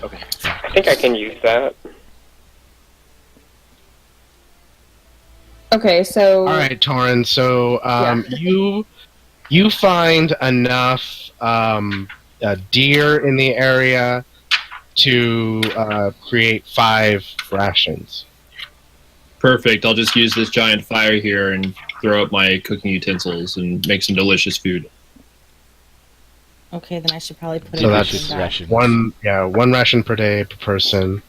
Okay. I think I can use that. Okay, so... All right, Torrin. So you find enough deer in the area to create 5 rations. Perfect. I'll just use this giant fire here and throw up my cooking utensils and make some delicious food. Okay, then I should probably put So it that's in that. one ration per day per person.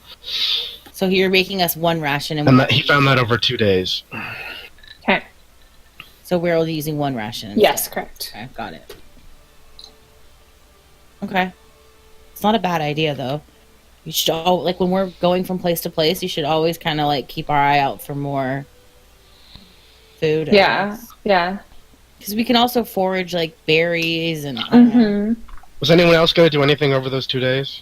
So you're making us 1 ration, And he found that over 2 days. Okay. So we're only using 1 ration. Yes, correct. Okay, got it. Okay. It's not a bad idea, though. You should, like, when we're going from place to place, you should always kind of, like, keep our eye out for more food. Yeah. Because we can also forage, like, berries and... Was anyone else going to do anything over those 2 days?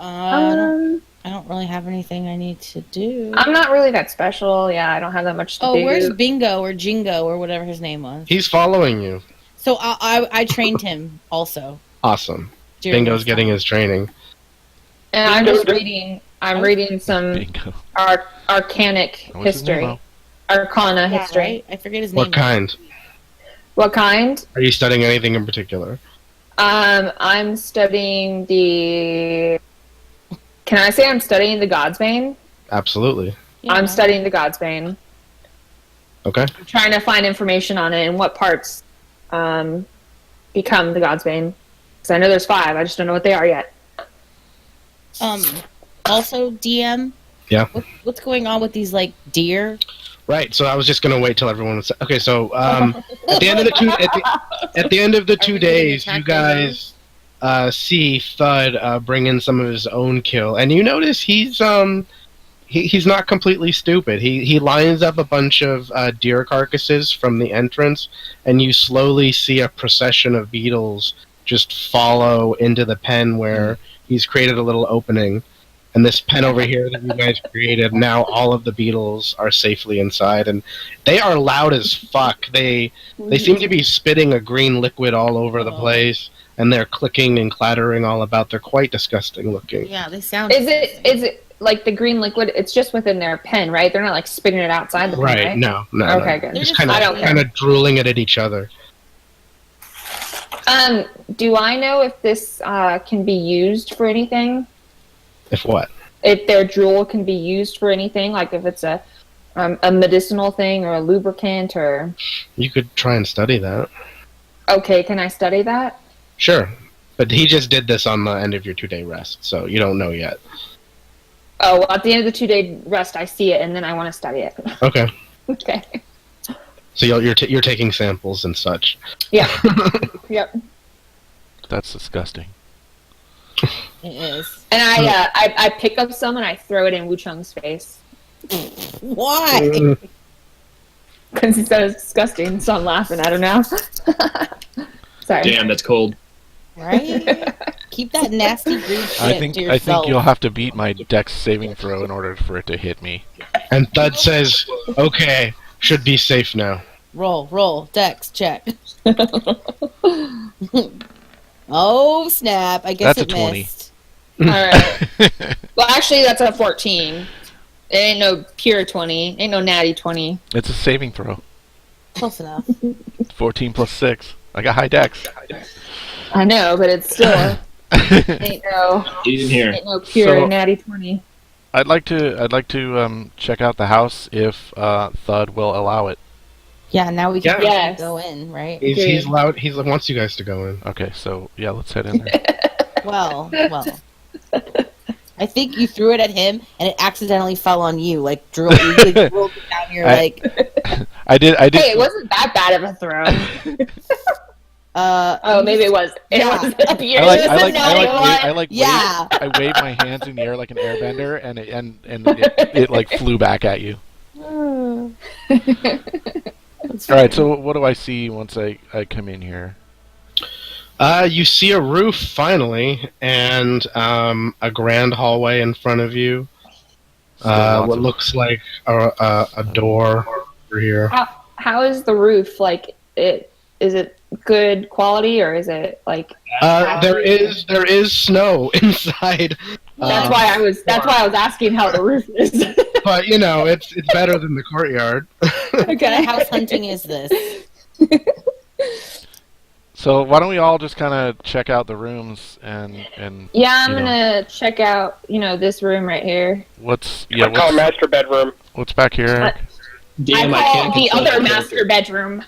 I don't really have anything I need to do. I'm not really that special. Yeah, I don't have that much to do. Oh, where's Bingo or Jingo or whatever his name was? He's following you. So I trained him also. Awesome. Bingo's getting his training. And I'm just reading. I'm reading some arcanic history, arcana history. Right? I forget his name. What kind? What kind? Are you studying anything in particular? I'm studying the. Can I say I'm studying the God's Bane? Absolutely. Yeah. I'm studying the God's Bane. Okay. I'm trying to find information on it and what parts become the God's Bane. Because I know there's 5. I just don't know what they are yet. Also, DM. Yeah. What's going on with these like deer? Right. So I was just going to wait till everyone was okay. So at the end of the 2 days, you guys see Thud bring in some of his own kill, and you notice he's not completely stupid. He lines up a bunch of deer carcasses from the entrance, and you slowly see a procession of beetles just follow into the pen where he's created a little opening. And this pen over here that you guys created, now all of the beetles are safely inside, and they are loud as fuck. They seem to be spitting a green liquid all over the place, and they're clicking and clattering all about. They're quite disgusting looking. Yeah, they sound. Is it like the green liquid? It's just within their pen, right? They're not like spitting it outside the pen, right? No. Okay, good. They're just kind of drooling it at each other. Do I know if this can be used for anything? If what? If their drool can be used for anything, like if it's a medicinal thing or a lubricant or... You could try and study that. Okay, can I study that? Sure. But he just did this on the end of your 2-day rest, so you don't know yet. Oh, well, at the end of the 2-day rest, I see it, and then I want to study it. Okay. Okay. So you're taking samples and such. Yeah. Yep. That's disgusting. It is. And I pick up some and I throw it in Wu Chung's face. Why? Because he said it's disgusting, so I'm laughing at him now. Sorry. Damn, that's cold. Right? Keep that nasty green shit I think to yourself. you'll have to beat my dex saving throw in order for it to hit me. And Thud says, "Okay, should be safe now." Roll. Dex, check. Oh, snap. I guess That's it a 20. missed. Alright. Well, actually, that's a 14. It ain't no pure 20. Ain't no natty 20. It's a saving throw. Close enough. 14 plus 6. I got high dex. I know, but it's still ain't no pure natty 20. I'd like to check out the house if Thud will allow it. Yeah, now we can Yes. go in, right? He's loud. He wants you guys to go in. Okay, so yeah, let's head in there. Well. I think you threw it at him, and it accidentally fell on you. Like, drooled it down your, like... I did. Hey, it wasn't that bad of a throw. Oh, maybe it was. It was I waved my hands in the air like an airbender, and it like flew back at you. All right, so what do I see once I come in here? You see a roof finally, and a grand hallway in front of you. What looks like a door over here. How is the roof? Like, is it good quality or is it like? There is snow inside. That's why I was asking how the roof is. But you know, it's better than the courtyard. What kind of house hunting is this? So why don't we all just kind of check out the rooms and Yeah, I'm you know, gonna check out this room right here. I call master bedroom. what's back here, Eric? Damn, I I call can't the control other that master character. bedroom.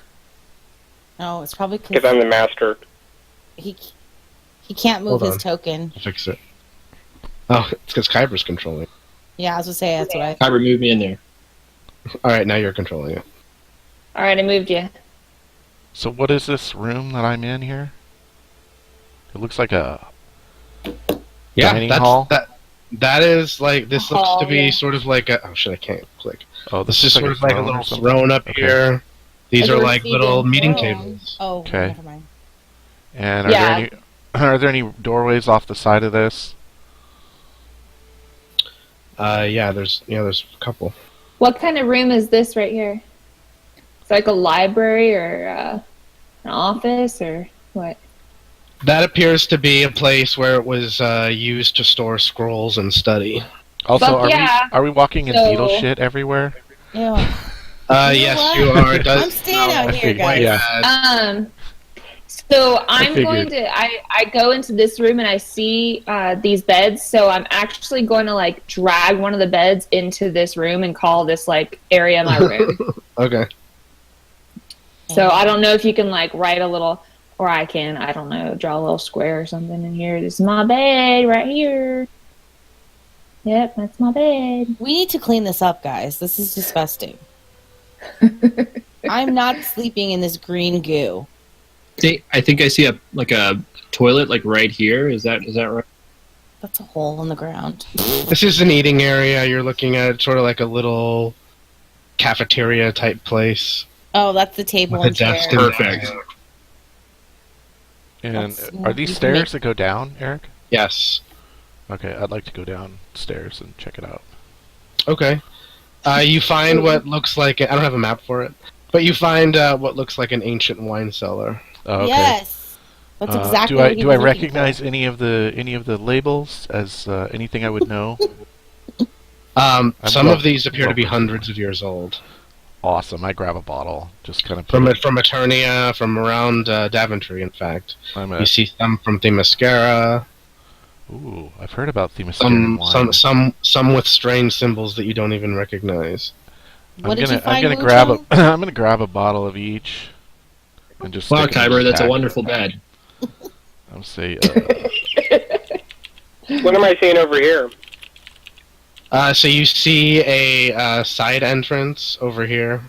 No, it's probably Because I'm the master. he can't move Hold his on. token. I'll fix it. Oh, it's because Kyber's controlling. Yeah, I was gonna say that's what I. Kyber, move me in there. All right, now you're controlling it. All right, I moved you. So what is this room that I'm in here? It looks like a dining hall. That is like this A looks hall, to be yeah. sort of like a. Oh shit! I can't click. Oh, This is sort of like a throne or little something? throne up Okay. here. These Like are a like little receiving meeting throne. tables. Oh, Okay. never mind. And are Yeah. there any doorways off the side of this? Yeah, there's a couple. What kind of room is this right here? It's like a library or an office or what? That appears to be a place where it was used to store scrolls and study. Also, Fuck yeah. are we walking in So- beetle shit everywhere? Ew. You know Yes, what? you are. It does I'm staying smell out here, figured, guys. yeah. So I'm figured. going to I go into this room and I see these beds. So I'm actually going to like drag one of the beds into this room and call this like area my room. Okay. So I don't know if you can like write a little, or I can, I don't know, draw a little square or something in here. This is my bed right here. Yep, that's my bed. We need to clean this up, guys. This is disgusting. I'm not sleeping in this green goo. I think I see a toilet like right here. Is that right? That's a hole in the ground. This is an eating area. You're looking at sort of like a little cafeteria type place. Oh, that's the table With a and chair. desk in Perfect. there. And That's- are these you can stairs make- that go down, Eric? Yes. Okay, I'd like to go downstairs and check it out. Okay. You find what looks like I don't have a map for it, but you find what looks like an ancient wine cellar. Oh, okay. Yes. That's exactly do I what he do was I looking recognize for. any of the labels as anything I would know? Some well- of these appear to be well- hundreds of years old. Awesome. I grab a bottle, just kind of From Eternia, from around Daventry, in fact. I'm You see some from Themyscira, Ooh, I've heard about Themyscira wine. some with strange symbols that you don't even recognize. What did you find, I'm gonna grab Wu-Tang? I'm gonna grab a bottle of each and just Wow, stick it in Kyber, this that's a pack. wonderful bed. I'll say What am I seeing over here? So you see a side entrance over here.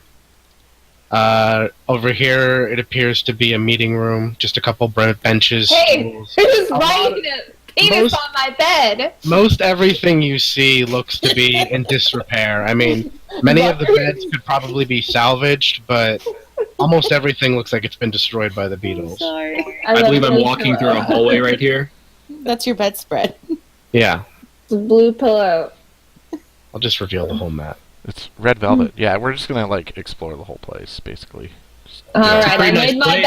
Over here, it appears to be a meeting room. Just a couple benches. Hey, stools. who's A lot writing a penis most- on my bed? Most everything you see looks to be in disrepair. I mean, many of the beds could probably be salvaged, but almost everything looks like it's been destroyed by the beetles. Sorry. I believe I'm walking through a hallway right here. That's your bedspread. Yeah, It's a blue pillow. I'll just reveal the whole map. it's red velvet. Yeah, we're just gonna like explore the whole place, basically. Just, All you know, right, I pretty made nice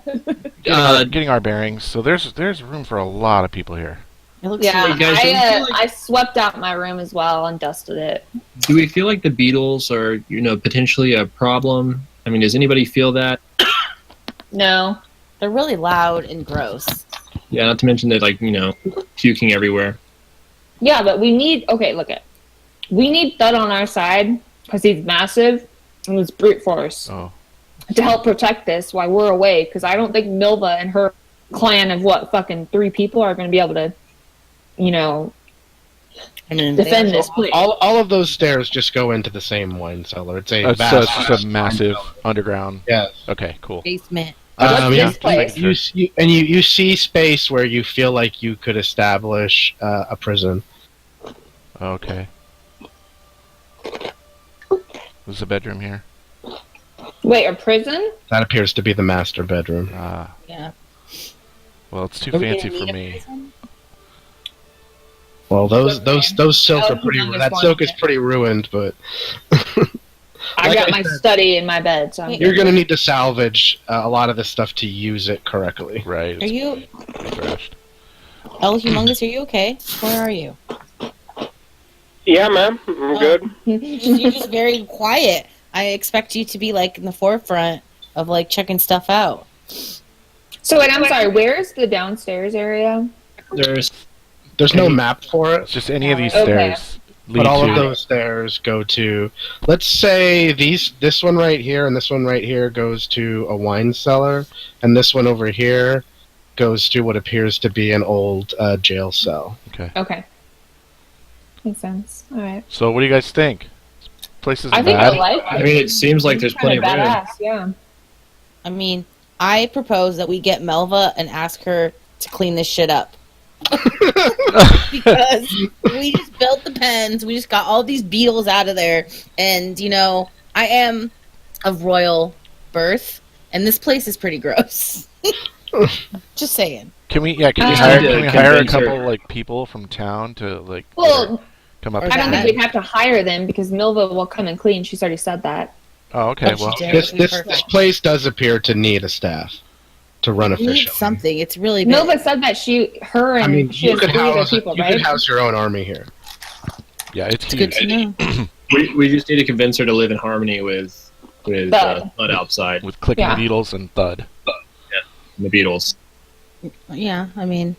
my place. bed. getting our bearings. So there's room for a lot of people here. It looks Yeah, Hey, guys, don't you feel like- I swept out my room as well and dusted it. Do we feel like the beetles are, potentially a problem? I mean, does anybody feel that? No. they're really loud and gross. Yeah, not to mention that, puking everywhere. Yeah, but we need. Okay, look it. We need Thud on our side because he's massive and it's brute force Oh, to help protect this while we're away. Because I don't think Milva and her clan of fucking 3 people are going to be able to, I mean, defend this place. All of those stairs just go into the same wine cellar. It's a so vast, it's just a massive underground. Yes. Okay, cool. basement. What's yeah. this place? You see space where you feel like you could establish a prison. Okay. There's a bedroom here. Wait, a prison? That appears to be the master bedroom. Ah, Yeah. well, it's too Okay. fancy for me. Well, those silk Oh, are pretty. humongous That one, silk is yeah. pretty ruined, but I got my study in my bed, so You're going to need to salvage a lot of this stuff to use it correctly. Right. Are you... Crashed. El Humongous, are you okay? Where are you? Yeah, ma'am. I'm good. You're just very quiet. I expect you to be, like, in the forefront of, like, checking stuff out. So, wait, I'm sorry, where's the downstairs area? There's no map for it. It's just any of these Okay. stairs lead But all to... of those stairs go to, let's say this one right here and this one right here goes to a wine cellar, and this one over here goes to what appears to be an old jail cell. Okay. Makes sense. Alright. So what do you guys think? This place isn't I think bad. I like it. I mean, it seems like there's plenty of room. badass, yeah. I mean, I propose that we get Melva and ask her to clean this shit up. Because we just built the pens, we just got all these beetles out of there, and, you know, I am of royal birth, and this place is pretty gross. Just saying. Can we hire a couple like people from town to like Well, come up? Or with I don't think that? we'd have to hire them because Milva will come and clean. She's already said that. Oh, okay. Well, This place does appear to need a staff to run We need efficiently. something. It's really big. Milva said that she you has could 3 other house people, you right? could house your own army here. yeah, it's It's good huge. to know. We just need to convince her to live in harmony with Thud. Thud outside, With clicking Yeah. needles and thud. and the Beatles. Yeah, I mean,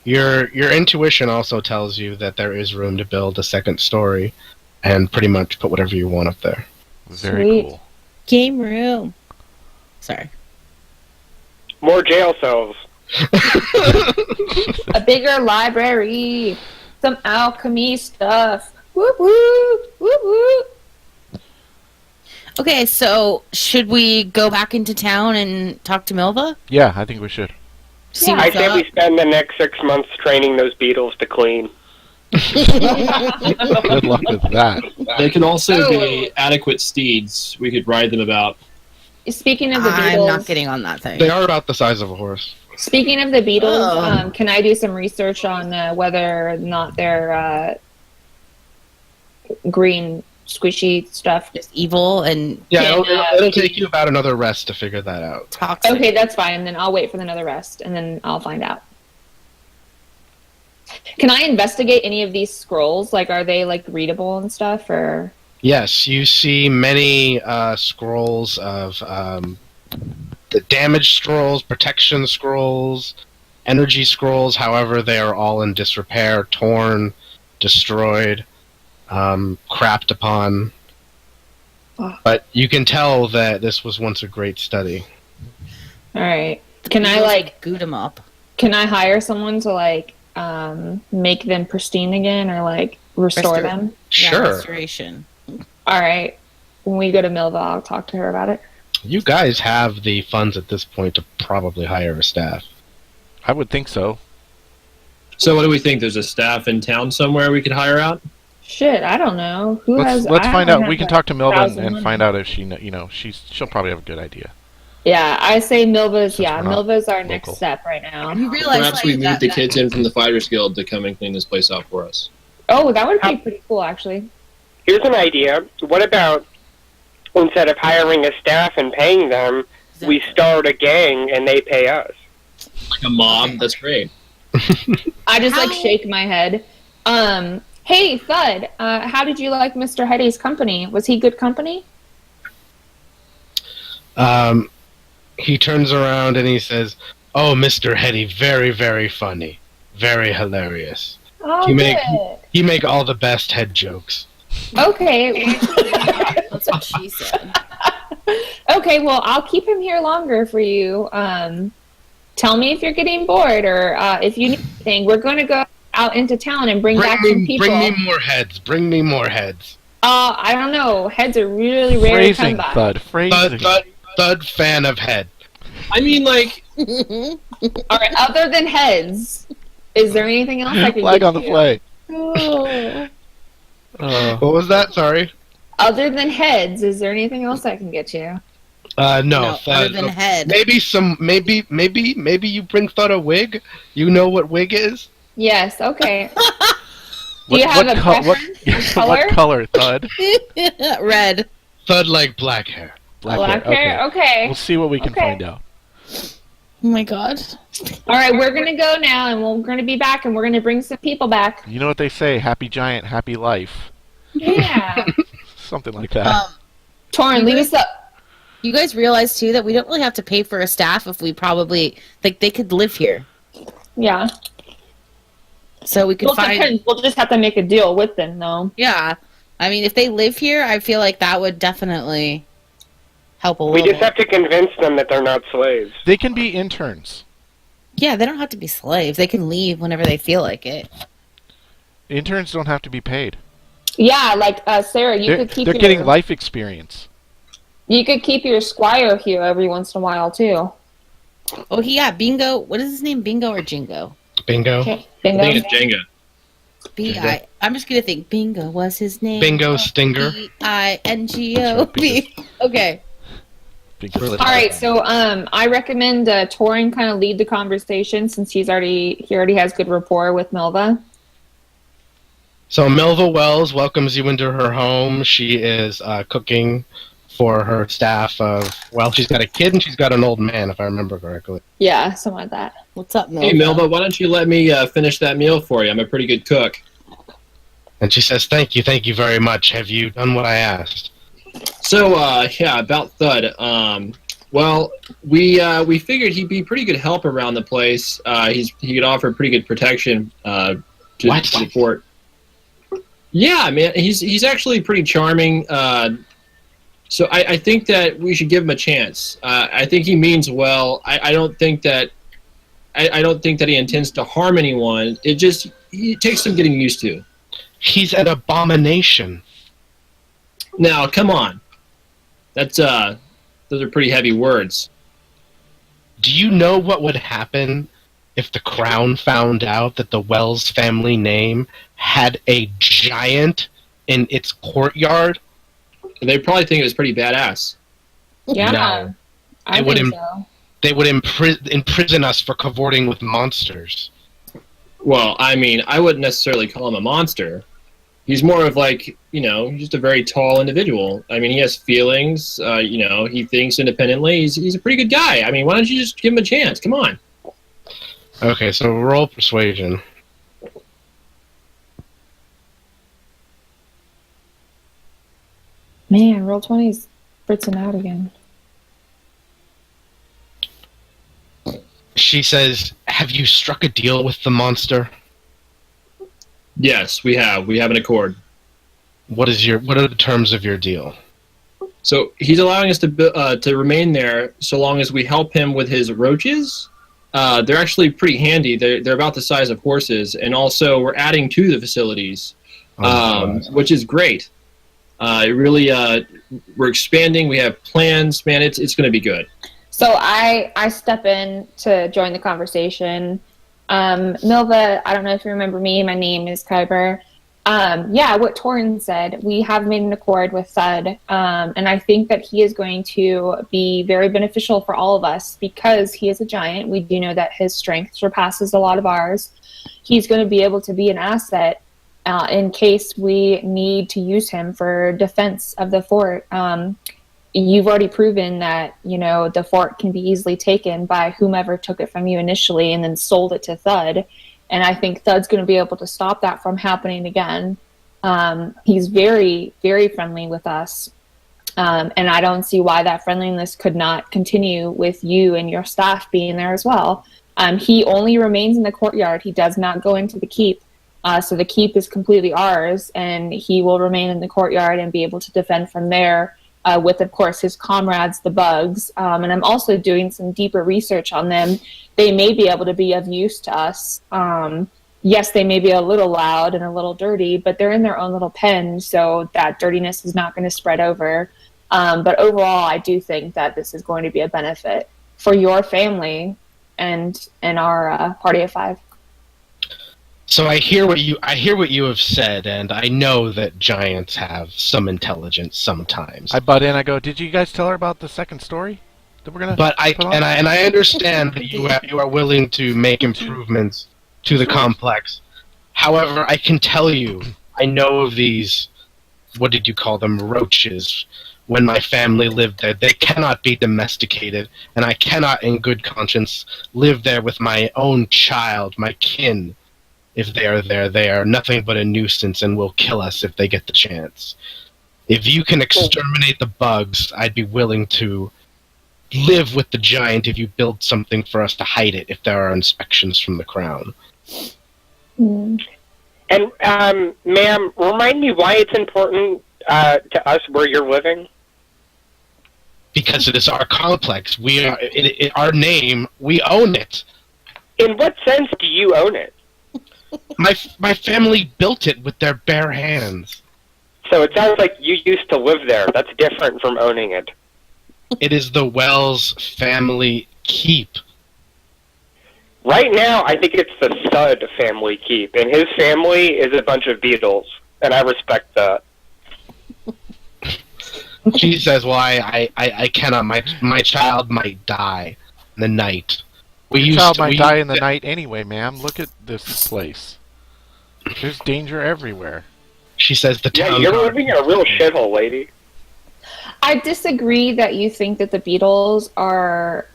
Your intuition also tells you that there is room to build a second story, and pretty much put whatever you want up there. Very Sweet. cool. game room. Sorry. More jail cells. A bigger library, some alchemy stuff. Whoop whoop whoop whoop. Okay, so should we go back into town and talk to Milva? Yeah, I think we should. See Yeah. I what's say up? we spend the next 6 months training those beetles to clean. Good luck with that. They can also Oh. be adequate steeds. We could ride them about. Speaking of the I'm Beatles, not getting on that thing. They are about the size of a horse. Speaking of the Beatles, Oh. can I do some research on whether or not they're green squishy stuff? Just evil and Yeah, Yeah, it'll take you about another rest to figure that out. toxic. Okay, that's fine. Then I'll wait for another rest, and then I'll find out. Can I investigate any of these scrolls? Like, are they like readable and stuff, or? Yes, you see many scrolls of the damage scrolls, protection scrolls, energy scrolls. However, they are all in disrepair, torn, destroyed, crapped upon. Oh. But you can tell that this was once a great study. All right. Can I goot 'em up? Can I hire someone to make them pristine again, or like restore them? Yeah, Sure. restoration. All right. When we go to Milva, I'll talk to her about it. You guys have the funds at this point to probably hire a staff. I would think so. So, what do we think? There's a staff in town somewhere we could hire out. Shit, I don't know. Who has? Let's I find haven't out. We had can that talk to Milva $1,000 and money. find out if she'll probably have a good idea. Yeah, I say Milva's. Since we're not Milva's our next local. step right now. You realize Perhaps we like, move that- the that- kids in from the Fighters Guild to come and clean this place out for us. Oh, that would be pretty cool, actually. Here's an idea. What about instead of hiring a staff and paying them, we start a gang and they pay us? Like a mob. That's great. I just How- shake my head. Hey, Thud, how did you like Mr. Hetty's company? Was he good company? He turns around and he says, "Oh, Mr. Hetty, very, very funny. Very hilarious. Oh, You make- good. You make all the best head jokes." Okay. That's what she said. Okay, well, I'll keep him here longer for you. Tell me if you're getting bored or if you need anything. We're going to go out into town and bring back some people. Bring me more heads. Bring me more heads. I don't know. Heads are really rare to Phrasing, come by. Thud. Phrasing. Thud fan of head. I mean, like, All right, other than heads, is there anything else I can Flag get on the you? play. Oh. What was that? Sorry. Other than heads, is there anything else I can get you? No. No, Thud, other than head. Maybe you bring Thud a wig. You know what wig is? Yes, okay. Do you have a preference? What color, Thud? Red. Thud like black hair. Black hair? Okay. We'll see what we can Okay. find out. Oh my god. All right, we're going to go now, and we're going to be back, and we're going to bring some people back. You know what they say, happy giant, happy life. Yeah. Something like that. Torrin, leave us up. You guys realize, too, that we don't really have to pay for a staff if we probably... Like, they could live here. Yeah. So we could Well, find... depends. We'll just have to make a deal with them, though. Yeah. I mean, if they live here, I feel like that would definitely help a We little just have to convince them that they're not slaves. They can be interns. Yeah, they don't have to be slaves. They can leave whenever they feel like it. Interns don't have to be paid. Yeah, like Sarah, you could keep They're your, getting life experience. You could keep your squire here every once in a while too. Oh, yeah, Bingo. What is his name? Bingo or Jingo? Bingo. Okay. I Bingo. think it's Jenga. I'm just going to think Bingo was his name. Bingo Stinger. Bingo. Okay. All right, so I recommend Torin kind of lead the conversation since he already has good rapport with Milva. So Melva Wells welcomes you into her home. She is cooking for her staff of, well, she's got a kid and she's got an old man, if I remember correctly. Yeah, something like that. What's up, Milva? Hey, Melba, why don't you let me finish that meal for you? I'm a pretty good cook. And she says, thank you very much. Have you done what I asked? So, yeah, about Thud. Well, we figured he'd be pretty good help around the place. He could offer pretty good protection to the fort. Yeah, man, he's actually pretty charming. So I think that we should give him a chance. I think he means well. I don't think that he intends to harm anyone. It takes some getting used to. He's an abomination. Now, come on. Those are pretty heavy words. Do you know what would happen if the crown found out that the Wells family name had a giant in its courtyard? They'd probably think it was pretty badass. Yeah, No. I It would think so. They would imprison us for cavorting with monsters. Well, I mean, I wouldn't necessarily call him a monster. He's more of like, just a very tall individual. I mean, he has feelings. He thinks independently. He's a pretty good guy. I mean, why don't you just give him a chance? Come on. Okay, so roll persuasion. Man, roll 20's fritzing out again. She says, have you struck a deal with the monster? Yes, we have. We have an accord. What are the terms of your deal? So he's allowing us to remain there so long as we help him with his roaches. They're actually pretty handy. They're about the size of horses, and also we're adding to the facilities, which is great. We're expanding. We have plans. Man, it's going to be good. So I step in to join the conversation. Milva, I don't know if you remember me. My name is Kyber. Yeah, what Torin said, we have made an accord with Thud, and I think that he is going to be very beneficial for all of us because he is a giant. We do know that his strength surpasses a lot of ours. He's going to be able to be an asset in case we need to use him for defense of the fort. You've already proven that, the fort can be easily taken by whomever took it from you initially and then sold it to Thud. And I think Thud's going to be able to stop that from happening again. He's very, very friendly with us. And I don't see why that friendliness could not continue with you and your staff being there as well. He only remains in the courtyard. He does not go into the keep. So the keep is completely ours, and he will remain in the courtyard and be able to defend from there with, of course, his comrades, the bugs. And I'm also doing some deeper research on them. They may be able to be of use to us. Yes, they may be a little loud and a little dirty, but they're in their own little pen, so that dirtiness is not going to spread over. But overall, I do think that this is going to be a benefit for your family and our party of 5. So I hear what you have said, and I know that giants have some intelligence sometimes. I butt in. I go, did you guys tell her about the second story that we're gonna? But I understand that you are willing to make improvements to the complex. However, I can tell you, I know of these. What did you call them? Roaches. when my family lived there. They cannot be domesticated, and I cannot in good conscience live there with my own child, my kin. If they are there, they are nothing but a nuisance and will kill us if they get the chance. If you can exterminate the bugs, I'd be willing to live with the giant if you build something for us to hide it if there are inspections from the crown. Mm. And, ma'am, remind me why it's important to us where you're living? Because it is our complex. We are our name. We own it. In what sense do you own it? My family built it with their bare hands. So it sounds like you used to live there. That's different from owning it. It is the Wells family keep. Right now, I think it's the Thud family keep, and his family is a bunch of beetles, and I respect that. She says, "Well, I cannot. My child might die in the night. Your child might die in the night anyway, ma'am. Look at this place. There's danger everywhere." She says, "The town." Yeah, you're living in a real shithole, lady. I disagree that you think that the beetles are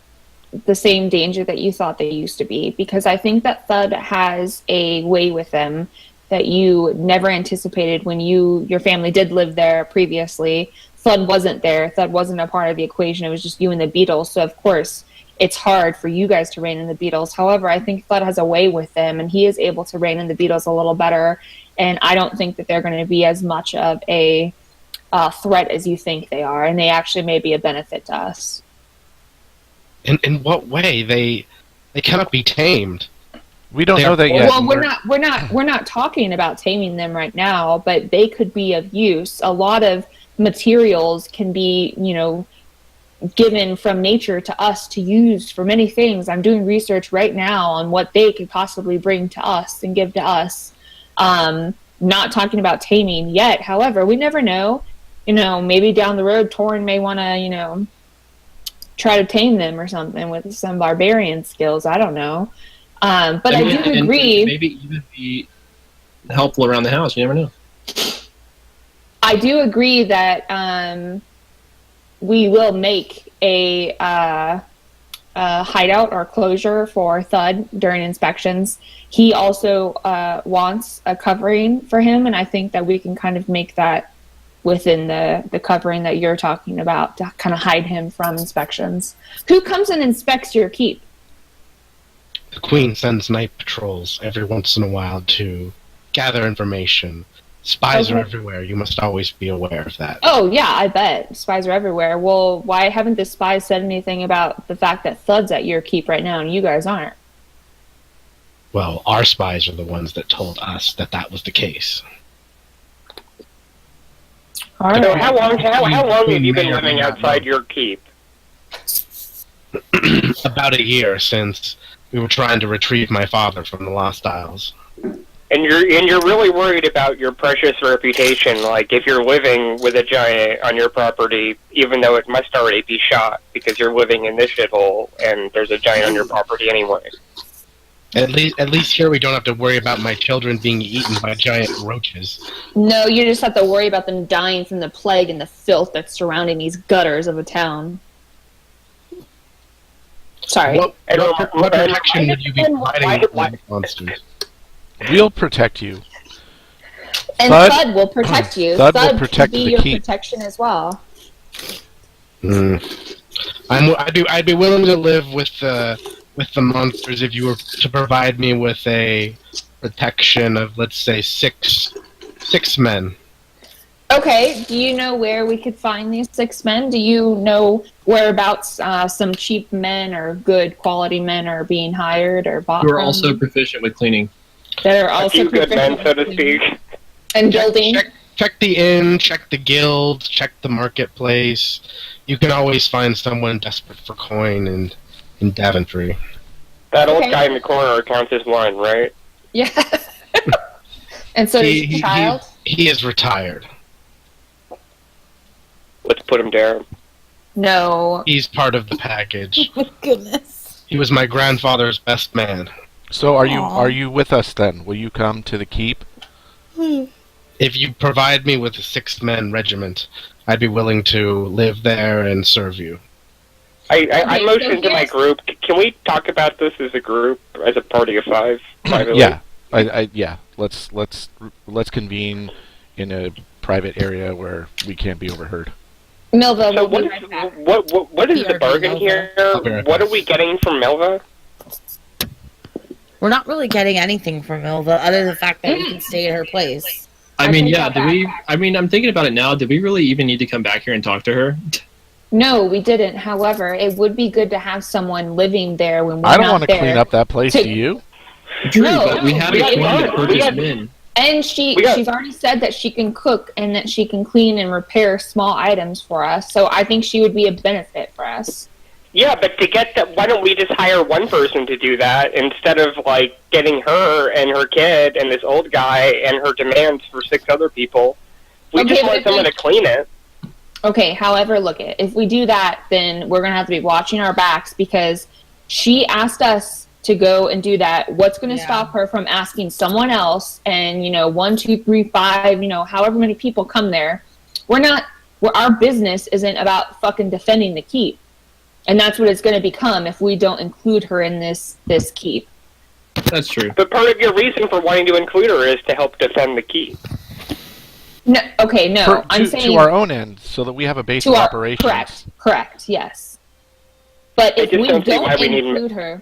the same danger that you thought they used to be, because I think that Thud has a way with them that you never anticipated when your family did live there previously. Thud wasn't there. Thud wasn't a part of the equation. It was just you and the beetles. So, of course, it's hard for you guys to rein in the beetles. However, I think Thud has a way with them, and he is able to rein in the beetles a little better. And I don't think that they're going to be as much of a threat as you think they are. And they actually may be a benefit to us. In what way? They cannot be tamed. We don't know that yet. Well, we're not talking about taming them right now, but they could be of use. A lot of materials can be, given from nature to us to use for many things. I'm doing research right now on what they could possibly bring to us and give to us. Not talking about taming yet. However, we never know. Maybe down the road, Torin may want to, try to tame them or something with some barbarian skills. I don't know. But I do agree. Maybe even be helpful around the house. You never know. I do agree that we will make a hideout or closure for Thud during inspections. He also wants a covering for him, and I think that we can kind of make that within the covering that you're talking about to kind of hide him from inspections. Who comes and inspects your keep? The Queen sends night patrols every once in a while to gather information. Spies are everywhere. You must always be aware of that. Oh, yeah, I bet. Spies are everywhere. Well, why haven't the spies said anything about the fact that Thud's at your keep right now and you guys aren't? Well, our spies are the ones that told us that was the case. All right. So how long have you been living outside your keep? About a year, since we were trying to retrieve my father from the Lost Isles. And you're really worried about your precious reputation, like if you're living with a giant on your property, even though it must already be shot because you're living in this shithole and there's a giant on your property anyway. At least here we don't have to worry about my children being eaten by giant roaches. No, you just have to worry about them dying from the plague and the filth that's surrounding these gutters of a town. Sorry. What protection would you be providing with monsters? We'll protect you. And Thud will protect you. Thud will protect can be the your keep. protection as well. I'd be willing to live with the monsters if you were to provide me with a protection of, let's say, six men. Okay, do you know where we could find these 6 men? Do you know whereabouts some cheap men or good quality men are being hired or bought Who are from? also proficient with cleaning. That are also A few good men, proficient so to speak. and building. Check the inn, check the guild, check the marketplace. You can always find someone desperate for coin in Daventry. That old guy in the corner counts as one, right? Yeah. And so does the child? He is retired. Let's put him down. No. He's part of the package. Oh my goodness. He was my grandfather's best man. So are you with us then? Will you come to the keep? if you provide me with a 6-man regiment, I'd be willing to live there and serve you. I motioned to my group. Can we talk about this as a group, as a party of 5? Privately? Yeah. Let's convene in a private area where we can't be overheard. Milva, So we'll be right back. what is the bargain here? What are we getting from Milva? We're not really getting anything from Milva other than the fact that we can stay at her place. I mean, yeah. I'm thinking about it now. Did we really even need to come back here and talk to her? No, we didn't. However, it would be good to have someone living there when we're not there. I don't want to clean up that place, do you? True, but we have a plan to purchase men. And she's already said that she can cook and that she can clean and repair small items for us. So I think she would be a benefit for us. Yeah, but to get that, why don't we just hire one person to do that instead of like getting her and her kid and this old guy and her demands for 6 other people? We just want someone to clean it. Okay, however, look at if we do that, then we're going to have to be watching our backs because she asked us to go and do that. What's going to stop her from asking someone else? And, 1, 2, 3, 5, however many people come there. Our business isn't about fucking defending the keep. And that's what it's going to become if we don't include her in this keep. That's true. But part of your reason for wanting to include her is to help defend the keep. No, okay, no. I'm saying to our own end, so that we have a base of operations. Correct, yes. But if we don't include her...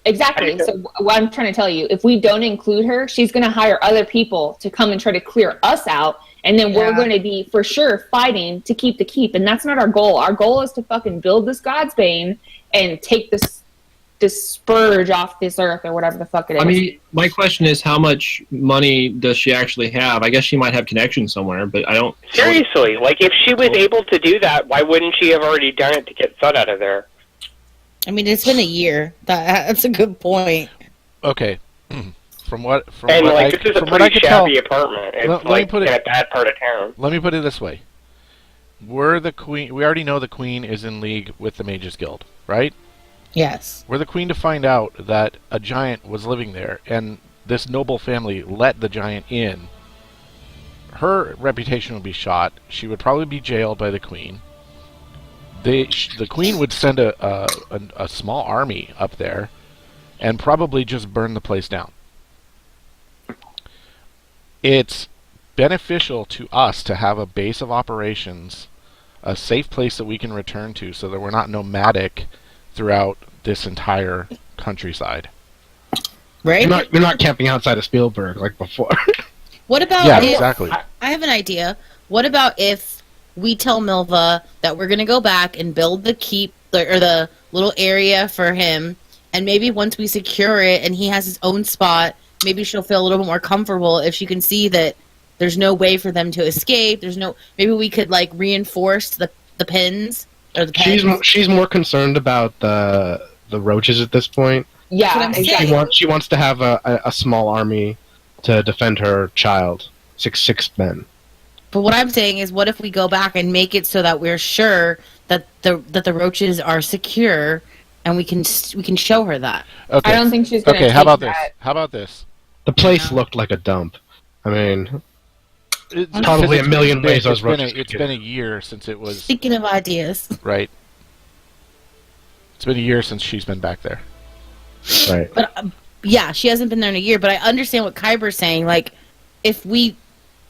Exactly. So what I'm trying to tell you, if we don't include her, she's going to hire other people to come and try to clear us out, and then we're going to be, for sure, fighting to keep the keep. And that's not our goal. Our goal is to fucking build this God's Bane and take this spurge off this earth or whatever the fuck it is. I mean, my question is, how much money does she actually have? I guess she might have connections somewhere, but I don't... Seriously, like, if she was able to do that, why wouldn't she have already done it to get Thud out of there? I mean, it's been a year. That's a good point. Okay. From what this is a pretty shabby apartment. It's in a bad part of town. Let me put it this way. We're the queen. We already know the queen is in league with the Mages Guild, right? Yes. We're the queen to find out that a giant was living there, and this noble family let the giant in. Her reputation would be shot. She would probably be jailed by the queen. The queen would send a small army up there and probably just burn the place down. It's beneficial to us to have a base of operations, a safe place that we can return to so that we're not nomadic throughout this entire countryside. Right? You're not camping outside of Spielberg like before. What about exactly. I have an idea. What about if we tell Milva that we're going to go back and build the keep or the little area for him, and maybe once we secure it and he has his own spot, maybe she'll feel a little bit more comfortable if she can see that there's no way for them to escape. Maybe we could like reinforce the pins or the pens. She's more concerned about the roaches at this point. Yeah, exactly. She wants to have a small army to defend her child. Six men. But what I'm saying is, what if we go back and make it so that we're sure that the roaches are secure, and we can show her that. Okay. I don't think she's going to. Okay, how about this? How about this? The place looked like a dump. I mean, it's probably a million ways those roaches. It's been a year since it was. Speaking of ideas, right? It's been a year since she's been back there. Right. But yeah, she hasn't been there in a year. But I understand what Kyber's saying. Like, if we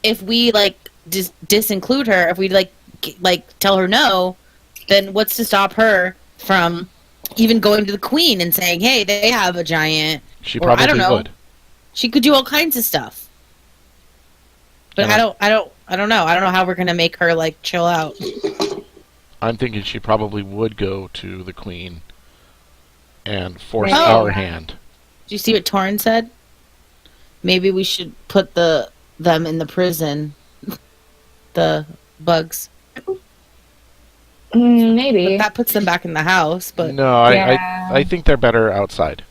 like disinclude her, if we like tell her no, then what's to stop her from even going to the queen and saying, "Hey, they have a giant." She probably I don't know. would. She could do all kinds of stuff. But I don't know. I don't know how we're gonna make her like chill out. I'm thinking she probably would go to the queen and force our hand. Did you see what Torrin said? Maybe we should put them in the prison. The bugs. Maybe. But that puts them back in the house. But no, I think they're better outside.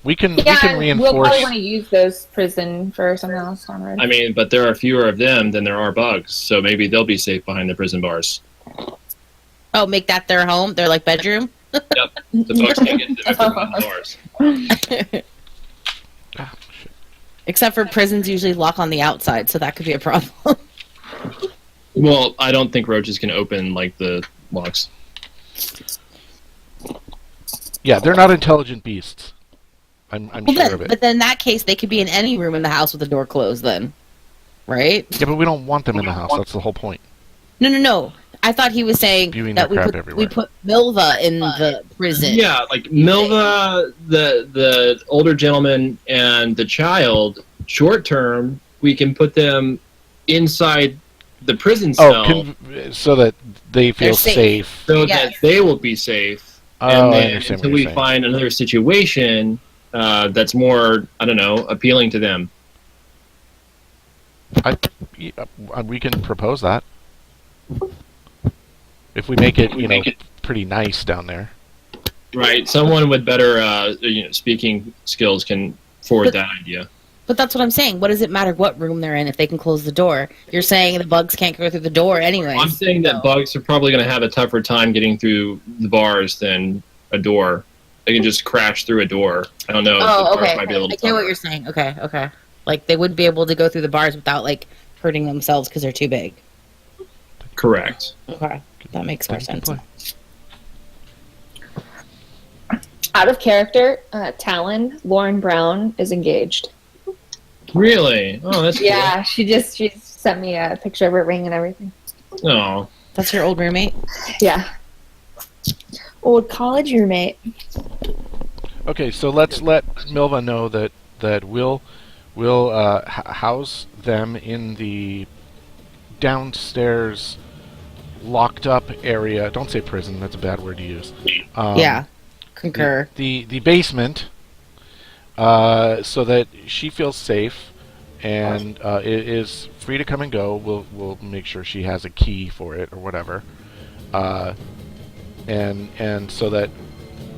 We can reinforce. We'll probably want to use those prison for something else down the road. I mean, but there are fewer of them than there are bugs, so maybe they'll be safe behind the prison bars. Oh, make that their home? Their like bedroom? Yep. The bugs can't get to them behind the bars. Ah, shit. Except for prisons usually lock on the outside, so that could be a problem. Well, I don't think roaches can open like the locks. Yeah, they're not intelligent beasts. I'm Well, sure then, of it. but then in that case, they could be in any room in the house with the door closed. Then, right? Yeah, but we don't want them in the house. That's the whole point. No. I thought he was saying Spewing that their crap we everywhere. put Milva in the prison. Yeah, like Milva, the older gentleman, and the child. Short term, we can put them inside the prison cell So that they feel They're safe. safe. so Yes. that they will be safe. Oh, and I then understand until what we you're saying. find another situation that's more, I don't know, appealing to them. We can propose that. If we make it, pretty nice down there. Right. Someone with better speaking skills can forward that idea. But that's what I'm saying. What does it matter what room they're in if they can close the door? You're saying the bugs can't go through the door anyway. I'm saying that bugs are probably going to have a tougher time getting through the bars than a door. They can just crash through a door. I don't know. Oh, The bars okay. might be a little I get what tougher. you're saying. Okay. Like they wouldn't be able to go through the bars without like hurting themselves because they're too big. Correct. Okay, that makes more sense. Out of character, Talon, Lauren Brown is engaged. Really? Oh, that's Yeah, she sent me a picture of her ring and everything. cool. Oh. That's your old roommate? Yeah. Old college roommate. Okay, so let's let Milva know that we'll house them in the downstairs locked up area. Don't say prison. That's a bad word to use. Yeah. Concur. The basement, so that she feels safe and is free to come and go. We'll make sure she has a key for it or whatever, and so that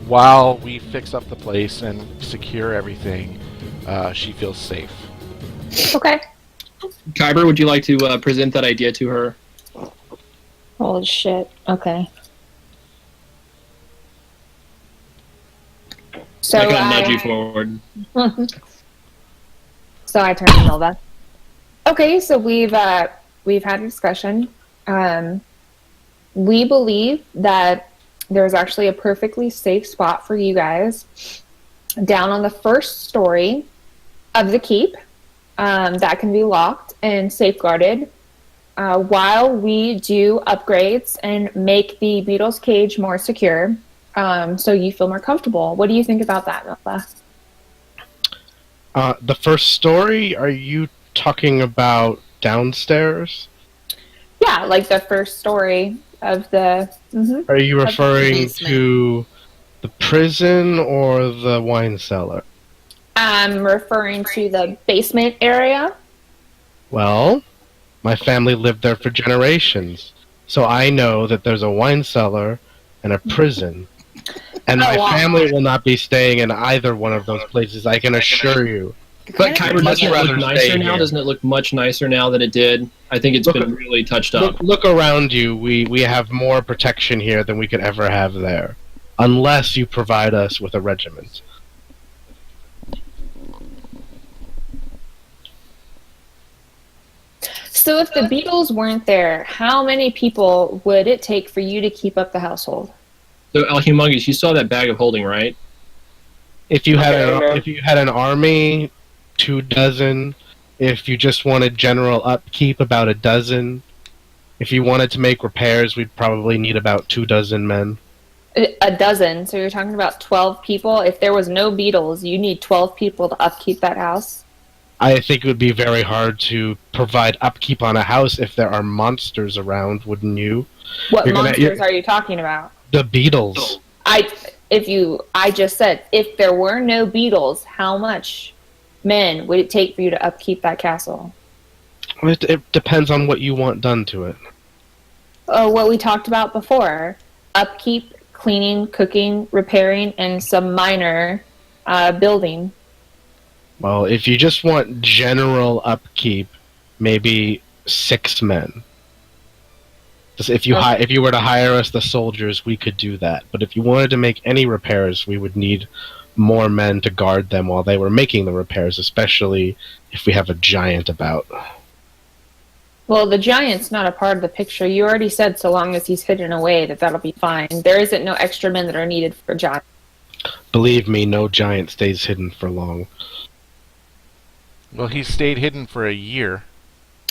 while we fix up the place and secure everything, she feels safe. Okay. Kyber, would you like to present that idea to her? Holy shit. Okay. So I can nudge you forward. So I turn to Milva. Okay, so we've had a discussion. We believe that there's actually a perfectly safe spot for you guys down on the first story of the keep that can be locked and safeguarded while we do upgrades and make the beetle's cage more secure, so you feel more comfortable. What do you think about that, Milva? The first story, are you talking about downstairs? Yeah, like the first story of the... Mm-hmm. Are you referring basement. to the prison or the wine cellar? I'm referring to the basement area. Well, my family lived there for generations, so I know that there's a wine cellar and a prison. And my family will not be staying in either one of those places, I can assure you. But Kyber, much doesn't it rather look nicer stay now? here. Doesn't it look much nicer now than it did? I think it's been really touched up. Look around you. We have more protection here than we could ever have there. Unless you provide us with a regiment. So if the beetles weren't there, how many people would it take for you to keep up the household? So, El Humongous, you saw that bag of holding, right? If you had an army, 24. If you just wanted general upkeep, about 12. If you wanted to make repairs, we'd probably need about 24 men. 12. So you're talking about 12 people. If there was no beetles, you need 12 people to upkeep that house. I think it would be very hard to provide upkeep on a house if there are monsters around, wouldn't you? What You're monsters are you talking about? The beetles. I just said if there were no beetles, how much men would it take for you to upkeep that castle? It depends on what you want done to it. Oh, what we talked about before: upkeep, cleaning, cooking, repairing, and some minor building. Well, if you just want general upkeep, maybe 6 men. If you were to hire us, the soldiers, we could do that. But if you wanted to make any repairs, we would need more men to guard them while they were making the repairs, especially if we have a giant about. Well, the giant's not a part of the picture. You already said so long as he's hidden away that'll be fine. There isn't no extra men that are needed for giant. Believe me, no giant stays hidden for long. Well, he stayed hidden for a year.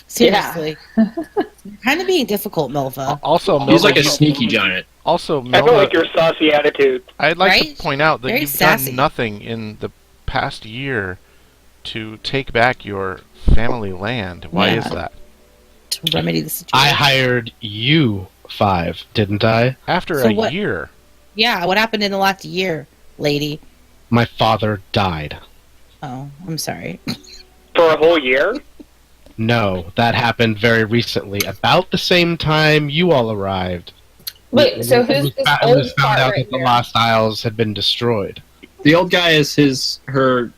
Seriously. You're kind of being difficult, Milva. Also, He's like a Milva, sneaky giant. also, I don't like Milva, your saucy attitude. I'd like Right? to point out that Very you've sassy. done nothing in the past year to take back your family land. Why Yeah. is that? To remedy the situation. I hired you 5, didn't I? After So a what- year. Yeah, what happened in the last year, lady? My father died. Oh, I'm sorry. For a whole year? No, that happened very recently, about the same time you all arrived. Wait, so It who's was this fa- it old was found part out right that the here? Lost Isles had been destroyed. The old guy is her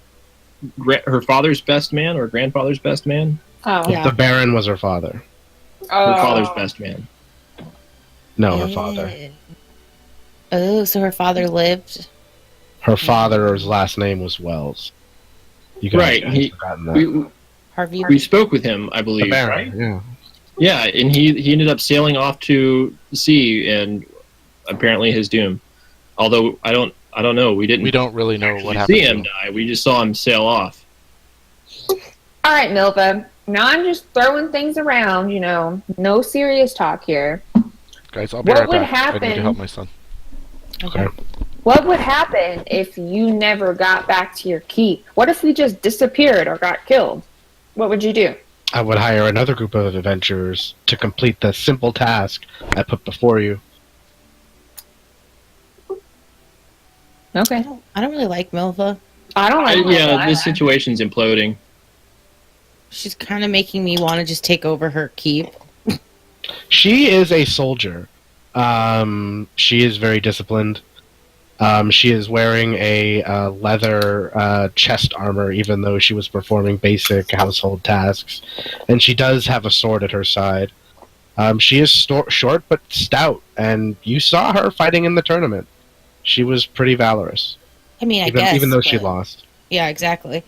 father's best man or grandfather's best man. Oh. Yeah. The Baron was her father. Her Oh. father's best man. No, her father. Oh, so her father lived. Her father's last name was Wells. You guys Right, have he- forgotten that. We Harvey. we spoke with him, I The believe. Baron, Right? yeah. Yeah, and he ended up sailing off to sea, and apparently his doom. Although I don't know. We didn't We don't really know what actually happened see to him him. die. We just saw him sail off. All right, Milva. Now I'm just throwing things around, no serious talk here. Guys, I'll be What right would back. I need happen- to help my son. Okay. What would happen if you never got back to your keep? What if we just disappeared or got killed? What would you do? I would hire another group of adventurers to complete the simple task I put before you. Okay. I don't really like Milva. I don't like Yeah, Milva. this situation's imploding. She's kind of making me want to just take over her keep. She is a soldier. She is very disciplined. She is wearing a leather chest armor, even though she was performing basic household tasks. And she does have a sword at her side. She is short but stout, and you saw her fighting in the tournament. She was pretty valorous, I mean, I guess. even though she but- lost. Yeah, exactly.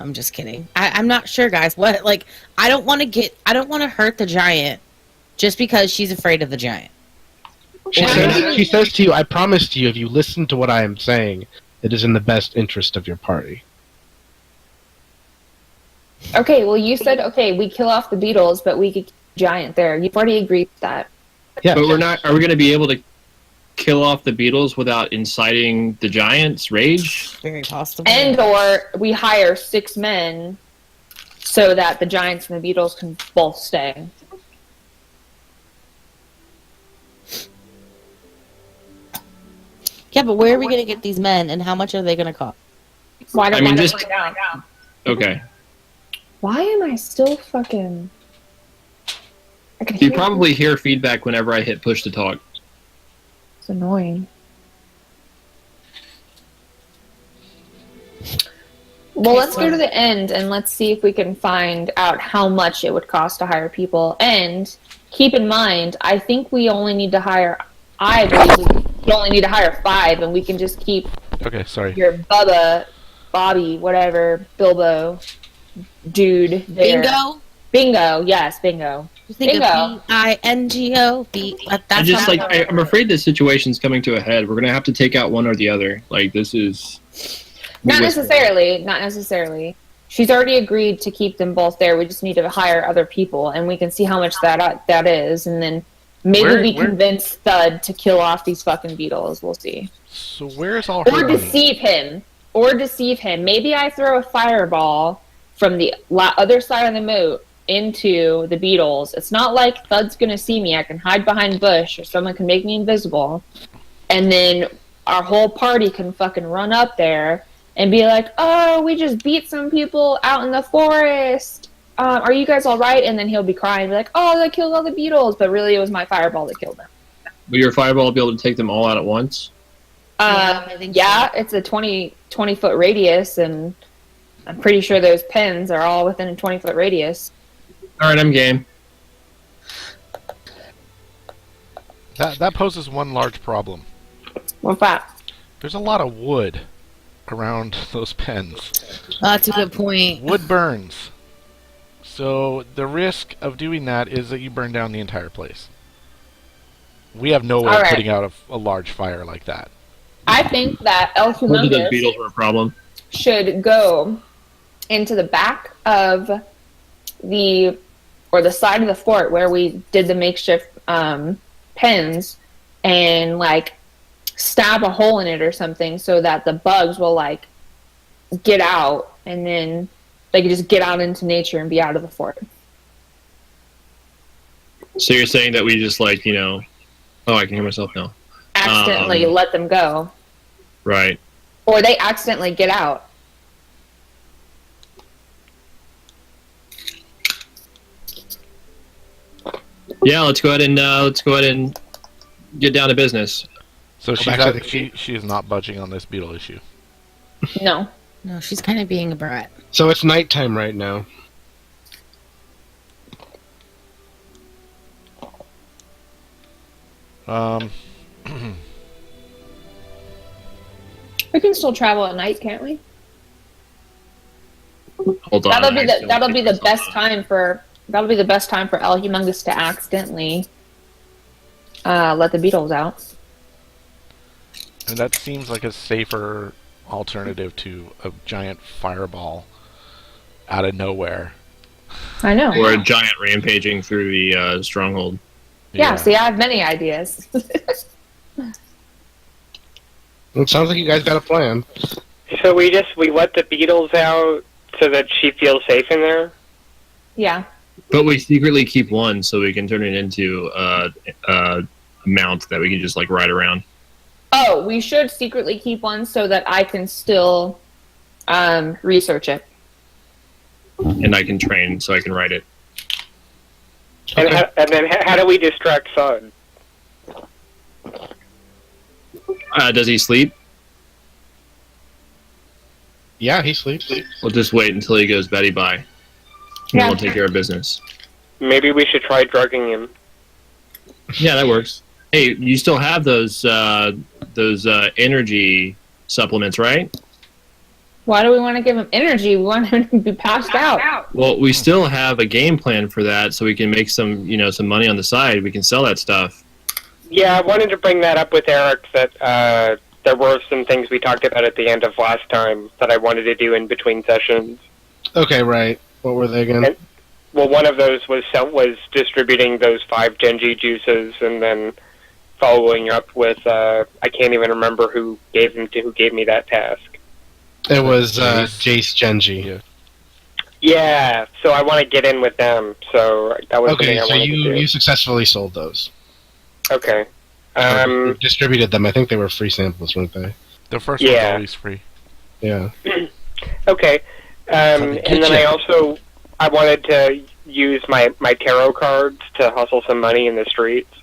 I'm just kidding. I'm not sure, guys. I don't want to hurt the giant just because she's afraid of the giant. She says to you, I promise to you, if you listen to what I am saying, it is in the best interest of your party. Okay, well, you said, we kill off the beetles, but we could keep the giant there. You've already agreed to that. Yeah. But we're not. Are we going to be able to kill off the beetles without inciting the giant's rage? Very possible. And or we hire 6 men so that the giants and the beetles can both stay. Yeah, but where are we going to get these men, and how much are they going to cost? Why don't I mean, we just- find out? Okay. Why am I still fucking... I can You hear probably hear feedback whenever I hit push to talk. It's annoying. Well, let's go to the end and let's see if we can find out how much it would cost to hire people. And keep in mind, I think we only need to hire... I believe we only need to hire 5, and we can just keep Okay, sorry. your Bubba, Bobby, whatever, Bilbo, dude there. Bingo? Bingo, yes, bingo. You think Bingo. of B-I-N-G-O? I'm just like I'm afraid this situation's coming to a head. We're gonna have to take out one or the other. Like this is Not necessarily. She's already agreed to keep them both there. We just need to hire other people, and we can see how much that is, and then maybe we Where- convince Thud to kill off these fucking beetles. We'll see. So where's all her Or money? deceive him. Maybe I throw a fireball from the other side of the moat into the beetles. It's not like Thud's gonna see me. I can hide behind bush, or someone can make me invisible, and then our whole party can fucking run up there and be like, "Oh, we just beat some people out in the forest. Are you guys all right?" And then he'll be crying, and be like, "Oh, they killed all the beetles," but really it was my fireball that killed them. will your fireball be able to take them all out at once? I think It's a 20-foot radius, and I'm pretty sure those pins are all within a 20-foot radius. All right, I'm game. That poses one large problem. What's that? There's a lot of wood around those pens. That's a good point. Wood burns. So the risk of doing that is that you burn down the entire place. We have no way of Alright. putting out a large fire like that. I think that El Maybe those Humongous beetles were a problem. should go into the back of the side of the fort where we did the makeshift pens and like stab a hole in it or something so that the bugs will like get out and then they can just get out into nature and be out of the fort. So you're saying that we just like, oh, I can hear myself now. Accidentally let them go. Right. Or they accidentally get out. Yeah, let's go ahead and get down to business. So back to the she is not budging on this beetle issue. No. No, she's kind of being a brat. So it's nighttime right now. We can still travel at night, can't we? Hold on. That'll be the best time for El Humongous to accidentally let the beetles out. And that seems like a safer alternative to a giant fireball out of nowhere. I know. Or a giant rampaging through the stronghold. Yeah, see, I have many ideas. It sounds like you guys got a plan. So we let the beetles out so that she feels safe in there? Yeah. But we secretly keep one so we can turn it into a mount that we can just like ride around. Oh, we should secretly keep one so that I can still research it. And I can train so I can ride it. And, Okay. and then how do we distract Thud? Does he sleep? Yeah, he sleeps. We'll just wait until he goes Betty bye. And Yeah. we'll take care of business. Maybe we should try drugging him. Yeah, that works. Hey, you still have those energy supplements, right? Why do we want to give him energy? We want him to be passed out. Well, we still have a game plan for that, so we can make some money on the side. We can sell that stuff. Yeah, I wanted to bring that up with Eric, that there were some things we talked about at the end of last time that I wanted to do in between sessions. Okay, right. What were they again? And- Well, one of those was distributing those 5 Genji juices, and then following up with I can't even remember who gave me that task. It was Jace Genji. Yeah. Yeah, so I want to get in with them. So that was Okay, something I so wanted to do. you successfully sold those. Okay. Or distributed them. I think they were free samples, weren't they? The first Yeah. one's always free. Yeah. Okay. And then I wanted to use my tarot cards to hustle some money in the streets.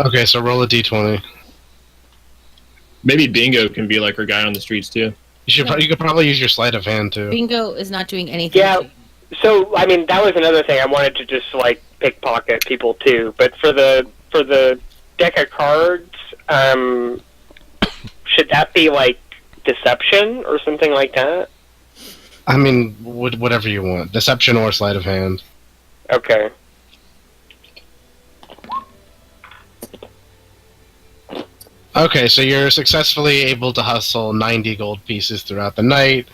Okay, so roll a d20. Maybe Bingo can be like our guy on the streets too. You could probably use your sleight of hand too. Bingo is not doing anything. Yeah. So I mean, that was another thing. I wanted to just like pickpocket people too. But for the deck of cards, should that be like deception or something like that? I mean, whatever you want. Deception or sleight of hand. Okay. Okay, so you're successfully able to hustle 90 gold pieces throughout the night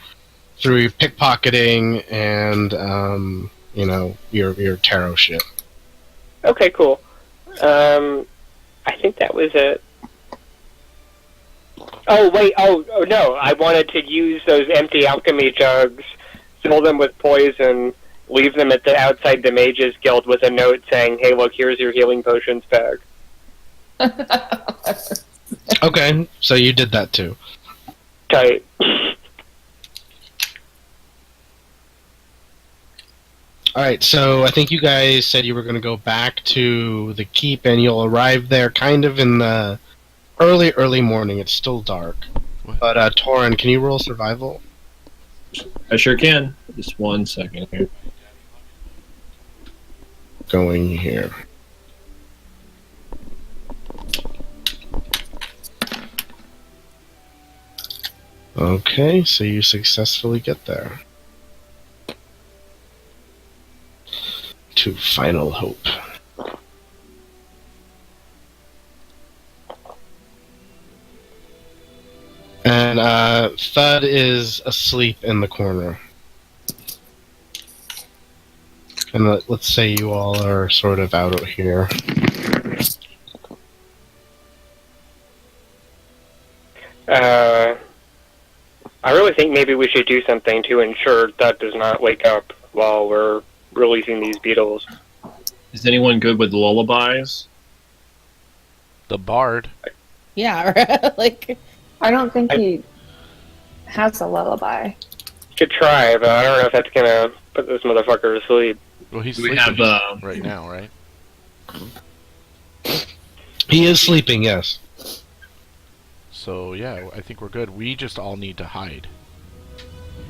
through pickpocketing and, your tarot shit. Okay, cool. I think that was it. Oh, wait. Oh, no. I wanted to use those empty alchemy jugs, fill them with poison, leave them outside the Mages Guild with a note saying, hey, look, here's your healing potions bag. Okay, so you did that too. Tight. Alright, so I think you guys said you were going to go back to the keep and you'll arrive there kind of in the early morning. It's still dark. What? But, Torin, can you roll survival? I sure can. Just 1 second here. Going here. Okay, so you successfully get there. To Final Hope. And Thud is asleep in the corner. And let's say you all are sort of out here. I really think maybe we should do something to ensure that does not wake up while we're releasing these beetles. Is anyone good with lullabies? The bard. Yeah, like I don't think he has a lullaby. Could try, but I don't know if that's gonna put this motherfucker to sleep. Well, he's We sleeping have, right now, right? He is sleeping, yes. So yeah, I think we're good. We just all need to hide,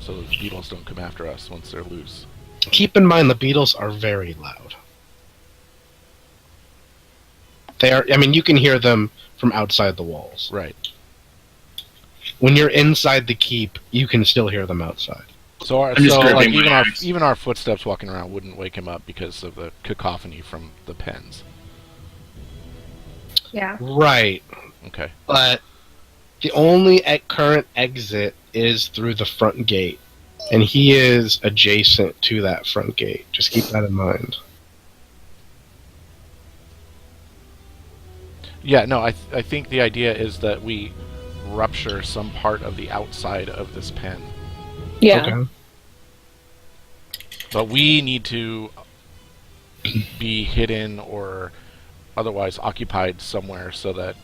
so those beetles don't come after us once they're loose. Keep in mind the beetles are very loud. They are. I mean, you can hear them from outside the walls. Right. When you're inside the keep, you can still hear them outside. So, I'm just like gripping my axe. even our footsteps walking around wouldn't wake him up because of the cacophony from the pens. Yeah. Right, Okay. but the only current exit is through the front gate, and he is adjacent to that front gate. Just keep that in mind. Yeah. No, I think the idea is that we rupture some part of the outside of this pen, Yeah. Okay. but we need to be hidden or otherwise occupied somewhere so that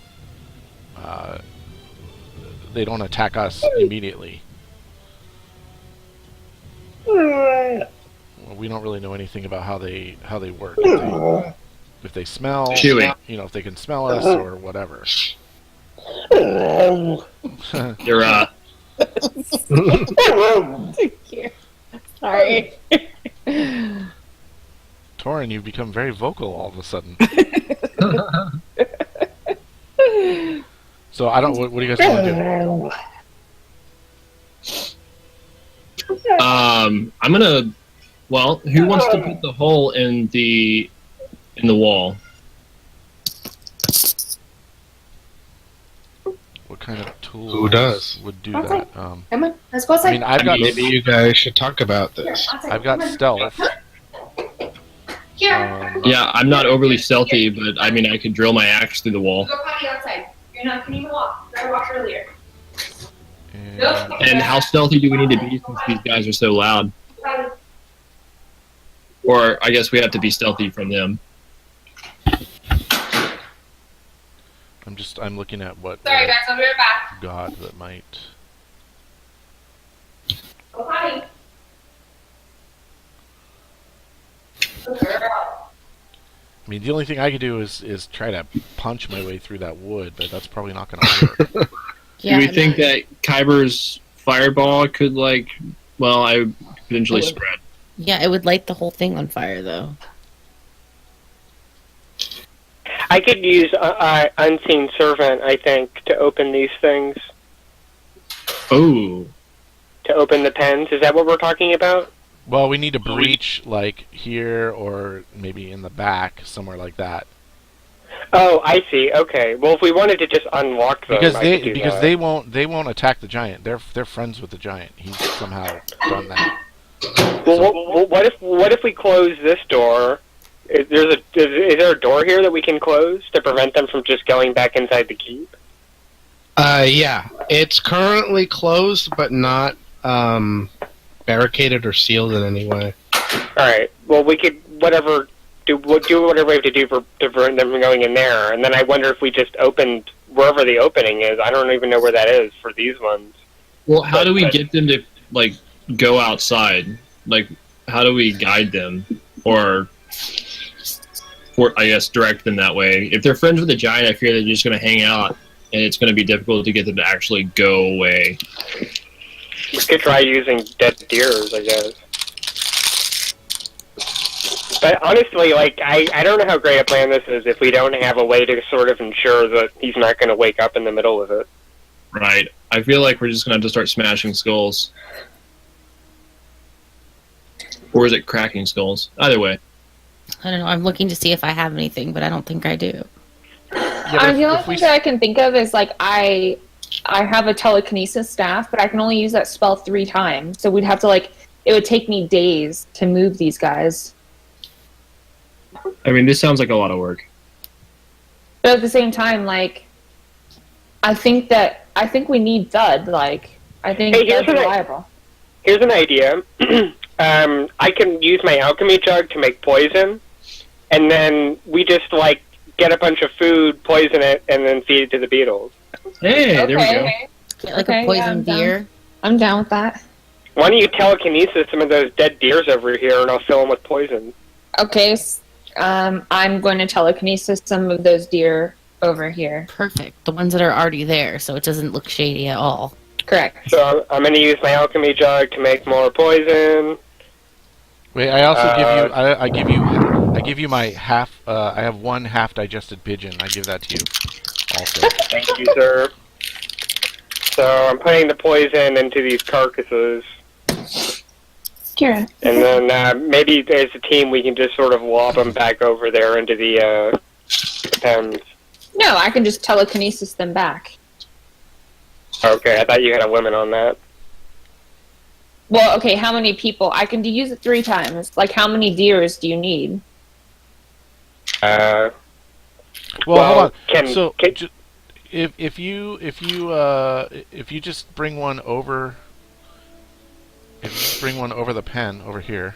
they don't attack us immediately. Well, we don't really know anything about how they work. If they smell, Chewy. if they can smell us or whatever. You're Sorry. Torin, you've become very vocal all of a sudden. So I don't. What do you guys want to do? I'm gonna. Well, who wants to put the hole in the wall? What kind of tools Who does? would do Okay. that? Come on, let's go outside. I mean, I've got Maybe you guys should talk about this. I've got stealth. Yeah, I'm not overly stealthy, but I mean, I could drill my axe through the wall. Go potty outside. You're not going to even walk. You gotta walk earlier. And how stealthy do we need to be since these guys are so loud? Or I guess we have to be stealthy from them. I'm looking at what Sorry, guys. I'll be right back. God that might. Go potty. Good girl. I mean, the only thing I could do is try to punch my way through that wood, but that's probably not going to work. yeah, Do we think that Kyber's fireball could I potentially spread? yeah, it would light the whole thing on fire though. I could use Unseen Servant, I think, to open these things. Oh, To open the pens. Is that what we're talking about? Well, we need to breach like here or maybe in the back, somewhere like that. Oh, I see. Okay. Well, if we wanted to just unlock them, Because I could do that. they won't attack the giant. They're friends with the giant. He's somehow done that. Well, what if we close this door? Is there a door here that we can close to prevent them from just going back inside the keep? Yeah. It's currently closed, but not barricaded or sealed in any way. All right. Well, we could do whatever we have to do to prevent them from going in there. And then I wonder if we just opened wherever the opening is. I don't even know where that is for these ones. well, how do we get them to go outside? How do we guide them, or I guess direct them that way? If they're friends with the giant, I fear they're just going to hang out, and it's going to be difficult to get them to actually go away. We could try using dead deers, I guess. But honestly, I don't know how great a plan this is if we don't have a way to sort of ensure that he's not going to wake up in the middle of it. Right. I feel like we're just gonna have to start smashing skulls. Or is it cracking skulls? Either way. I don't know. I'm looking to see if I have anything, but I don't think I do. Yeah, The only thing that I can think of is like I have a telekinesis staff, but I can only use that spell 3 times. So we'd have to it would take me days to move these guys. I mean, this sounds like a lot of work. But at the same time, I think we need Thud. I think Hey, Thud's reliable. Here's an idea. I can use my alchemy jug to make poison, and then we just get a bunch of food, poison it, and then feed it to the beetles. Hey, there we go. Get a poison deer. I'm down with that. Why don't you telekinesis some of those dead deers over here, and I'll fill them with poison? Okay, I'm going to telekinesis some of those deer over here. Perfect. The ones that are already there, so it doesn't look shady at all. Correct. So I'm going to use my alchemy jug to make more poison. Wait, I also I give you my half. I have 1 half-digested pigeon. I give that to you. Also. Thank you, sir. So I'm putting the poison into these carcasses. Kira. And then maybe as a team we can just sort of lob them back over there into the pens. No, I can just telekinesis them back. Okay, I thought you had a limit on that. Well, okay, how many people? I can use it 3 times. How many deers do you need? Well, hold on. If you just bring one over, the pen over here.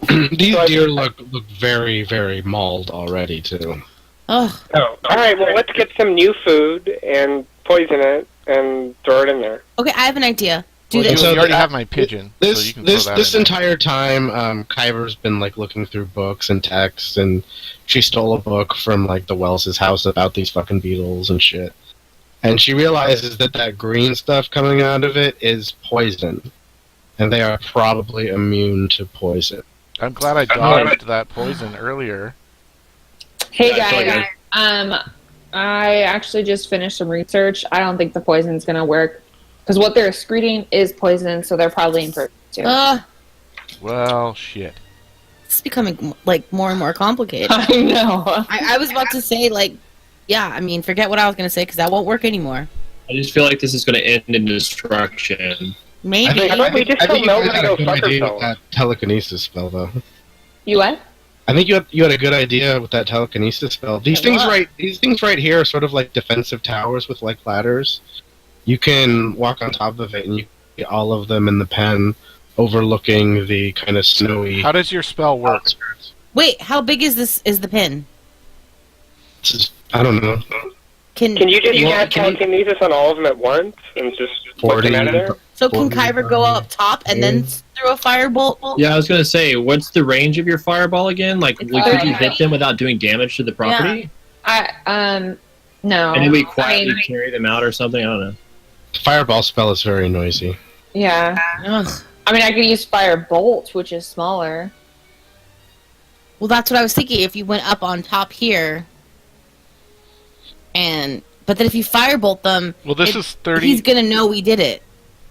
These deer look very, very mauled already too. Oh. Oh, all right. Well, let's get some new food and poison it and throw it in there. Okay, I have an idea. You already have my pigeon. This so you can throw that in there. entire time, Kyver's been looking through books and texts, and she stole a book from the Wells' house about these fucking beetles and shit. And she realizes that green stuff coming out of it is poison, and they are probably immune to poison. I'm glad I dodged that poison earlier. Hey guys, I actually just finished some research. I don't think the poison's gonna work because what they're excreting is poison, so they're probably impervious to. Well, shit. It's becoming more and more complicated. I know. I was about to say yeah. I mean, forget what I was gonna say because that won't work anymore. I just feel like this is going to end in destruction. Maybe. I think we just I think don't you know had how a to good fuck idea with ourselves. that telekinesis spell, though. You what? I think you had a good idea with that telekinesis spell. These things right here are sort of like defensive towers with ladders. You can walk on top of it, and you get all of them in the pen, overlooking the kind of snowy. How does your spell work? Wait, how big is the pin? I don't know. Can you just cast telekinesis on all of them at once and just put them out of there? So can Kyber go up top and then throw a firebolt? Yeah, I was going to say, what's the range of your fireball again? Could you hit them without doing damage to the property? No. And then we quietly carry them out or something? I don't know. The fireball spell is very noisy. Yeah. Ugh. I mean, I could use firebolt, which is smaller. Well, that's what I was thinking. If you went up on top here, but then if you firebolt them, well, this is 30. He's gonna know we did it.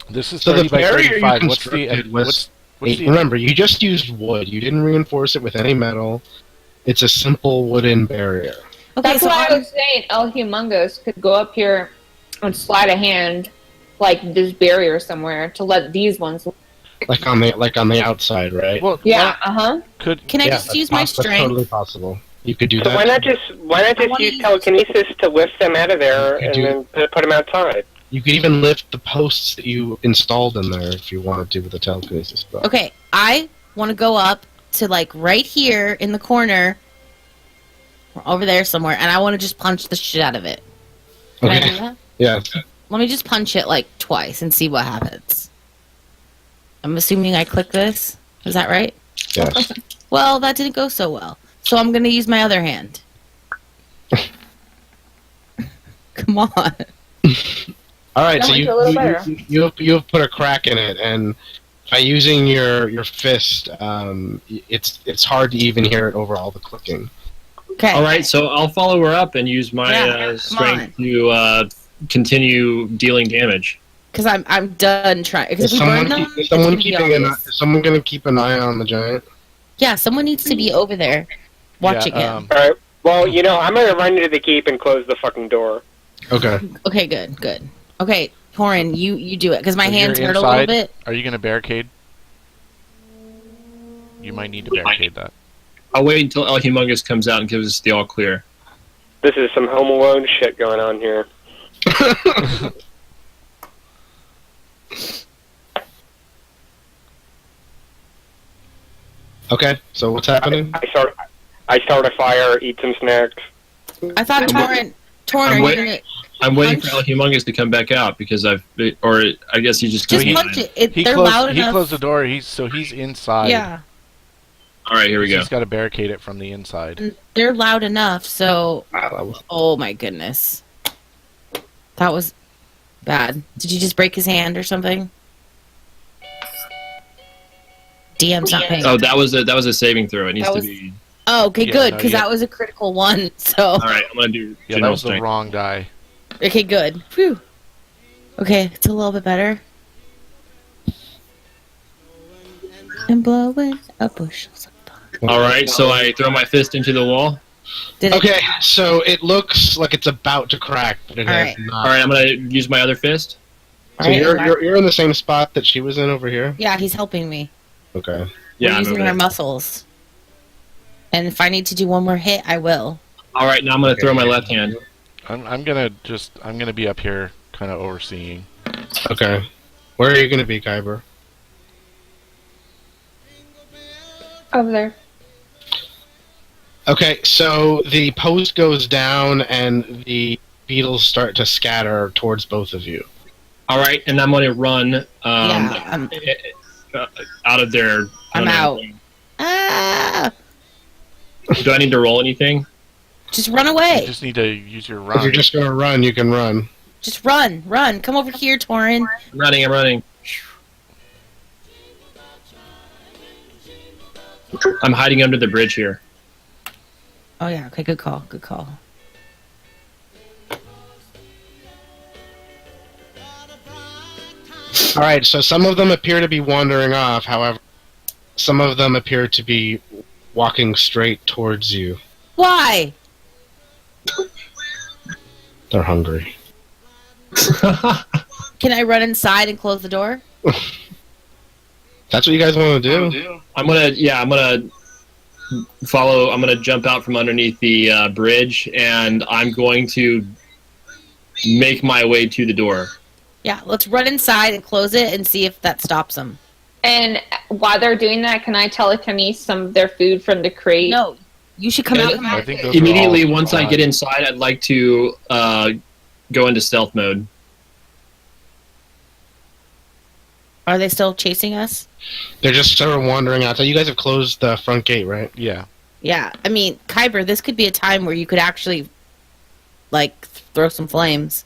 This is So 30 the by barrier 35. you What's the? constructed What's the? Remember, you just used wood. You didn't reinforce it with any metal. It's a simple wooden barrier. Okay, That's why I was saying El Humongous could go up here and slide a hand this barrier somewhere to let these ones. Like on the outside, right? Well, Yeah. Can I just use my That's strength? totally possible. You could do So that. why not just use telekinesis to lift them out of there and then put them outside? You could even lift the posts that you installed in there if you wanted to with the telekinesis spell. Okay, I want to go up to right here in the corner, or over there somewhere, and I want to just punch the shit out of it. Can I do that? Yeah. Let me just punch it twice and see what happens. I'm assuming I click this. Is that right? Yes. Well, that didn't go so well. So I'm going to use my other hand. Come on. All right, so That went a little you've put a crack in it, and by using your fist, it's hard to even hear it over all the clicking. Okay. All right, so I'll follow her up and use my strength to continue dealing damage. Because I'm done trying. Because Is if we burn someone, them, is someone it's gonna keeping be an eye, obvious. is someone going to keep an eye on the giant? Yeah, someone needs to be over there watching him. All right. Well, I'm gonna run into the keep and close the fucking door. Okay. Okay, good. Okay, Torin, you do it because my If hands you're hurt a little inside, bit. Are you going to barricade? You might need to barricade that. I'll wait until El Humongous comes out and gives us the all clear. This is some Home Alone shit going on here. Okay, so what's happening? I start a fire, eat some snacks. I thought Torin, are you gonna I'm waiting punch? for El Humongous to come back out because I guess he just Just couldn't punch find it. He They're closed, loud he enough. closed the door. He's inside. Yeah, All right, here we go. He's got to barricade it from the inside. they're loud enough. So, Wow. oh my goodness, that was bad. Did you just break his hand or something? DM's not paying. Oh, that was a saving throw. It needs That to was- be. Oh, okay, Yeah, good, no, because yeah. that was a critical one. So, All right, I'm gonna do Yeah, that general was the strength. wrong die. okay, good. Phew. Okay, it's a little bit better. And blowing a bushel. All right, so I throw my fist into the wall. Did it? Okay, so it looks like it's about to crack, but it has Alright. not. All right, I'm gonna use my other fist. So Alright, you're in the same spot that she was in over here? yeah, he's helping me. Okay. Yeah, We're I'm using over our there. muscles. And if I need to do one more hit, I will. All right, now I'm gonna throw my left hand. I'm gonna be up here, kind of overseeing. Okay. Where are you going to be, Kyber? Over there. Okay, so the post goes down and the beetles start to scatter towards both of you. All right, and I'm gonna run Yeah, out of there. I'm out. Ah! Do I need to roll anything? Just run You away. just need to use your If run. you're just going to run, you can run. Just run. Come over here, Torin. I'm running. I'm hiding under the bridge here. Oh yeah, okay, good call. All right, so some of them appear to be wandering off. However, some of them appear to be walking straight towards you. Why? They're hungry. Can I run inside and close the door? That's what you guys want to do? I'm gonna follow. I'm gonna jump out from underneath the bridge, and I'm going to make my way to the door. Yeah, let's run inside and close it and see if that stops them. And while they're doing that, can I telekinesis some of their food from the crate? No, you should come Yeah, out. Come I out. think those are Immediately, all once I get inside, I'd like to go into stealth mode. Are they still chasing us? They're just sort of wandering out. So you guys have closed the front gate, right? Yeah. Yeah, I mean, Kyber, this could be a time where you could actually, like, throw some flames.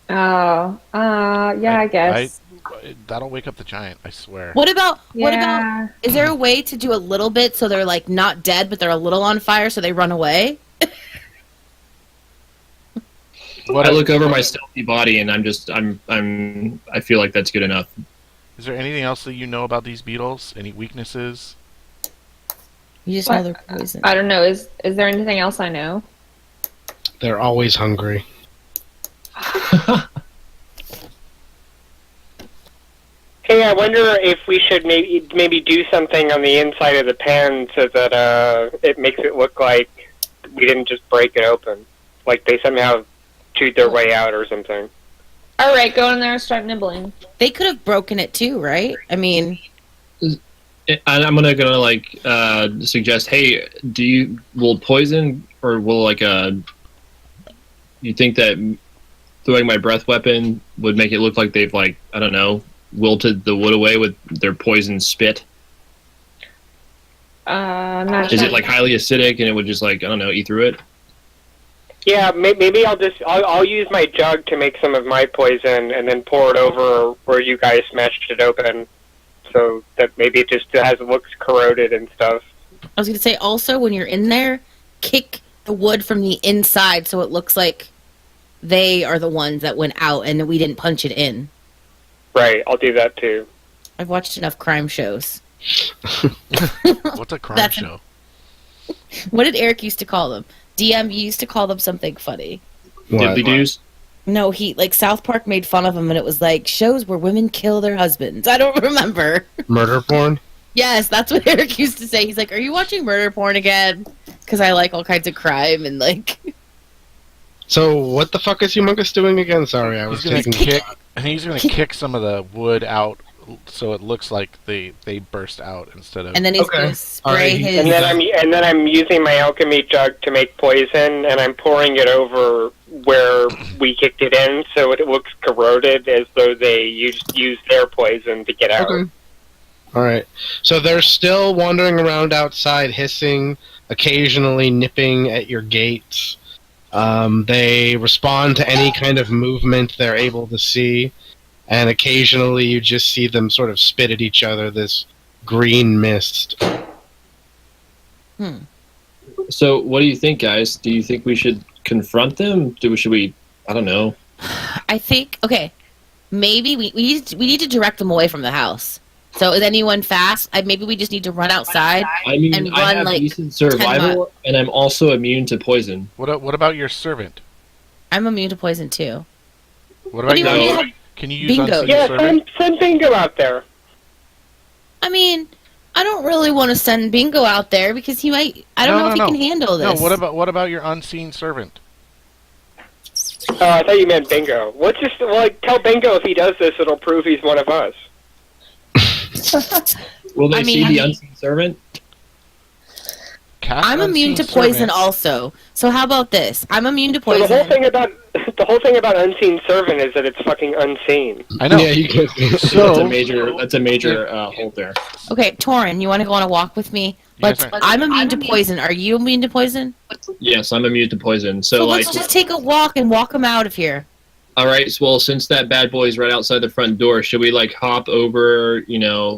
Oh, yeah, I guess. That'll wake up the giant. I swear. What about? Yeah. Is there a way to do a little bit so they're like not dead, but they're a little on fire, so they run away? I look over my stealthy body, and I feel like that's good enough. Is there anything else that you know about these beetles? Any weaknesses? You just What? know they're poison. I don't know. Is there anything else I know? They're always hungry. Hey, I wonder if we should maybe do something on the inside of the pen so that it makes it look like we didn't just break it open, like they somehow chewed their way out or something. All right, go in there and start nibbling. They could have broken it too, right? I mean, I'm gonna like suggest, hey, will poison or will you think that throwing my breath weapon would make it look like they've like, I don't know, wilted the wood away with their poison spit? I'm not Is sure. it like highly acidic and it would just like, I don't know, eat through it? Yeah, maybe I'll use my jug to make some of my poison and then pour it over where you guys smashed it open, so that maybe it just looks corroded and stuff. I was going to say also when you're in there, kick the wood from the inside so it looks like they are the ones that went out and we didn't punch it in. Right, I'll do that too. I've watched enough crime shows. What's a crime That's- show? What did Eric used to call them? DM used to call them something funny. Diddly doos. No, South Park made fun of them, and it was like shows where women kill their husbands. I don't remember. Murder porn? Yes, that's what Eric used to say. He's like, "Are you watching murder porn again?" Because I like all kinds of crime and like. So what the fuck is Humongous doing again? Sorry, I was He's gonna taking... kick. He's gonna kick some of the wood out, so it looks like they burst out instead of. And then he's Okay. gonna All spray right. his. And then I'm using my alchemy jug to make poison, and I'm pouring it over where we kicked it in, so it looks corroded, as though they used their poison to get out. Okay. Alright. So they're still wandering around outside, hissing, occasionally nipping at your gates. They respond to any kind of movement they're able to see, and occasionally you just see them sort of spit at each other, this green mist. So, what do you think, guys? Do you think we should confront them? Should we? I don't know. I think maybe we need to direct them away from the house. So is anyone fast? Maybe we just need to run outside. I mean, And I run, have like, decent 10 survival, and I'm also immune to poison. What about your servant? I'm immune to poison too. What What about do you your? want me to have? Can you use Bingo. unseen Yeah, servant? send Bingo out there. I mean, I don't really want to send Bingo out there because he might. I don't know if he can handle No, this. what about your unseen servant? Oh, I thought you meant Bingo. Tell Bingo if he does this, it'll prove he's one of us. Will they I see mean- the unseen servant? Cast I'm immune to unseen poison servant. also. So how about this? I'm immune to So poison. the whole thing about Unseen Servant is that it's fucking unseen. I know. Yeah, you can. So That's a major hold there. Okay, Torin, you want to go on a walk with me? You guys I'm immune to poison. Are you immune to poison? Yes, I'm immune to poison. So So, like, let's just take a walk and walk him out of here. all right. Well, since that bad boy's right outside the front door, should we like hop over,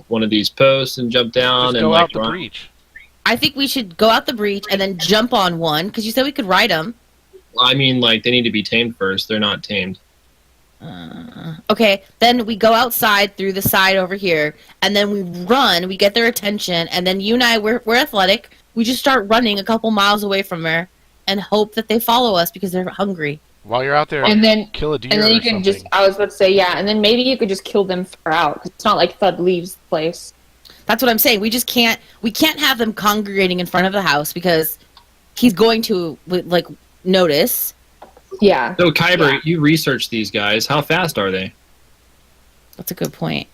one of these posts and jump down just and go like out the run? breach. I think we should go out the breach and then jump on one because you said we could ride them. I mean, like they need to be tamed first. They're not tamed. Okay, then we go outside through the side over here, and then we run. We get their attention, and then you and I, we're athletic. We just start running a couple miles away from her and hope that they follow us because they're hungry. While you're out there, And then kill a deer and then or you can something. just, I was about to say, yeah, and then maybe you could just kill them far out, because it's not like Thud leaves the place. That's what I'm saying. We can't have them congregating in front of the house because he's going to, like, notice. Yeah. So, Kyber, you researched these guys. How fast are they? That's a good point.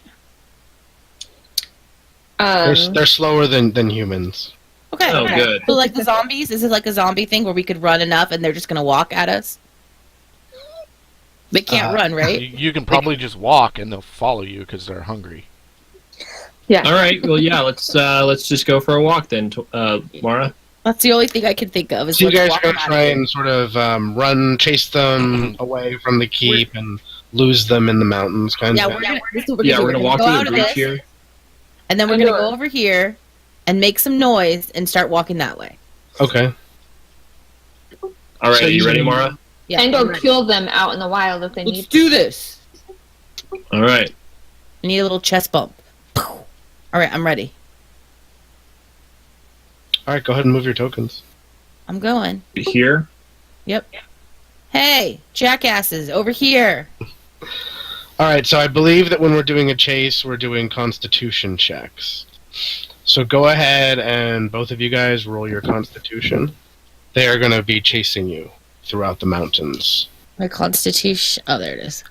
They're slower than humans. Okay. Oh, okay. good. So, like the zombies, is it like a zombie thing where we could run enough and they're just going to walk at us? They can't run, right? You can probably just walk and they'll follow you because they're hungry. Yeah. All right. Well, yeah. Let's just go for a walk then, Mara. That's the only thing I can think of. Is So you let's guys walk go them out of try here. and sort of chase them away from the keep and lose them in the mountains, kind Yeah, of. we're gonna, this is what Yeah, we're do. gonna walk go through out the of breach this, here. and then we're gonna go over here and make some noise and start walking that way. Okay. All right. So Are you you- ready, Mara? Yeah, And I'm go ready. kill them out in the wild if they Let's need do this. All right. I need a little chest bump. All right, I'm ready. All right, go ahead and move your tokens. I'm going. Here. Yep. Hey, jackasses, over here. All right, so I believe that when we're doing a chase, we're doing Constitution checks. So go ahead and both of you guys roll your Constitution. They are going to be chasing you throughout the mountains. My constitution. Oh, there it is.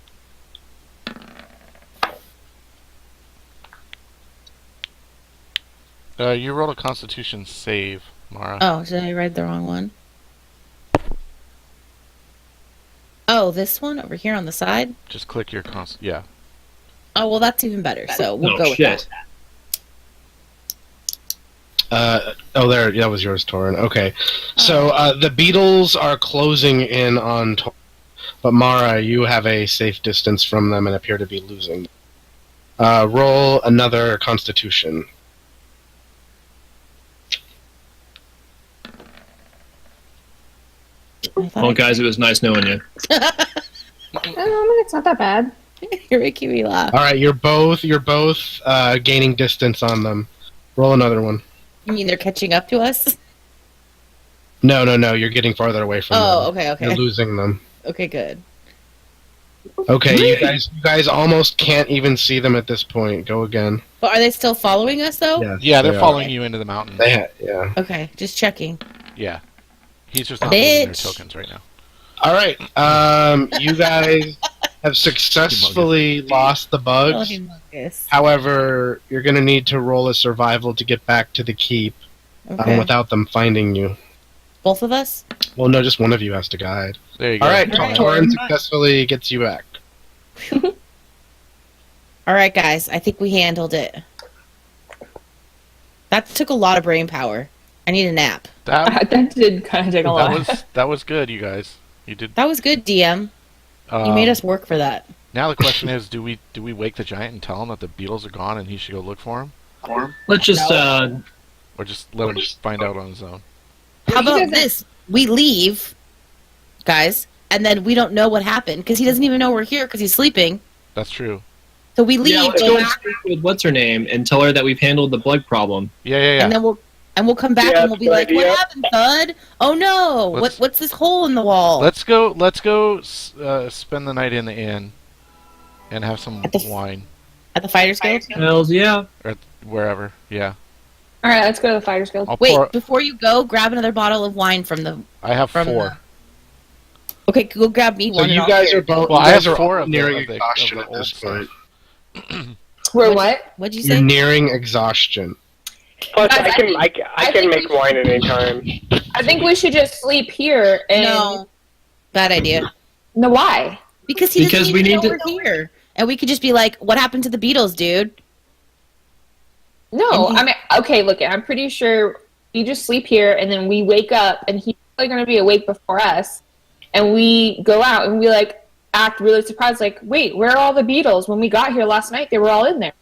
You rolled a Constitution save, Mara. Oh, did I write the wrong one? Oh, this one over here on the side? Just click your Yeah. Oh, well, that's even better. So we'll go with shit. that. There, that was yours, Torin. Okay. So the beetles are closing in on Torin, but Mara, you have a safe distance from them and appear to be losing. Roll another Constitution. I thought Well, guys, it was nice knowing you. It's not that bad. You're making me laugh. All right, you're both gaining distance on them. Roll another one. You mean they're catching up to us? No, you're getting farther away from Oh, them. okay. You're losing them. Okay, good. Okay, you guys almost can't even see them at this point. Go again. But are they still following us, though? Yes, Yeah, they're they are. following you into the mountains. Yeah. Okay, just checking. Yeah. He's just not moving their Bitch. tokens right now. All right. You guys have successfully lost the Oh, bugs. humongous. However, you're going to need to roll a survival to get back to the keep Okay. without them finding you. Both of us? Well, no, just one of you has to guide. There you go. All right, Alright. Torin successfully gets you back. All right, guys. I think we handled it. That took a lot of brain power. I need a nap. That, That did kind of take a lot. that was good, you guys. You did. That was good, DM. You made us work for that. Now the question is, do we wake the giant and tell him that the beetles are gone and he should go look for them, Let's just or just let him find out on his own? How about this? We leave, guys, and then we don't know what happened because he doesn't even know we're here because he's sleeping. That's true. So we leave, let's go go and back, speak with what's her name and tell her that we've handled the bug problem. Yeah. and then we'll come back Yeah, and we'll be good like, "What idea. happened, Thud? Oh no! Let's- What's this hole in the wall?" Let's go spend the night in the inn and have some At the- wine At the Fighters Guild. Hells yeah. or wherever. Yeah. All right, let's go to the Fighters Guild. I'll Wait, pour. before you go, grab another bottle of wine from the. I have from 4. Okay, go grab me So one. and you I'll guys share. are both. Well, you I guys have are 4 all of the, nearing of the, exhaustion of the at old this point. stuff. We're what? What'd you You're say? nearing exhaustion. Plus, Guys, I can make wine at any time. I think we should just sleep here. And No, bad idea. No, why? Because he Because doesn't we even need know we're here, and we could just be like, "What happened to the Beatles, dude?" No, And I mean, okay, look, I'm pretty sure we just sleep here, and then we wake up, and he's probably going to be awake before us, and we go out, and we, like, act really surprised, like, wait, where are all the Beatles? When we got here last night, they were all in there.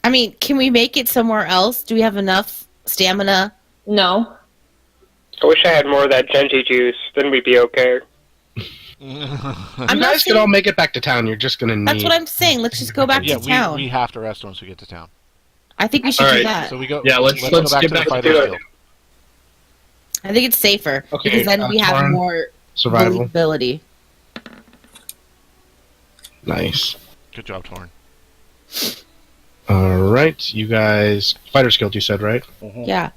I mean, can we make it somewhere else? Do we have enough stamina? No. I wish I had more of that Genji juice. Then we'd be okay. I'm You not guys can saying- all make it back to town. You're just gonna need. That's what I'm saying. Let's just go back Yeah, to town. we have to rest once we get to town. I think we should All do right, that. So we go. Yeah, let's go get back to back the to Fighters it. Guild. I think it's safer Okay, because then we have Torin, more survival. believability. Nice. Good job, Torn. All right, you guys. Fighters Guild, you said, right? Yeah,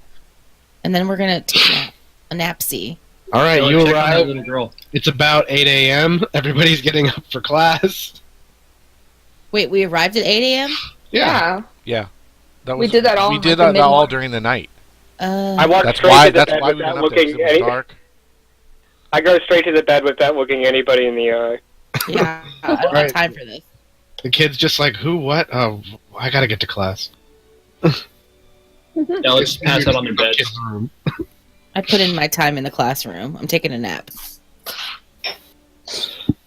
and then we're gonna take a napsy. All right, Go you check on that arrive. little girl. It's about 8 a.m. Everybody's getting up for class. Wait, we arrived at 8 a.m. Yeah. Yeah. That We did that all We in, did like, that the all mid-morning. during the night. I walked That's straight why. to the That's bed why we without went up there. 'Cause looking. it was dark. I go straight to the bed without looking anybody in the eye. Yeah, I don't Right. have time for this. The kid's just like, who, what? Oh, I gotta get to class. Yeah, let's just pass out on their beds. Kid's room. I put in my time in the classroom. I'm taking a nap.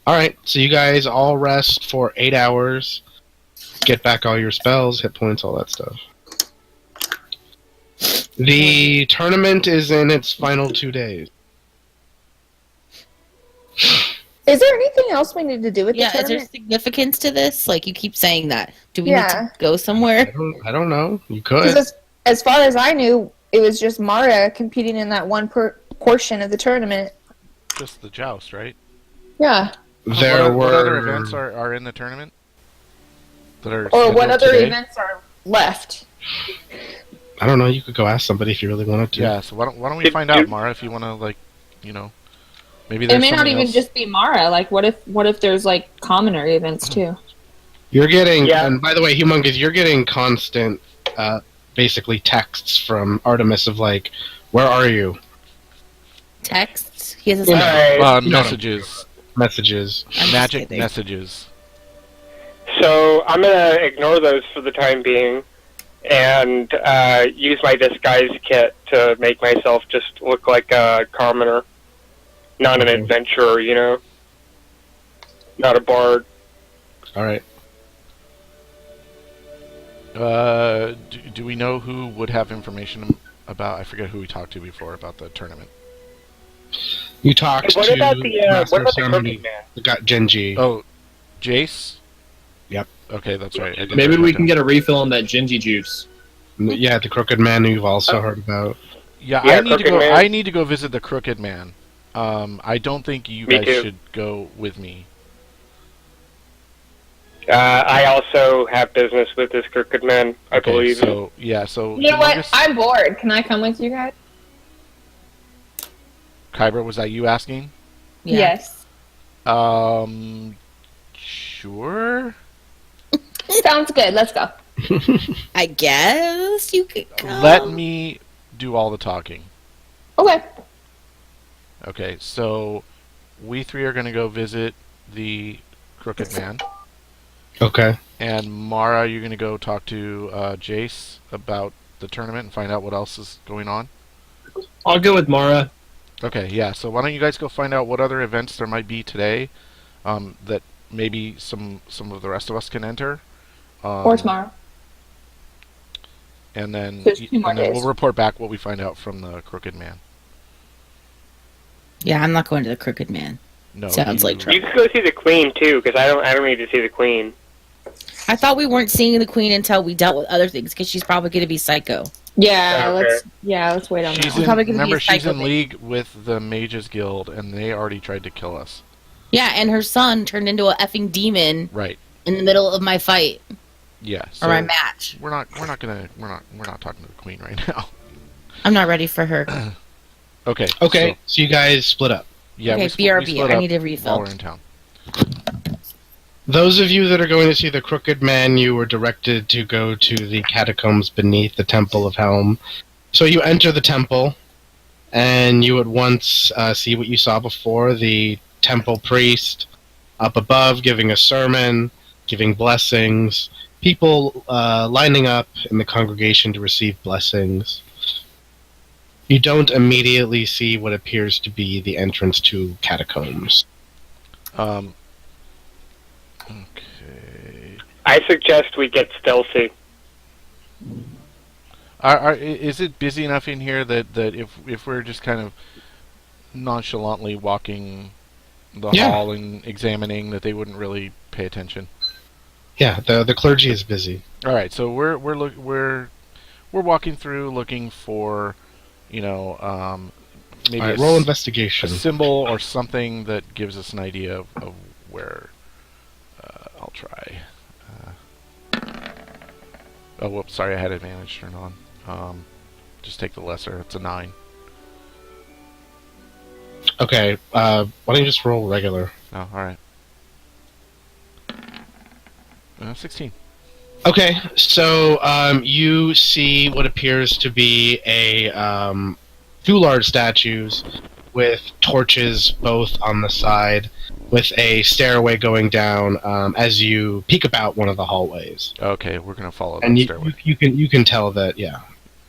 All right, so you guys all rest for 8 hours. Get back all your spells, hit points, all that stuff. The tournament is in its final 2 days. Is there anything else we need to do with Yeah, the is there tournament? significance to this? Like, you keep saying that. Do we need Yeah. to go somewhere? I don't know. You 'Cause could. as far as I knew, it was just Mara competing in that one portion of the tournament. Just the joust, right? Yeah. There what other were. events are in the tournament? That are Or what scheduled other today? events are left? I don't know. You could go ask somebody if you really wanted to. Yeah. So why don't we Did find you- out, Mara, if you want to, like, maybe there's It may not something even else. just be Mara. Like, what if there's like commoner events too? You're getting. Yeah. And by the way, Humongous, you're getting constant, basically texts from Artemis of like, "Where are you?" Texts? He has a Yeah. cell. Alright, No. Messages, Messages. I'm just magic kidding. messages. so I'm gonna ignore those for the time being, and use my disguise kit to make myself just look like a commoner, not an Okay. adventurer. You know, not a bard. All right. Do we know who would have information about? I forget who we talked to before about the tournament. You talked What to about the Master what of about the Ceremony Crooked Man? that got Genji. Oh, Jace? Yep. Okay, that's right. I did Maybe write we that can down. get a refill on that Gingy juice. Yeah, the Crooked Man you've also heard about. Yeah, Yeah, I need to Crooked go. Man. I need to go visit the Crooked Man. I don't think you Me guys too. should go with me. I also have business with this Crooked Man, I Okay, believe. so yeah, so You know what? Humongous- I'm bored. Can I come with you guys? Kyber, was that you asking? Yeah. Yes. Sure. Sounds good. Let's go. I guess you could come. Let me do all the talking. Okay. Okay, so we three are going to go visit the Crooked Man. Okay. And Mara, you're going to go talk to Jace about the tournament and find out what else is going on. I'll go with Mara. Okay, yeah. So why don't you guys go find out what other events there might be today that maybe some of the rest of us can enter. Or tomorrow. And then, There's 2 more and then days. we'll report back what we find out from the Crooked Man. Yeah, I'm not going to the Crooked Man. No, Sounds like You could go see the Queen too, because I don't need to see the Queen. I thought we weren't seeing the Queen until we dealt with other things, because she's probably going to be psycho. Yeah, Okay. let's wait on that She's one. in, probably gonna be remember, a she's psycho in thing. league with the Mages Guild, and they already tried to kill us. Yeah, and her son turned into a effing demon Right. in the middle of my fight Yeah. or my So match. we're not talking to the Queen right now. I'm not ready for her. Okay. Okay, so you guys split up. Yeah. Okay, we BRB, split I up need a while refill. we're in town. Those of you that are going to see the Crooked Man, you were directed to go to the catacombs beneath the Temple of Helm. So you enter the temple, and you at once see what you saw before, the temple priest up above giving a sermon, giving blessings, people lining up in the congregation to receive blessings. You don't immediately see what appears to be the entrance to catacombs. Okay. I suggest we get stealthy. Is it busy enough in here that if we're just kind of nonchalantly walking the hall and examining, that they wouldn't really pay attention? Yeah, the clergy is busy. All right, so we're walking through looking for, maybe All right, roll investigation. a symbol or something that gives us an idea of where. I'll try. Oh, whoops! Sorry, I had advantage turned on. Just take the lesser. It's a 9. Okay, why don't you just roll regular? Oh, all right. 16. Okay, so you see what appears to be two large statues with torches both on the side, with a stairway going down as you peek about one of the hallways. Okay, we're gonna follow that And stairway. you can tell that, yeah.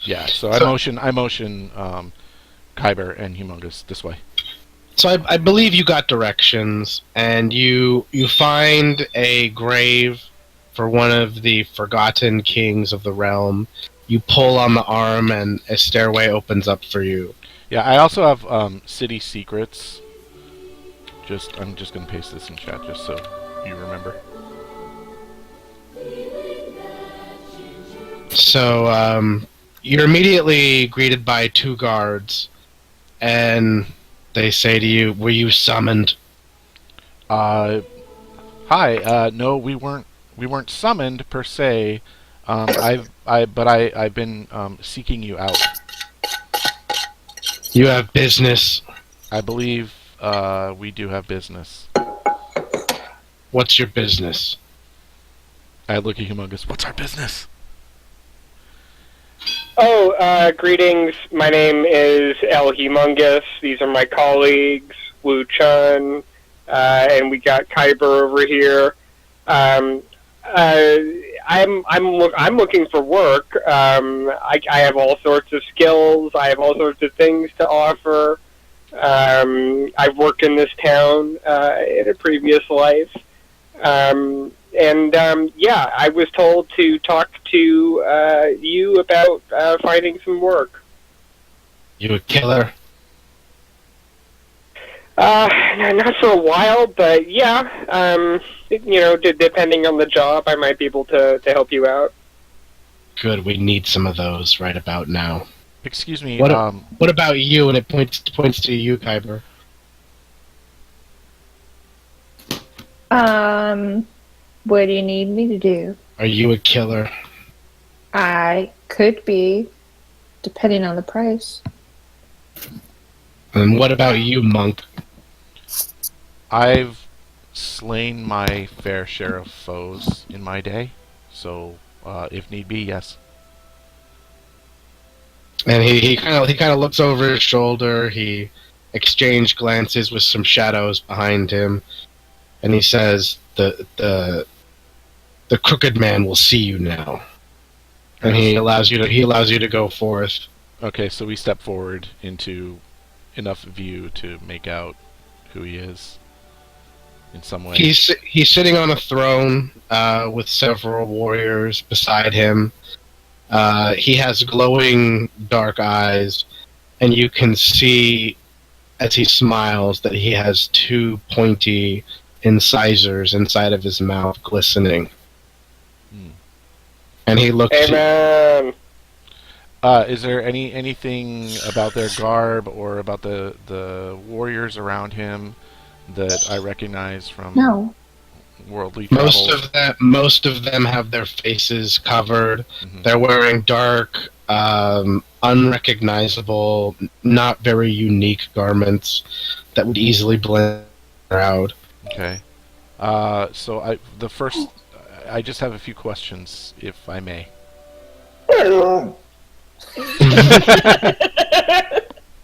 Yeah. So I motion Kyber and Humongous this way. So I believe you got directions, and you find a grave for one of the forgotten kings of the realm. You pull on the arm, and a stairway opens up for you. Yeah, I also have city secrets. I'm just gonna paste this in chat just so you remember. So you're immediately greeted by 2 guards, and they say to you, "Were you summoned?" Hi. No, we weren't summoned per se. I've been seeking you out. You have business. I believe we do have business. What's your business? I look at Humongous. What's our business? Oh, greetings. My name is El Humongous. These are my colleagues, Wu Chun, and we got Kyber over here. I'm looking for work. I have all sorts of skills. I have all sorts of things to offer. I've worked in this town in a previous life. Yeah, I was told to talk to you about finding some work. You a killer? Not for a while, but yeah. Depending on the job, I might be able to help you out. Good, we need some of those right about now. Excuse me. What about you? And it points to you, Kyber. What do you need me to do? Are you a killer? I could be, depending on the price. And what about you, monk? I've slain my fair share of foes in my day, so if need be, yes. And he kind of looks over his shoulder. He exchanges glances with some shadows behind him, and he says, "The crooked man will see you now." And he allows you to go forth. Okay, so we step forward into enough view to make out who he is in some way. He's sitting on a throne with several warriors beside him. He has glowing dark eyes, and you can see as he smiles that he has two pointy incisors inside of his mouth glistening. And he looks. Hey, man. Is there anything about their garb or about the warriors around him that I recognize from worldly travels? Most of them have their faces covered. Mm-hmm. They're wearing dark, unrecognizable, not very unique garments that would easily blend out. Okay. So I just have a few questions, if I may.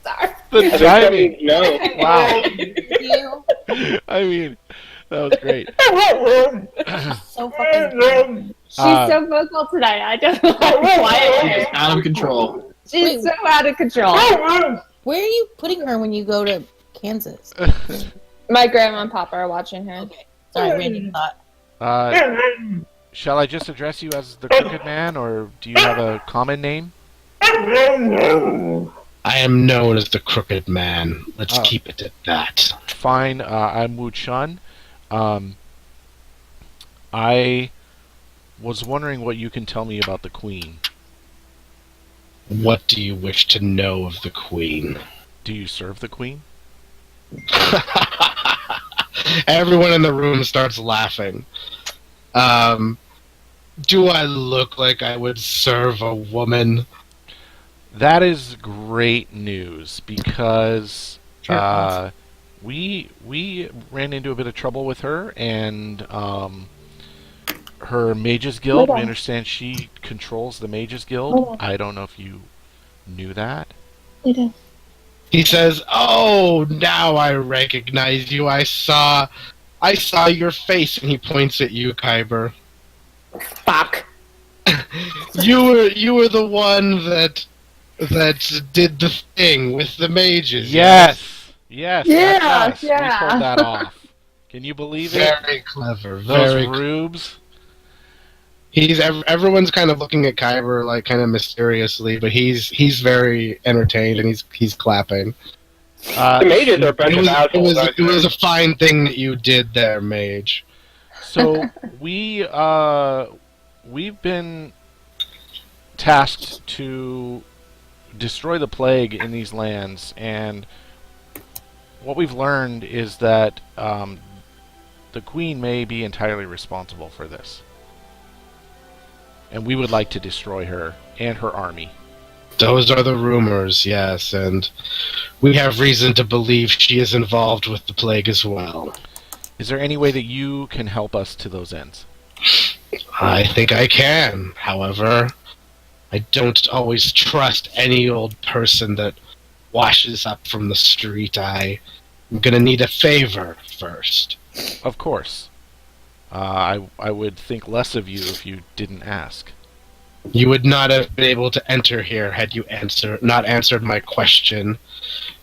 Sorry. The timing. No. Wow. I mean, that was great. So fucking. She's so vocal tonight. I don't know why. She's out of control. She's so out of control. Where are you putting her when you go to Kansas? My grandma and papa are watching her. Okay. Sorry, random thought. Shall I just address you as the Crooked Man, or do you have a common name? I am known as the Crooked Man. Let's keep it at that. Fine. I'm Wu Chun. I was wondering what you can tell me about the Queen. What do you wish to know of the Queen? Do you serve the Queen? Everyone in the room starts laughing. Do I look like I would serve a woman? That is great news, because we ran into a bit of trouble with her, and her Mages Guild, we understand she controls the Mages Guild. I don't know if you knew that. He says, "Oh, now I recognize you. I saw your face," and he points at you, Kyber. Fuck. You were the one that did the thing with the mages. Yes, that's us. Yeah. We pulled that off. Can you believe it? Very clever. Those rubes. Everyone's kind of looking at Kyber like kind of mysteriously, but he's very entertained and he's clapping. The mages are a bunch of assholes. It was a fine thing that you did there, mage. So we've been tasked to destroy the plague in these lands, and what we've learned is that the Queen may be entirely responsible for this. And we would like to destroy her and her army. Those are the rumors, yes, and we have reason to believe she is involved with the plague as well. Is there any way that you can help us to those ends? I think I can. However, I don't always trust any old person that washes up from the street. I'm gonna need a favor first. Of course. I would think less of you if you didn't ask. You would not have been able to enter here had you not answered my question.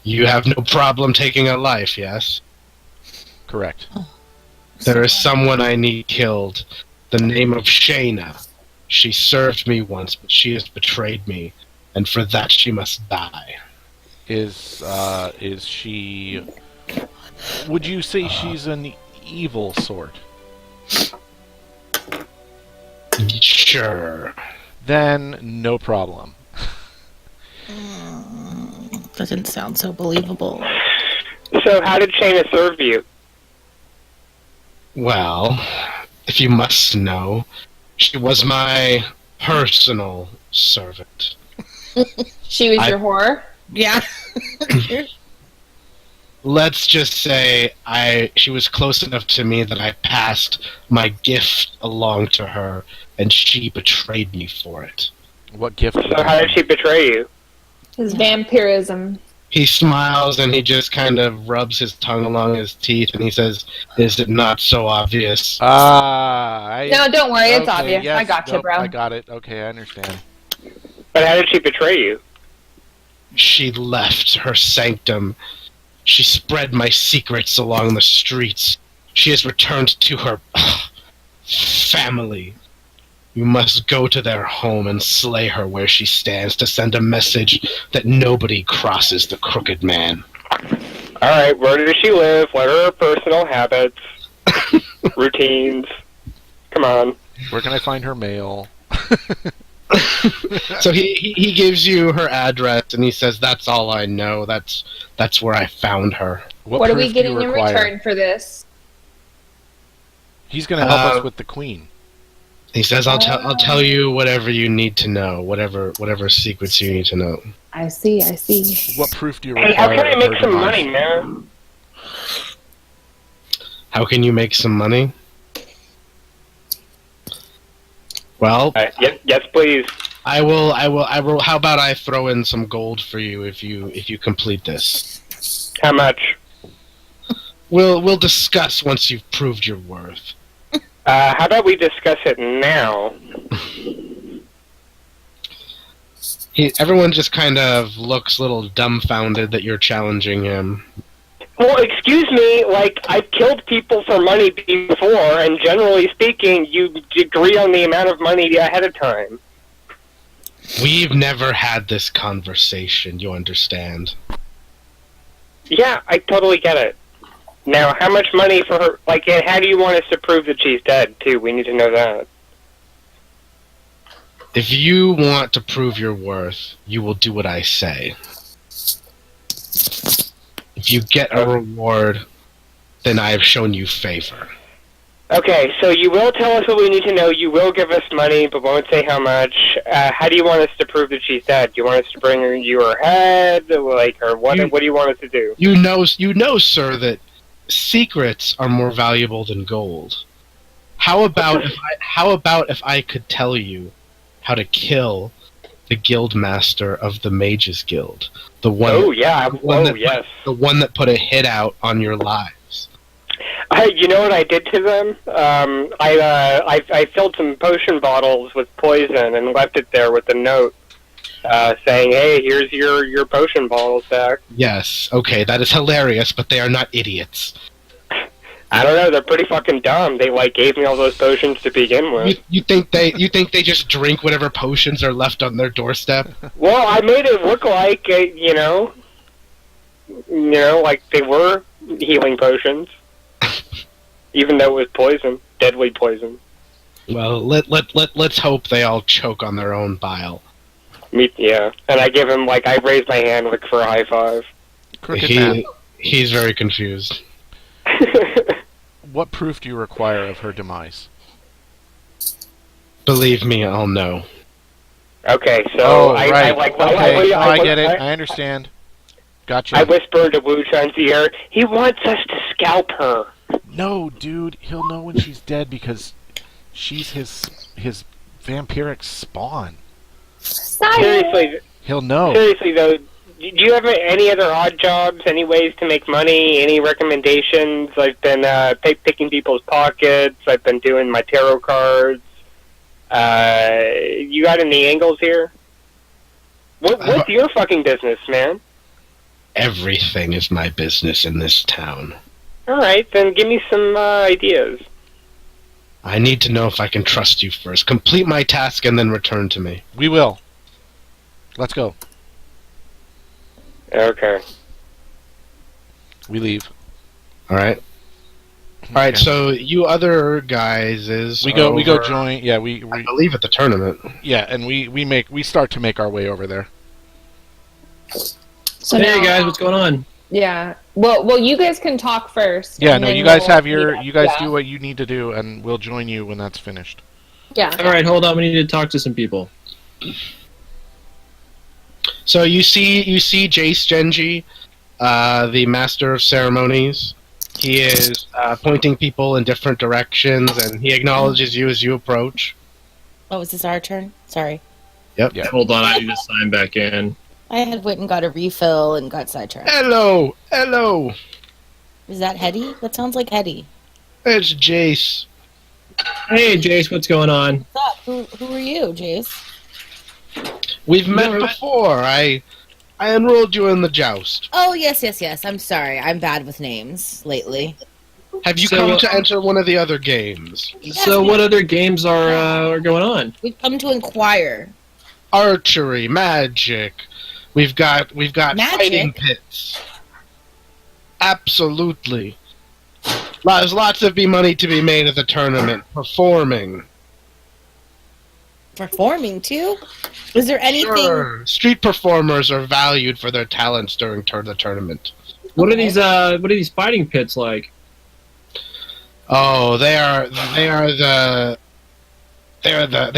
You have no problem taking a life, yes? Correct. There is someone I need killed. The name of Shayna. She served me once, but she has betrayed me, and for that she must die. Is she Would you say she's an evil sort? Sure. Then no problem. Doesn't sound so believable. So how did Shayna serve you? Well, if you must know, she was my personal servant. She was I- your whore? Yeah. Let's just say she was close enough to me that I passed my gift along to her, and she betrayed me for it. What gift? would So that how did be? she betray you? His vampirism. He smiles and he just kind of rubs his tongue along his teeth, and he says, "Is it not so obvious?" No, don't worry, it's okay, obvious. yes, I gotcha, nope, bro. I got it. Okay, I understand. But how did she betray you? She left her sanctum. She spread my secrets along the streets. She has returned to her family. You must go to their home and slay her where she stands to send a message that nobody crosses the crooked man. Alright, where does she live? What are her personal habits? Routines? Come on. Where can I find her mail? So he gives you her address and he says, "That's all I know. That's where I found her." What are we proof do you getting in require? return for this? He's going to help Uh, us with the queen. He says, I'll tell you whatever you need to know, whatever secrets you need to know." I see. What proof do you Hey, require? how can I of make her some demise? money, man? How can you make some money? Well, Yes, please. I will. How about I throw in some gold for you if you complete this? How much? We'll discuss once you've proved your worth. How about we discuss it now? Everyone just kind of looks a little dumbfounded that you're challenging him. Well, excuse me, like, I've killed people for money before, and generally speaking, you agree on the amount of money ahead of time. We've never had this conversation, you understand? Yeah, I totally get it. Now, how much money for her, like, and how do you want us to prove that she's dead, too? We need to know that. If you want to prove your worth, you will do what I say. If you get a reward, then I have shown you favor. Okay, so you will tell us what we need to know, you will give us money, but won't say how much. How do you want us to prove that she's dead? Do you want us to bring you her head, like, or what do you want us to do? You know, sir, that secrets are more valuable than gold. How about if I could tell you how to kill the guild master of the Mages Guild? The one Yes. the one that put a hit out on your lives. You know what I did to them? I filled some potion bottles with poison and left it there with a note saying, "Hey, here's your potion bottles back." Yes, okay, that is hilarious, but they are not idiots. I don't know. They're pretty fucking dumb. They gave me all those potions to begin with. You think they just drink whatever potions are left on their doorstep? Well, I made it look like like they were healing potions, even though it was poison, deadly poison. Well, let's hope they all choke on their own bile. Yeah, and I give him I raise my hand for a high five. Crooked man. He's very confused. What proof do you require of her demise? Believe me, I'll know. Okay, so right. I get it. I I understand. Gotcha. I whisper into Wu Chun's ear, he wants us to scalp her. No, dude. He'll know when she's dead because she's his vampiric spawn. Seriously, He'll know. Seriously though, do you have any other odd jobs, any ways to make money, any recommendations? I've been picking people's pockets, I've been doing my tarot cards. You got any angles here? What's your fucking business, man? Everything is my business in this town. Alright, then give me some ideas. I need to know if I can trust you first. Complete my task and then return to me. We will. Let's go. Okay. We leave. All right. All right. Okay. So you other guys is We go over, join. Yeah, I believe at the tournament. yeah, and we start to make our way over there. So Hey now, guys, what's going on? Yeah. Well, you guys can talk first. Yeah, and no, then you guys we'll have meet your up. you guys Yeah. do what you need to do, and we'll join you when that's finished. Yeah. All right, hold on. We need to talk to some people. So you see Jace Genji, the master of ceremonies. He is pointing people in different directions, and he acknowledges you as you approach. Oh, is this our turn? Sorry. Yep. Yeah. Hold on, I need to sign back in. I had went and got a refill and got sidetracked. Hello, hello. Is that Hetty? That sounds like Hetty. It's Jace. Hey, Jace, what's going on? What's up? Who are you, Jace? We've met before. I enrolled you in the joust. Oh, yes. I'm sorry. I'm bad with names lately. Have you So, come to enter one of the other games? So, what other games are going on? We've come to inquire. Archery, magic. We've got Magic? fighting pits. Absolutely. There's lots of money to be made at the tournament. Performing. Performing, too? Is there anything... Sure. Street performers are valued for their talents during the tournament. What Okay. are these fighting pits like? Oh, they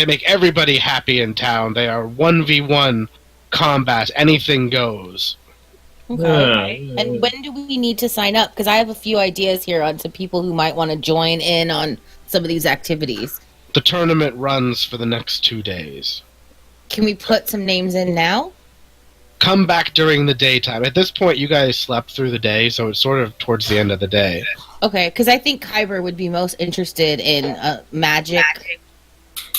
make everybody happy in town. They are 1v1 combat. Anything goes. Okay. And when do we need to sign up? Because I have a few ideas here on some people who might want to join in on some of these activities. The tournament runs for the next 2 days. Can we put some names in now? Come back during the daytime. At this point, you guys slept through the day, so it's sort of towards the end of the day. Okay, because I think Kyber would be most interested in magic.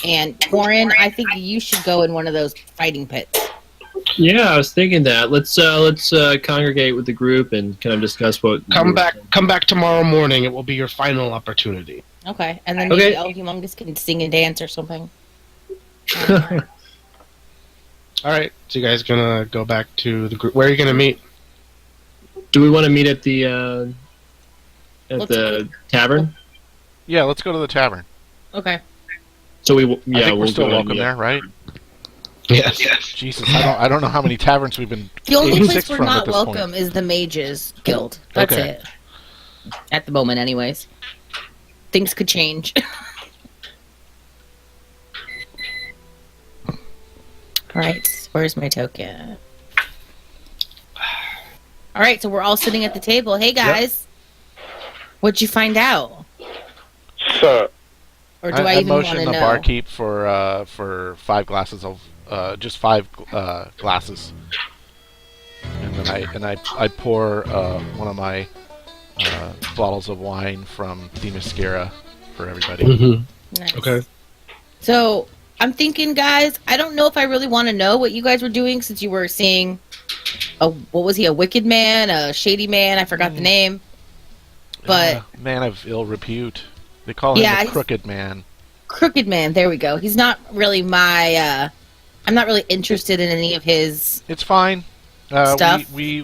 And Torin, I think you should go in one of those fighting pits. Yeah, I was thinking that. Let's congregate with the group and kind of discuss what. Come back tomorrow morning. It will be your final opportunity. Okay, and then Okay. maybe El Humongous can sing and dance or something. All right. So you guys gonna go back to the group? Where are you gonna meet? Do we want to meet at the tavern? Yeah, let's go to the tavern. Okay. So I think we're we'll still go welcome and- there, right? Yes. Jesus, I don't know how many taverns we've been. The only eating place six we're from at not this welcome is the Mages Guild. That's Okay. it. At the moment, anyways. Things could change. Alright, where's my token? Alright, so we're all sitting at the table. Hey, guys. What'd you find out? So, Or do I, I even want motioned to the know? barkeep for 5 glasses of just 5 glasses, and then I pour one of my bottles of wine from Themyscira for everybody. Mm-hmm. Nice. Okay. So, I'm thinking, guys, I don't know if I really want to know what you guys were doing since you were seeing what was he, a wicked man, a shady man? I forgot the name. But Man of ill repute. They call him Yeah, the he's- Crooked Man. Crooked Man, there we go. He's not really my I'm not really interested in any of his It's fine. Stuff. We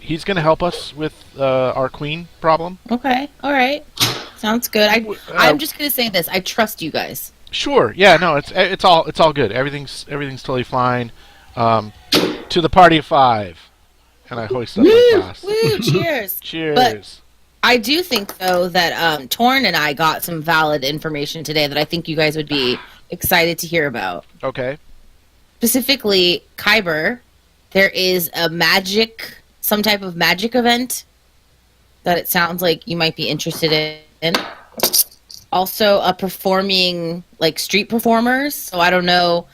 he's going to help us with our queen problem. Okay, alright. Sounds good. I'm just gonna say this. I trust you guys. Sure. Yeah. No. It's all good. Everything's totally fine. To the party of 5, and I hoist up my glass. Woo, cheers. Cheers. I do think though that Torn and I got some valid information today that I think you guys would be excited to hear about. Okay. Specifically, Kyber, there is some type of magic event that it sounds like you might be interested in. Also, a performing, like, street performers. So I don't know,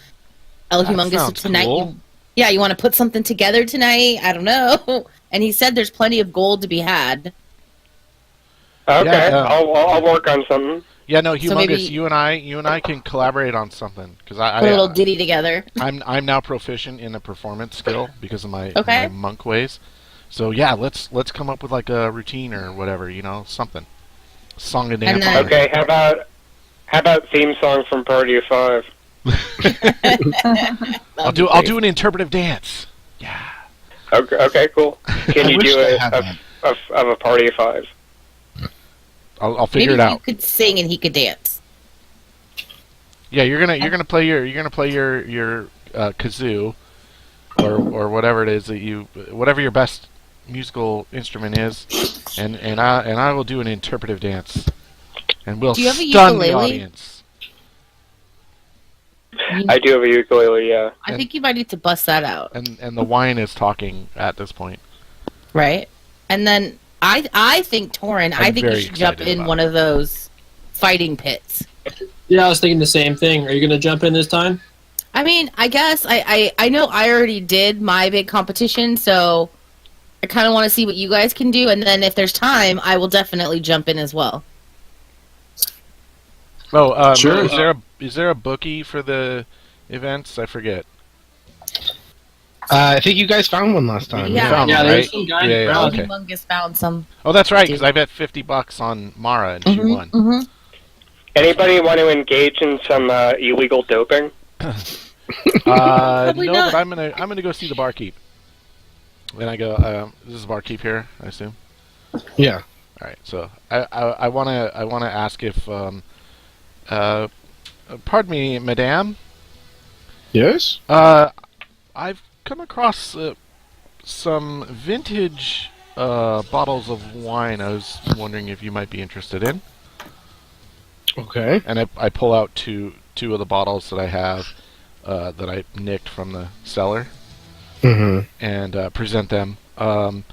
El That Humongous, sounds tonight. cool. You want to put something together tonight? I don't know. And he said there's plenty of gold to be had. okay, Yeah, I'll work on something. Yeah. No. So Humongous. maybe- you and I can collaborate on something because Put a little ditty together. I'm now proficient in a performance skill because of my Okay. monk ways. So yeah, let's come up with like a routine or whatever, something. Song and And dance. then- Okay, how about theme song from Party of 5? I'll do an interpretive dance. Yeah. Okay, cool. Can I you wish do they it? had that. of a party of 5. I'll figure Maybe it out. you could sing and he could dance. Yeah, you're gonna play your kazoo, or whatever it is whatever your best musical instrument is, and I will do an interpretive dance, and we'll Do you have a stun the ukulele? audience. I do have a ukulele, yeah. I think you might need to bust that out, And the wine is talking at this point. right? And then I think Torin, I I'm think you very should jump excited in about one it. of those fighting pits. Yeah, I was thinking the same thing. Are you going to jump in this time? I mean, I guess I know I already did my big competition, so I kind of want to see what you guys can do, and then if there's time, I will definitely jump in as well. Oh, Sure. Is there a bookie for the events? I forget. I think you guys found one last time. Yeah. Found Yeah, one, there's right? some guy Yeah, around. okay. Humongous found some. Oh, that's right, because I bet $50 on Mara and she won. Mm-hmm. Anybody want to engage in some illegal doping? Probably No, not. but I'm gonna go see the barkeep. Then I go. This is the barkeep here, I assume. Yeah. All right. So I wanna ask if pardon me, madame. Yes? I've come across some vintage bottles of wine. I was wondering if you might be interested in. Okay. And I pull out two of the bottles that I have that I nicked from the cellar Mm-hmm. and present them. I'm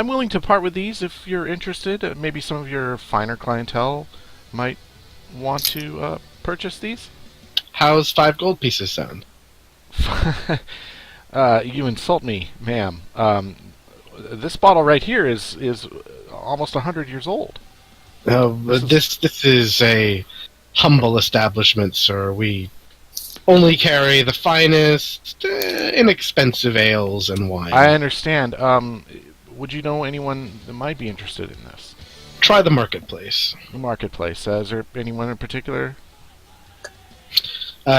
willing to part with these if you're interested. Maybe some of your finer clientele might want to purchase these. How's 5 gold pieces sound? You insult me, ma'am. This bottle right here is almost 100 years old. This is a humble establishment, sir. We only carry the finest, inexpensive ales and wine. I understand. Would you know anyone that might be interested in this? Try the marketplace. The marketplace. Is there anyone in particular?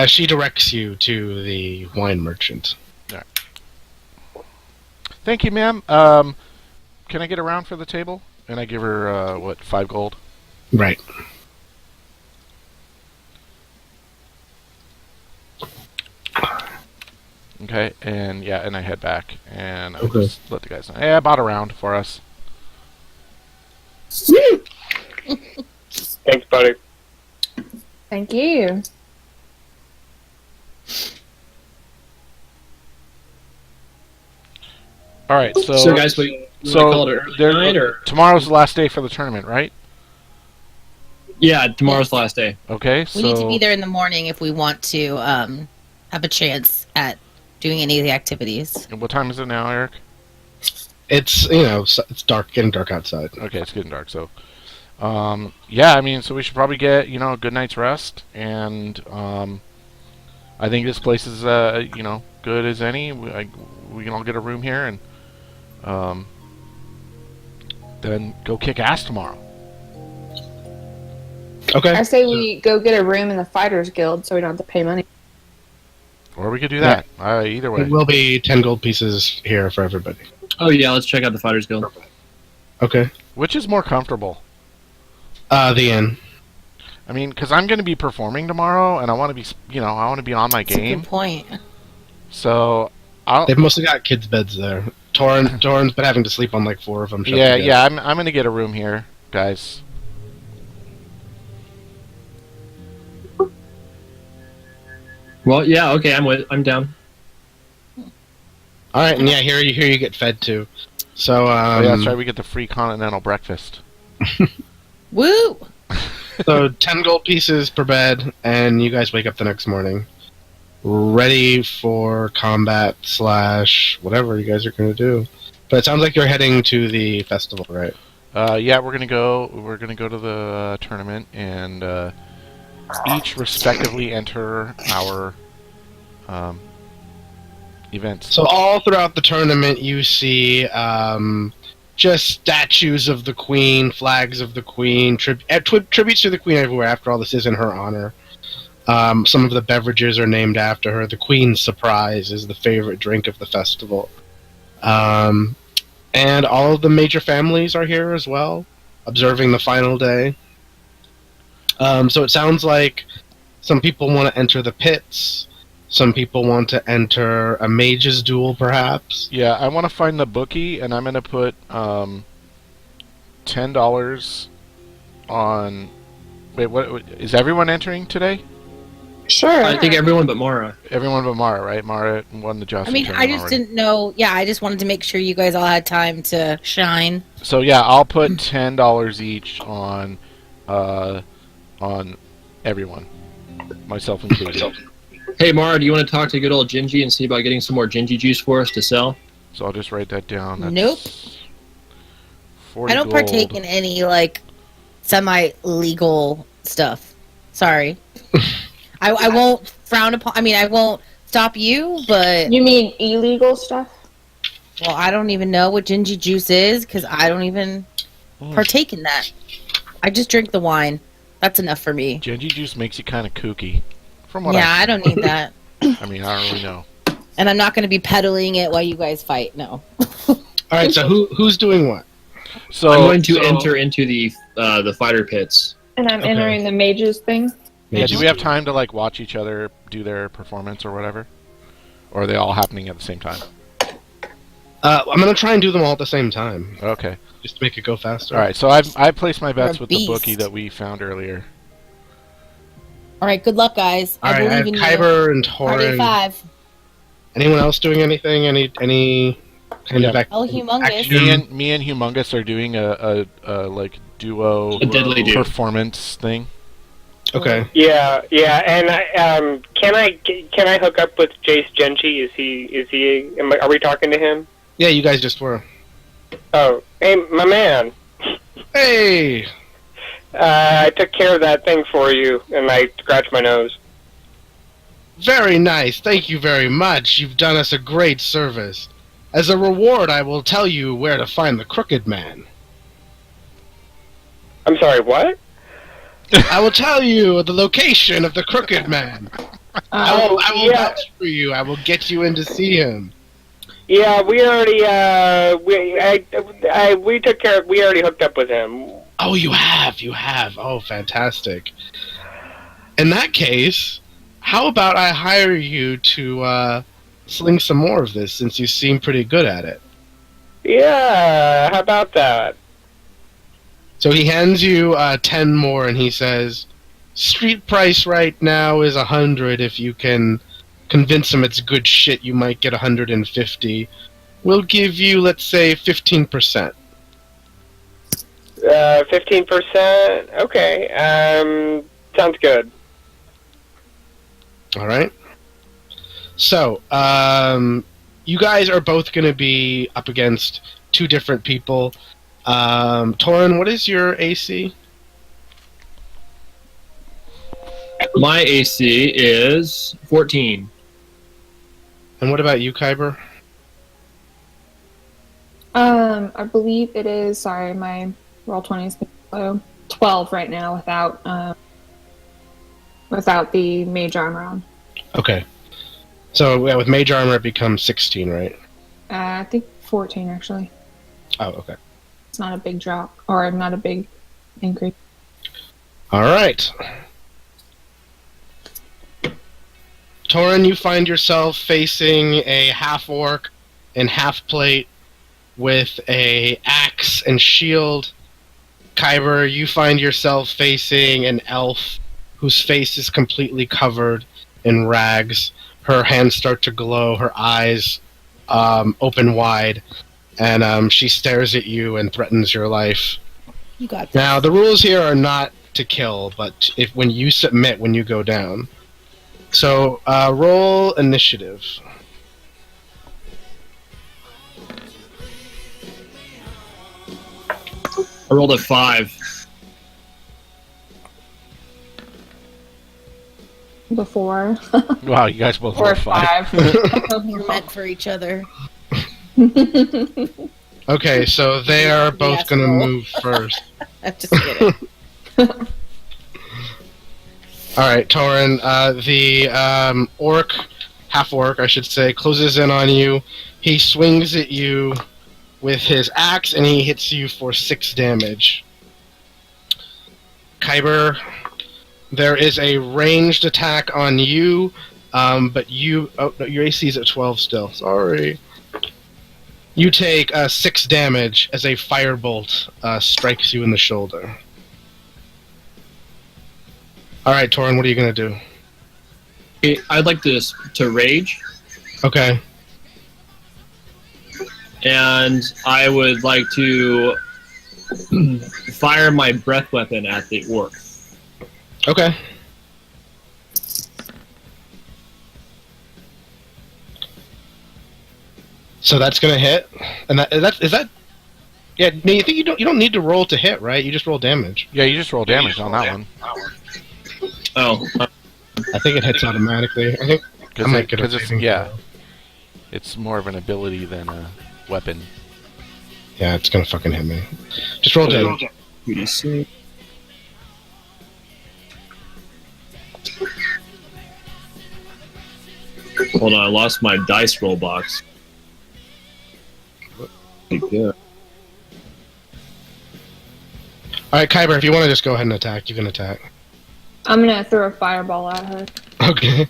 She directs you to the wine merchant. Thank you, ma'am. Can I get around for the table? And I give her 5 gold. Right. Okay, and I head back, and I'll Okay. just let the guys know. Hey, I bought a round for us. Thanks, buddy. Thank you. All right, so So, guys, we call it early night, or tomorrow's the last day for the tournament, right? yeah, tomorrow's the last day. Okay, so We need to be there in the morning if we want to have a chance at doing any of the activities. And what time is it now, Eric? It's, it's dark, getting dark outside. Okay, it's getting dark, so yeah, I mean, so we should probably get a good night's rest, and I think this place is good as any. We can all get a room here, and then go kick ass tomorrow. Okay. I say we go get a room in the Fighters Guild so we don't have to pay money. Or we could do that. Either way. It will be 10 gold pieces here for everybody. Oh, yeah, let's check out the Fighters Guild. Okay. Which is more comfortable? The inn. I mean, because I'm going to be performing tomorrow, and I want to be, I want to be on my That's a game. good point. So They've mostly got kids' beds there. Torin's been having to sleep on like 4 of them. yeah, I'm going to get a room here, guys. Well, yeah, okay, I'm down. All right, and here you get fed too. So Oh, yeah, that's right. We get the free continental breakfast. Woo! so 10 gold pieces per bed, and you guys wake up the next morning, ready for combat / whatever you guys are going to do. But it sounds like you're heading to the festival, right? Yeah, we're gonna go to the tournament and each respectively enter our events. So all throughout the tournament, you see just statues of the queen, flags of the queen, tributes to the queen everywhere. After all, this is in her honor. Some of the beverages are named after her. The Queen's Surprise is the favorite drink of the festival. And all of the major families are here as well, observing the final day. So it sounds like some people want to enter the pits. Some people want to enter a mage's duel, perhaps. Yeah, I want to find the bookie, and I'm going to put $10 on. Wait, what is everyone entering today? Sure. I think everyone but Mara. Everyone but Mara, right? Mara won the Jousting I mean, I tournament just already. didn't know. Yeah, I just wanted to make sure you guys all had time to shine. So yeah, I'll put $10 each on everyone, myself included. Hey, Mara, do you want to talk to good old Gingy and see about getting some more Gingy juice for us to sell? So I'll just write that down. That's Nope. 40 I don't gold. partake in any like semi-legal stuff. Sorry. I won't frown upon. I mean, I won't stop you, but You mean illegal stuff? well, I don't even know what ginger juice is because I don't even partake in that. I just drink the wine. That's enough for me. Genji juice makes you kind of kooky. From what Yeah, I don't need that, I mean, I don't really know. and I'm not going to be peddling it while you guys fight. No. All right, so who's doing what? So I'm going to enter into the fighter pits. And I'm Okay. entering the mages thing. Yeah, do we have time to like watch each other do their performance or whatever? Or are they all happening at the same time? I'm gonna try and do them all at the same time, Okay. just to make it go faster. All right. So I placed my bets You're a with the bookie beast. that we found earlier. All right. Good luck, guys. All right, I have believe in Kyber and Party Torin. 5. Anyone else doing anything? Any kind of Oh, humongous. action? Me and Humongous are doing a like duo A deadly duo. performance thing. Okay. Yeah, and can I hook up with Jace Genji? Is he? Are we talking to him? Yeah, you guys just were. Oh, hey, my man. Hey! I took care of that thing for you, and I scratched my nose. Very nice. Thank you very much. You've done us a great service. As a reward, I will tell you where to find the Crooked Man. I'm sorry, what? I will tell you the location of the Crooked Man. I will yeah. vouch for you. I will get you in to see him. Yeah, we already we took care of. We already hooked up with him. Oh, you have. Oh, fantastic. In that case, how about I hire you to sling some more of this, since you seem pretty good at it? Yeah, how about that? So he hands you 10 more, and he says, street price right now is 100. If you can convince him it's good shit, you might get 150. We'll give you, let's say, 15%. 15%? Okay, sounds good. All right. So, you guys are both going to be up against two different people. Torin, what is your AC? My AC is 14. And what about you, Kyber? I believe it is. Sorry, my roll 20 is low. 12 right now without the mage armor on. Okay. So, yeah, with mage armor, it becomes 16, right? I think 14 actually. Oh, okay. It's not a big drop, or not a big increase. All right. Torin, you find yourself facing a half-orc and half-plate with a axe and shield. Kyber, you find yourself facing an elf whose face is completely covered in rags. Her hands start to glow, her eyes open wide, and she stares at you and threatens your life. You got this. Now, the rules here are not to kill, but when you submit, when you go down. So, roll initiative. I rolled a 5. Before. Wow, you guys both Or rolled 5. 5. We're meant for each other. Okay, so they are both Yes, going to roll. move first. I'm just kidding. Alright, Torin, the half-orc, I should say, closes in on you. He swings at you with his axe, and he hits you for 6 damage. Kyber, there is a ranged attack on you, but you... Oh, no, your AC is at 12 still. Sorry. You take 6 damage as a firebolt strikes you in the shoulder. Alright, Torin, what are you going to do? I'd like to rage, Okay. and I would like to fire my breath weapon at the orc. Okay. So that's gonna hit, and is that? Yeah, no, you don't need to roll to hit, right? You just roll damage. Yeah, you just roll damage on that one. Oh, I think it hits automatically. I think I might get a Because saving yeah, throw. it's more of an ability than a weapon. Yeah, it's gonna fucking hit me. Just roll damage. 2d6. Hold on, I lost my dice roll box. Yeah. All right, Kyber, if you want to just go ahead and attack, you can attack. I'm gonna throw a fireball at her. Okay.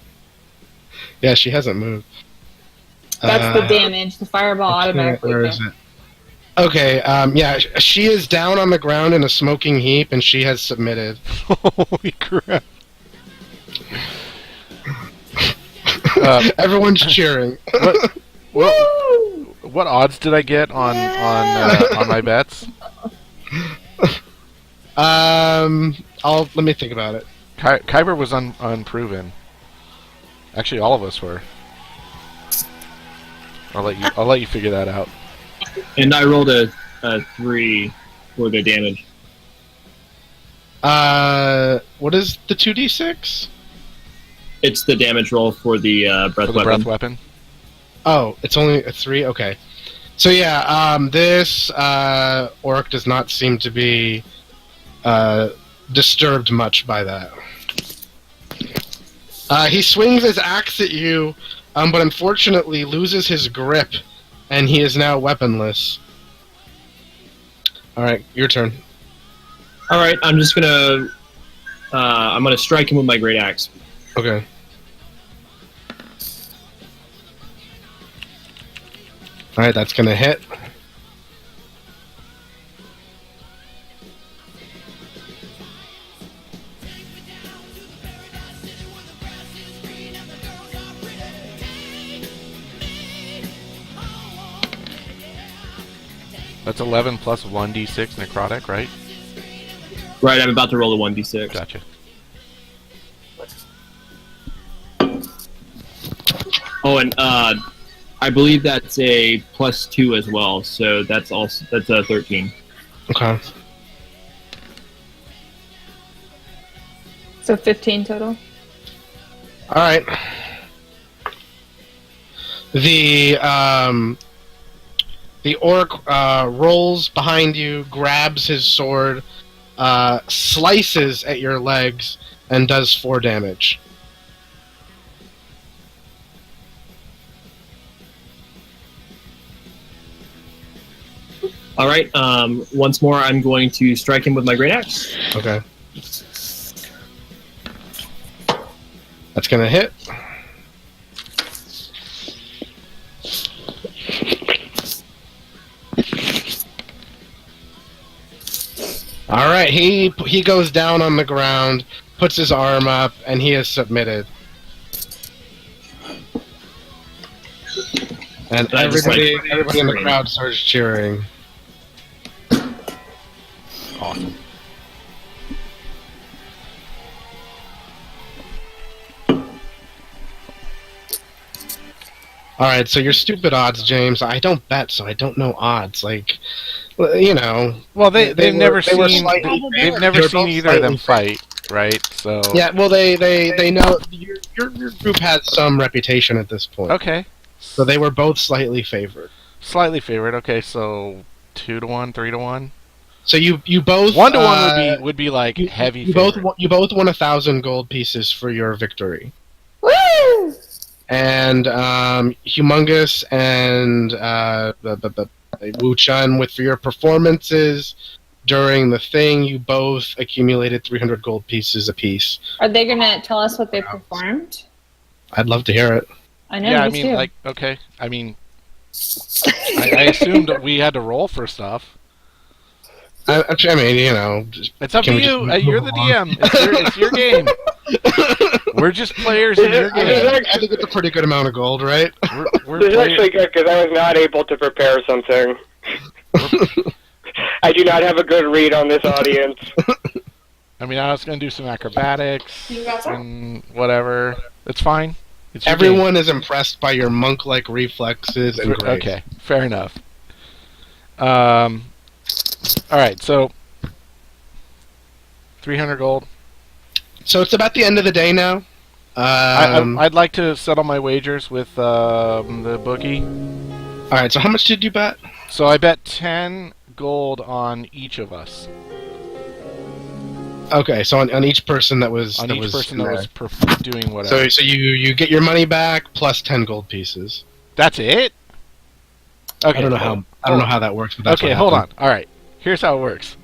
Yeah, she hasn't moved. That's the damage. The fireball automatically. Where is it? Okay, yeah, she is down on the ground in a smoking heap, and she has submitted. Holy crap! Everyone's cheering. What odds did I get on my bets? Let me think about it. Kyber was unproven. Actually, all of us were. I'll let you figure that out. And I rolled a 3 for the damage. What is the 2d6? It's the damage roll for the breath For the weapon. breath weapon. Oh, it's only a 3? Okay. So yeah, this orc does not seem to be disturbed much by that. He swings his axe at you, but unfortunately loses his grip, and he is now weaponless. Alright, your turn. Alright, I'm just gonna... I'm gonna strike him with my great axe. Okay. Alright, that's gonna hit. That's 11 plus 1d6 necrotic, right? Right, I'm about to roll a 1d6. Gotcha. Oh, and I believe that's a +2 as well, so that's a 13. Okay. So 15 total. Alright. The orc rolls behind you, grabs his sword, slices at your legs, and does 4 damage. Alright, once more I'm going to strike him with my great axe. Okay. That's gonna hit. Alright, he goes down on the ground, puts his arm up, and he is submitted. And everybody in the crowd starts cheering. Awesome. Alright, so your stupid odds, James. I don't bet, so I don't know odds. Like, you know. Well, they've never seen both either of them slightly fight, right? So Yeah, well, they know your group has some reputation at this point. okay, So they were both slightly favored. slightly favored. Okay, so 2-1, 3-1. So you both 1-1 would be like heavy. You favorite. both won 1,000 gold pieces for your victory. Woo! And Humongous and Wu-Chun, with your performances during the thing, you both accumulated 300 gold pieces apiece. Are they gonna tell us what they performed? I'd love to hear it. I know. Yeah, I me mean, too. like, okay. I mean, I assumed we had to roll for stuff. I mean, you know, It's up can to we just you. move You're the along? DM. It's your game. We're just players in your game. I think it's a pretty good amount of gold, right? We're This is players. actually good because I was not able to prepare something. I do not have a good read on this audience. I mean, I was going to do some acrobatics and whatever. It's fine. It's your Everyone is impressed by your monk-like reflexes and game. grace. Okay, fair enough. All right, so 300 gold. So it's about the end of the day now. I'd like to settle my wagers with the bookie. All right. So how much did you bet? So I bet 10 gold on each of us. Okay. So on each person that was On that each was person in that there. was doing whatever. So you get your money back plus 10 gold pieces. That's it? Okay. I don't know how that works. But that's Okay, what hold on. happened. All right. Here's how it works.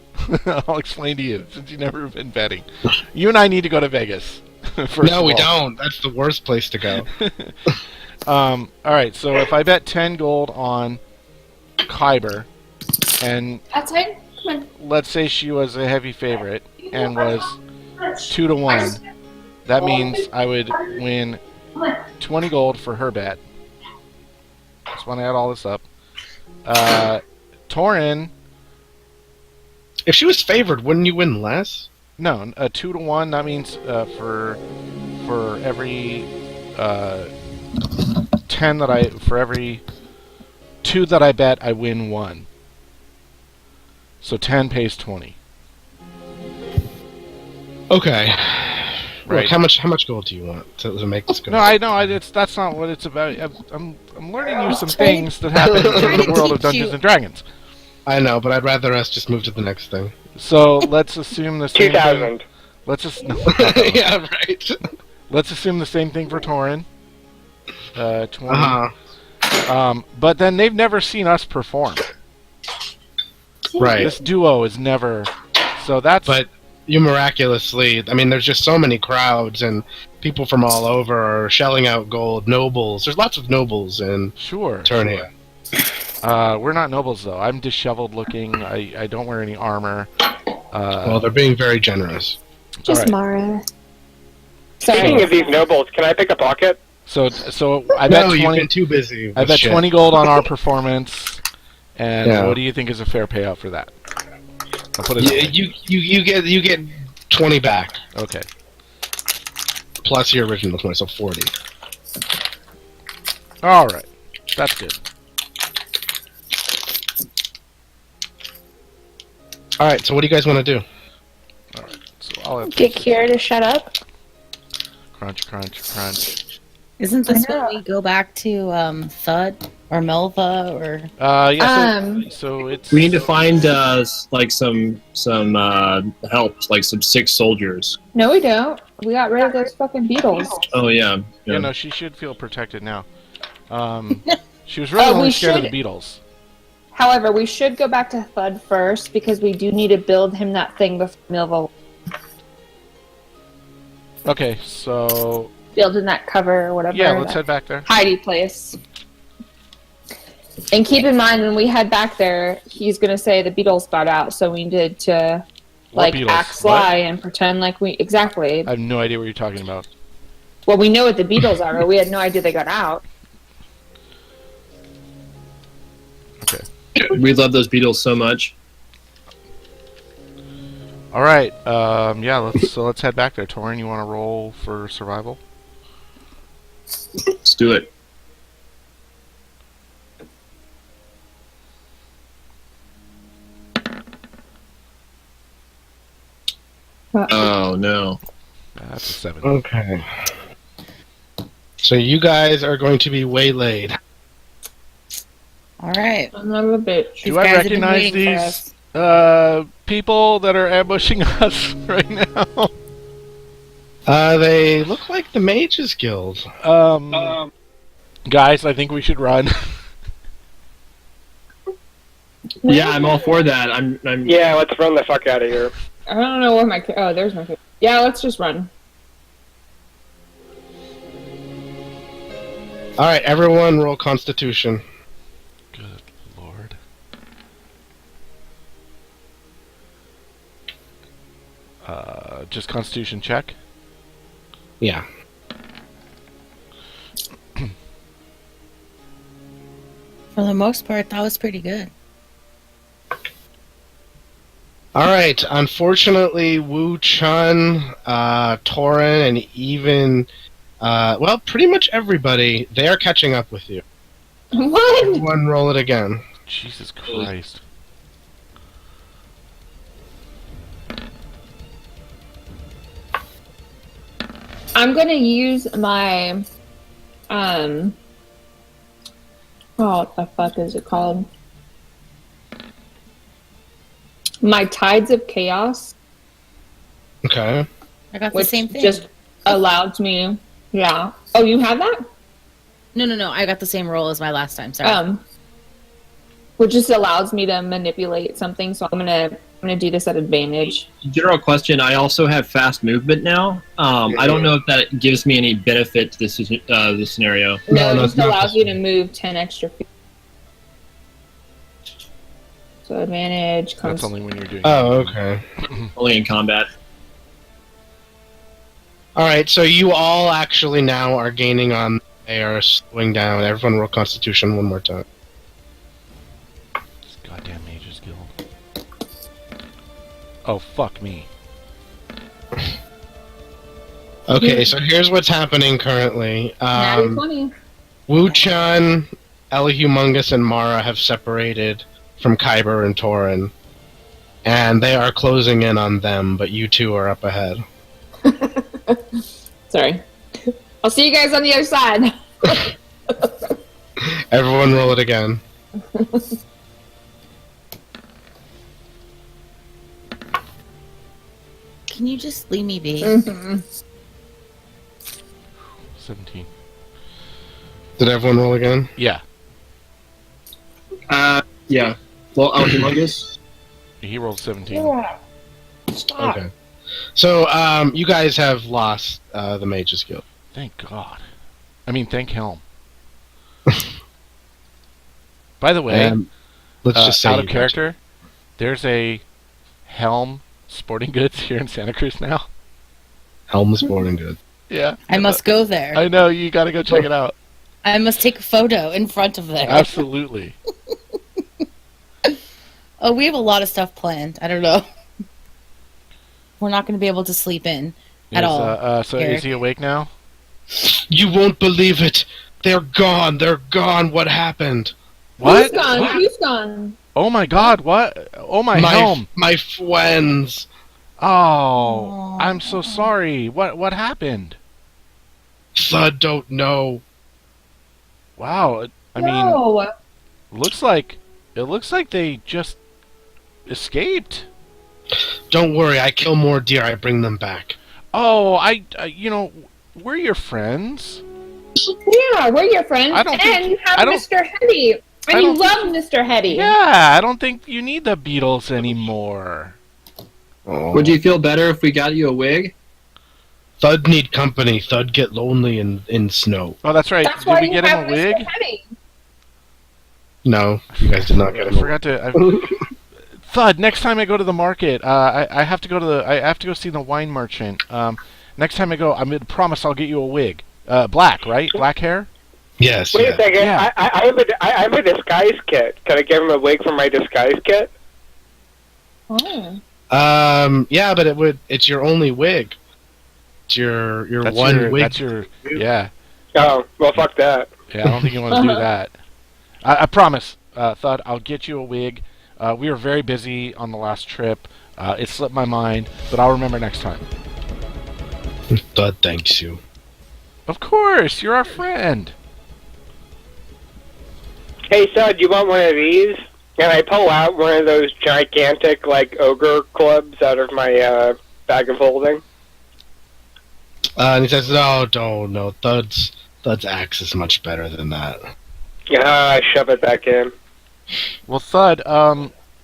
I'll explain to you since you've never been betting. You and I need to go to Vegas. First No, of we all. don't. That's the worst place to go. All right, so if I bet 10 gold on Kyber, and Outside? Come on. let's say she was a heavy favorite and was 2-1, that means I would win 20 gold for her bet. Just want to add all this up. Torin, If she was favored, wouldn't you win less? no, 2-1. That means for every 10 that for every 2 that I bet, I win 1. So 10 pays 20. Okay. Right. Look, how much gold do you want to make this go? No, I know. That's not what it's about. I'm learning you some things that happen in the world of Dungeons and Dragons. I know, but I'd rather us just move to the next thing. So let's assume the same thing. 2,000. Let's just Yeah, right. let's assume the same thing for Torin. 20. Uh-huh. But then they've never seen us perform. Right. This duo is never. So that's. But you miraculously, I mean, there's just so many crowds and people from all over are shelling out gold. Nobles. There's lots of nobles in Sure. Turnia. We're not nobles though. I'm disheveled looking. I don't wear any armor. Well, they're being very generous. Just Alright. Mara. Speaking Sorry. of these nobles, can I pick a pocket? So I bet No, you've 20. been too busy. I with bet shit. 20 gold on our performance. And Yeah. what do you think is a fair payout for that? I'll put it that way. You get 20 back Okay. plus your original 20, so 40. All right. That's good. All right, so what do you guys want to do? So I'll have Get Kira to shut up. crunch, crunch, crunch. Isn't this I know. when we go back to Thud or Melva or? Yeah. So it's. We need to find like some help, like some sick soldiers. No, we don't. We got rid of those fucking beetles. Oh yeah. Yeah, no, she should feel protected now. She was really Oh, only we scared of the should- beetles. However, we should go back to Thud first because we do need to build him that thing before Milva. Okay, so Build in that cover or whatever. yeah, let's that head back there. hidey place. And keep in mind when we head back there, he's gonna say the beetles got out, so we need to What like beetles? act sly and pretend like we exactly. I have no idea what you're talking about. Well, we know what the beetles are, but we had no idea they got out. Okay. We love those beetles so much. All right. Yeah. Let's head back there. Torin, you want to roll for survival? Let's do it. Oh no. That's a 7. Okay. So you guys are going to be waylaid. All right. Son of a bitch. Do I These guys have been recognize waiting for these us. people that are ambushing us right now? They look like the Mages Guild. Guys, I think we should run. Yeah, I'm all for that. I'm Yeah, let's run the fuck out of here. I don't know where my... Oh, there's my... Yeah, let's just run. Alright, everyone roll Constitution. Good lord. Just Constitution check. Yeah. For the most part, that was pretty good. Alright, unfortunately, Wu Chun, Torin, and even, well, pretty much everybody, they are catching up with you. What? Everyone roll it again. Jesus Christ. I'm gonna use my... Oh, what the fuck is it called? My Tides of Chaos, Okay. I got the which same thing. just allows me... Yeah. Oh, you have that? No. I got the same roll as my last time. Sorry. Which just allows me to manipulate something, so I'm gonna do this at advantage. general question. I also have fast movement now. I don't know if that gives me any benefit to this scenario. No, No, it just no, allows you to move 10 extra feet. So advantage comes... That's only when you're doing. Oh, okay. Only in combat. Alright, so you all actually now are gaining on... They are slowing down. Everyone roll Constitution one more time. This goddamn Mage's Guild. Oh, fuck me. Okay, so here's what's happening currently. Natty 20. Wu Chun, Ella Humongous, and Mara have separated from Kyber and Torin. And they are closing in on them, but you two are up ahead. Sorry. I'll see you guys on the other side. Everyone roll it again. Can you just leave me be? 17. Did everyone roll again? Yeah. Yeah. Well, Humongous. He rolled 17. Okay. So, you guys have lost the Mage's Guild. Thank God. I mean, thank Helm. By the way, Let's just say out of you guys- character, there's a Helm Sporting Goods here in Santa Cruz now. Helm Sporting Good. Yeah. I must go there. I know, you gotta go check it out. I must take a photo in front of there. Absolutely. Oh, we have a lot of stuff planned. I don't know. We're not going to be able to sleep in at all. So Eric. is he awake now? You won't believe it! They're gone! They're gone! What happened? What? Who's gone? What? Who's gone? Oh my God, what? Oh my Helm. My friends! Oh, I'm so sorry. What happened? I don't know. Wow. I mean, No. it looks like they just escaped. Don't worry, I kill more deer, I bring them back. Oh, we're your friends. Yeah, we're your friends. I don't and think- you have I don't- Mr. Hetty. I And you don't love Mr. Hetty. Yeah, I don't think you need the Beatles anymore. Oh. Would you feel better if we got you a wig? Thud need company. Thud get lonely in snow. Oh, that's right. That's Did why we you get have him a wig? Mr. Hetty. No, you guys did not get I him. a- forgot to. Thud. Next time I go to the market, I have to go to I have to go see the wine merchant. Next time I go, I promise I'll get you a wig. Black, right? Black hair. Yes. Wait yes. a second. Yeah. I have a disguise kit. Can I give him a wig from my disguise kit? Oh. Yeah, but it's your only wig. It's your That's one your, wig. That's your. Yeah. Oh, well, fuck that. Yeah. I don't think you want to do that. I promise, Thud. I'll get you a wig. We were very busy on the last trip. It slipped my mind, but I'll remember next time. Thud thanks you. Of course, you're our friend. Hey, Sud, you want one of these? And I pull out one of those gigantic, like, ogre clubs out of my bag of holding. And he says, "No, no. Thud's axe is much better than that." I shove it back in. Well, Thud,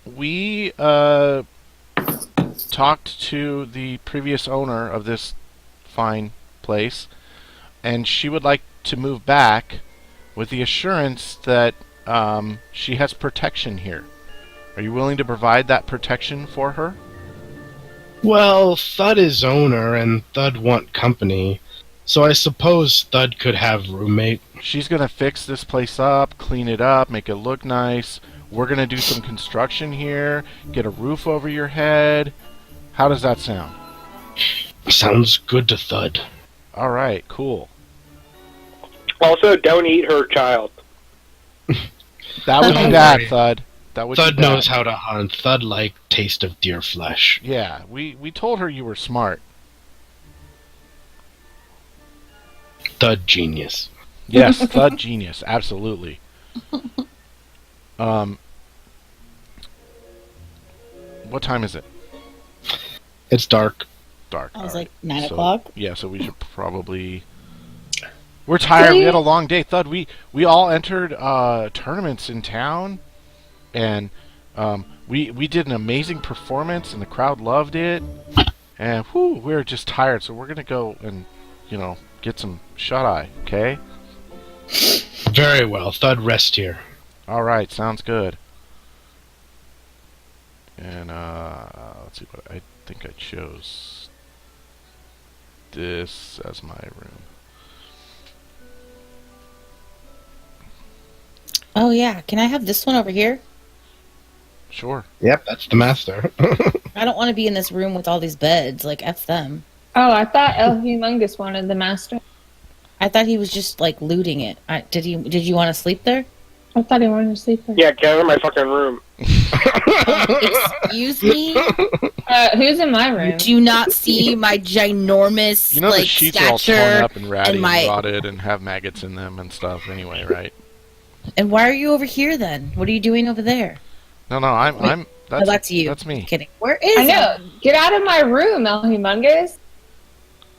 we talked to the previous owner of this fine place, and she would like to move back with the assurance that she has protection here. Are you willing to provide that protection for her? Well, Thud is owner, and Thud want company, so I suppose Thud could have roommate. She's gonna fix this place up, clean it up, make it look nice. We're gonna do some construction here, get a roof over your head. How does that sound? Sounds good to Thud. All right, cool. Also, don't eat her child. That would be Don't bad, worry. Thud. That would Thud be bad. knows how to hunt. Thud like taste of deer flesh. Yeah, we told her you were smart. Thud genius. Yes, Thud genius, absolutely. What time is it? It's dark. Dark. I was all like right. 9 So- o'clock. Yeah, so we should probably. We're tired. We had a long day, Thud. We all entered tournaments in town, and we did an amazing performance, and the crowd loved it. And whew, we're just tired, so we're gonna go and get some shut eye. Okay. Very well. Thud rest here. All right, sounds good. And let's see what I think I chose this as my room. Oh yeah, can I have this one over here? Sure. Yep, that's the master. I don't want to be in this room with all these beds. Like F them. Oh, I thought El Humongous wanted the master. I thought he was just like looting it. Did you want to sleep there? I thought he wanted to sleep there. Yeah, get out of my fucking room. Excuse me. Who's in my room? Do you not see my ginormous You know the sheets are all torn stature? up and ratty and, my- rotted and have maggots in them and stuff. Anyway, right? And why are you over here then? What are you doing over there? No, I'm. That's you. That's me. Kidding. Where is? I know. Get out of my room, El Humongous.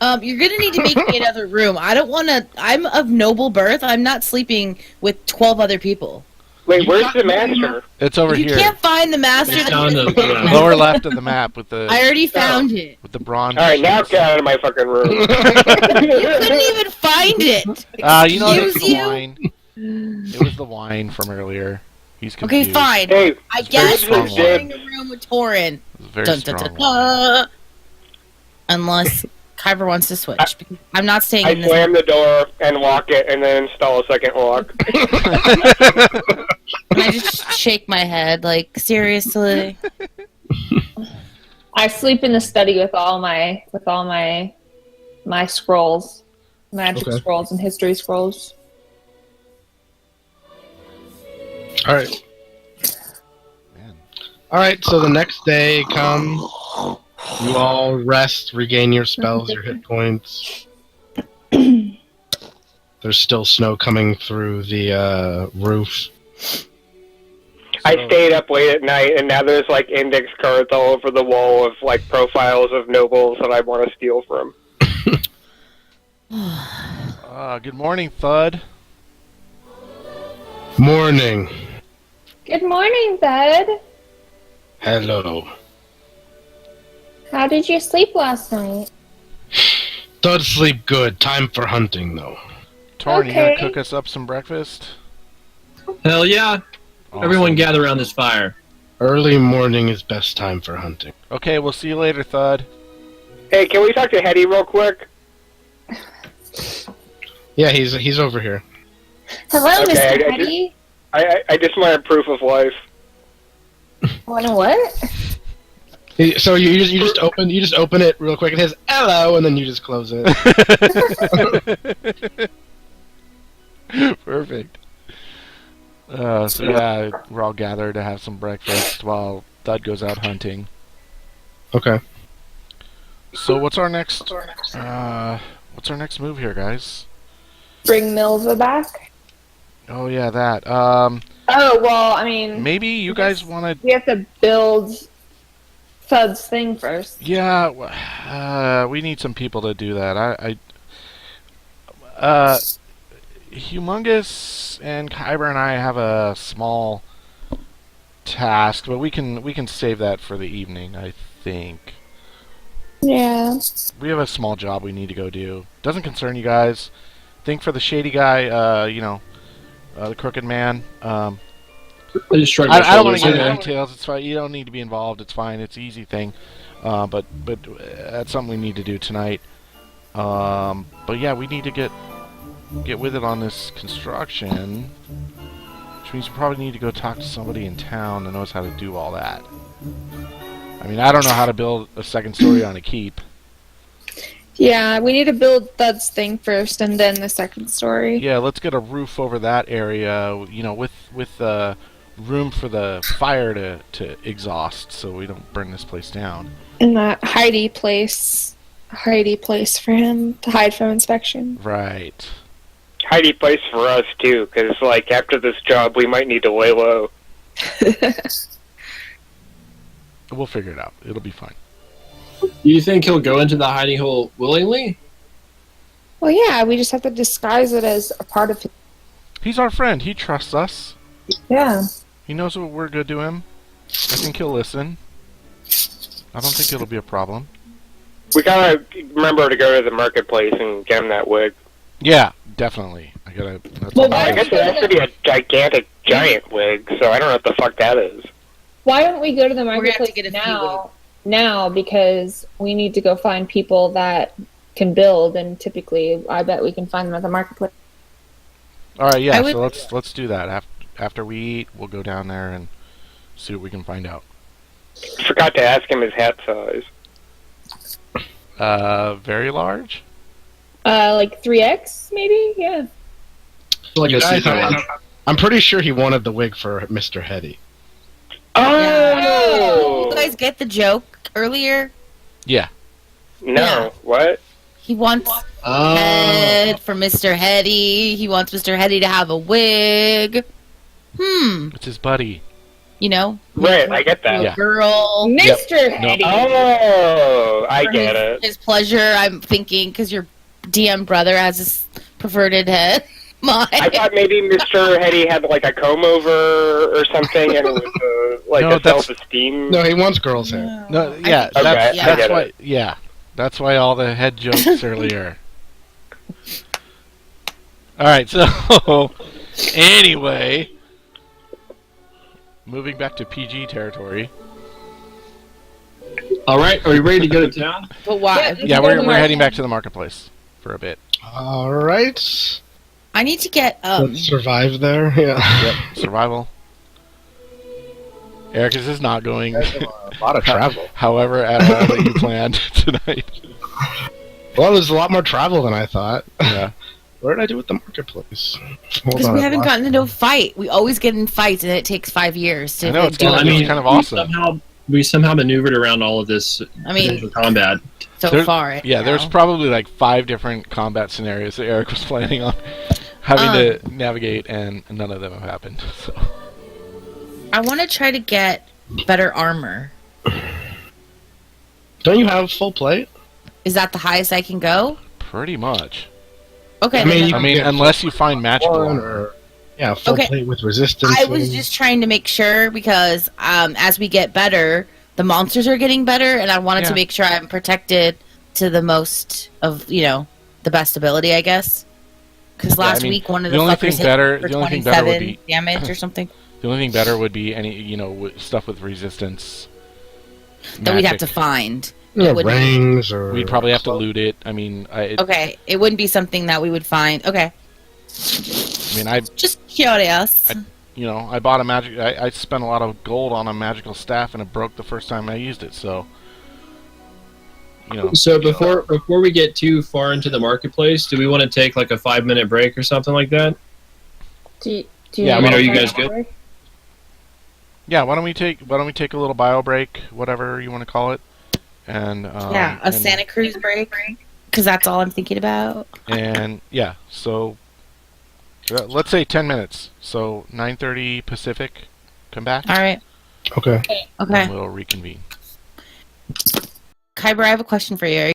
You're gonna need to make me another room. I don't want to. I'm of noble birth. I'm not sleeping with 12 other people. Wait, where's the master? It's over If you here, can't find the master, It's then down you're the- gonna yeah. make lower left of the map with the I already found it. with the bronze. All right, now sheets. get out of my fucking room. You couldn't even find it. You know it's Excuse the you? wine. It was the wine from earlier. He's Okay, confused. fine. Hey, I It's very guess strong I'm sharing a room with Torin. It was a very Dun, strong dun, dun, wine. dun. Unless Kyber wants to switch. Because I'm not staying I in this. slam the door and lock it, and then install a second lock. And I just shake my head, like, seriously? I sleep in the study with all my scrolls, magic Okay. scrolls and history scrolls. All right. Man. All right. So the next day comes. You all rest, regain your spells, your hit points. There's still snow coming through the roof. I stayed up late at night, and now there's like index cards all over the wall of like profiles of nobles that I want to steal from. Good morning, Thud. Morning. Good morning, Thud. Hello. How did you sleep last night? Thud sleep good. Time for hunting, though. Torn, you gonna Okay. cook us up some breakfast? Hell yeah! Awesome. Everyone gather around this fire. Early morning is best time for hunting. Okay, we'll see you later, Thud. Hey, can we talk to Hetty real quick? Yeah, he's over here. Hello, Okay, Mr. I just- Hetty. I just wanted proof of life. Want what? So you just open it real quick. It says hello, and then you just close it. Perfect. So yeah, we're all gathered to have some breakfast while Thud goes out hunting. Okay. So what's our next move here, guys? Bring Milva back? Oh yeah, that. Oh, well, I mean, Maybe you guys want to. we have to build Thud's thing first. Yeah, we need some people to do that. Humongous and Kyber and I have a small task, but we can save that for the evening, I think. Yeah. We have a small job we need to go do. Doesn't concern you guys. Think for the shady guy, the crooked man. I just shrugged my I don't want shoulders. to get into Okay. details. It's fine. You don't need to be involved. It's fine. It's an easy thing. But that's something we need to do tonight. But yeah, we need to get with it on this construction, which means we probably need to go talk to somebody in town that knows how to do all that. I mean, I don't know how to build a second story on a keep. Yeah, we need to build Thud's thing first, and then the second story. Yeah, let's get a roof over that area, with room for the fire to exhaust, so we don't burn this place down. And that hidey place for him to hide from inspection. Right. Hidey place for us too, because like after this job, we might need to lay low. We'll figure it out. It'll be fine. Do you think he'll go into the hiding hole willingly? Well, yeah, we just have to disguise it as a part of it. He's our friend. He trusts us. Yeah. He knows what we're going to do him. I think he'll listen. I don't think it'll be a problem. We gotta remember to go to the marketplace and get him that wig. Yeah, definitely. I gotta. That's Well, on why my I list. guess it has to be a gigantic giant wig, so I don't know what the fuck that is. Why don't we go to the gonna have to marketplace get a few now? Now, because we need to go find people that can build, and typically, I bet we can find them at the marketplace. All right, yeah. I would- So let's do that. After we eat, we'll go down there and see what we can find out. Forgot to ask him his hat size. Very large. Like 3X, maybe? Yeah. I feel like You I see guys, that. I'm pretty sure he wanted the wig for Mr. Hetty. Oh! You guys get the joke earlier? Yeah. No, Yeah. what? He wants Oh. head for Mr. Hetty. He wants Mr. Hetty to have a wig. It's his buddy. You know? Right, I get that. A Yeah. girl. Mr. Hetty. Oh, I For get it. His pleasure, I'm thinking, because your DM brother has this perverted head. Mine. I thought maybe Mr. Hetty had like a comb over or something, and it was like No, a that's- self-esteem. No, he wants girls' hair. No, yeah, Okay, that's I get why. it. Yeah, that's why all the head jokes earlier. All right, so anyway, moving back to PG territory. All right, are we ready to go to town? But why? Yeah, go to the we're market. heading back to the marketplace for a bit. All right. I need to get Let's survive there. Yeah. Yep, survival. Eric is not going, A lot of travel. however, at all that you planned tonight. Well, there's a lot more travel than I thought. Yeah. What did I do with the marketplace? Hold because on, we I haven't lost gotten into a fight. We always get in fights, and it takes 5 years to I know, like, it's do kinda- it. I mean, kind of awesome. We somehow maneuvered around all of this I mean, potential combat. so There's- far. Yeah, there's anyhow. probably like 5 different combat scenarios that Eric was planning on having to navigate, and none of them have happened. So. I want to try to get better armor. Don't you have full plate? Is that the highest I can go? Pretty much. Okay. I mean, then you I can mean, get unless you find magical One armor. or full Okay. plate with resistance. I was just trying to make sure because as we get better, the monsters are getting better, and I wanted Yeah. to make sure I'm protected to the most of the best ability, I guess. Because last mean, week one of the the only fuckers thing better- hit for the only thing better would 27 be- damage or something. The only thing better would be any, stuff with resistance. That we'd have magic. to find. Yeah, It would be- rings or. We'd probably have to loot it. I mean, Okay, it wouldn't be something that we would find. Okay, I just curious. I bought a magic. I spent a lot of gold on a magical staff, and it broke the first time I used it. So, So before we get too far into the marketplace, do we want to take like a 5-minute break or something like that? Do you Yeah, know I mean, are you what guys kind of good? armor? yeah. Why don't we take a little bio break, whatever you want to call it, and Yeah, a and- Santa Cruz break. Because that's all I'm thinking about. And yeah, so let's say 10 minutes. So 9:30 Pacific. Come back. All right. Okay. Okay. And we'll reconvene. Kyber, I have a question for you.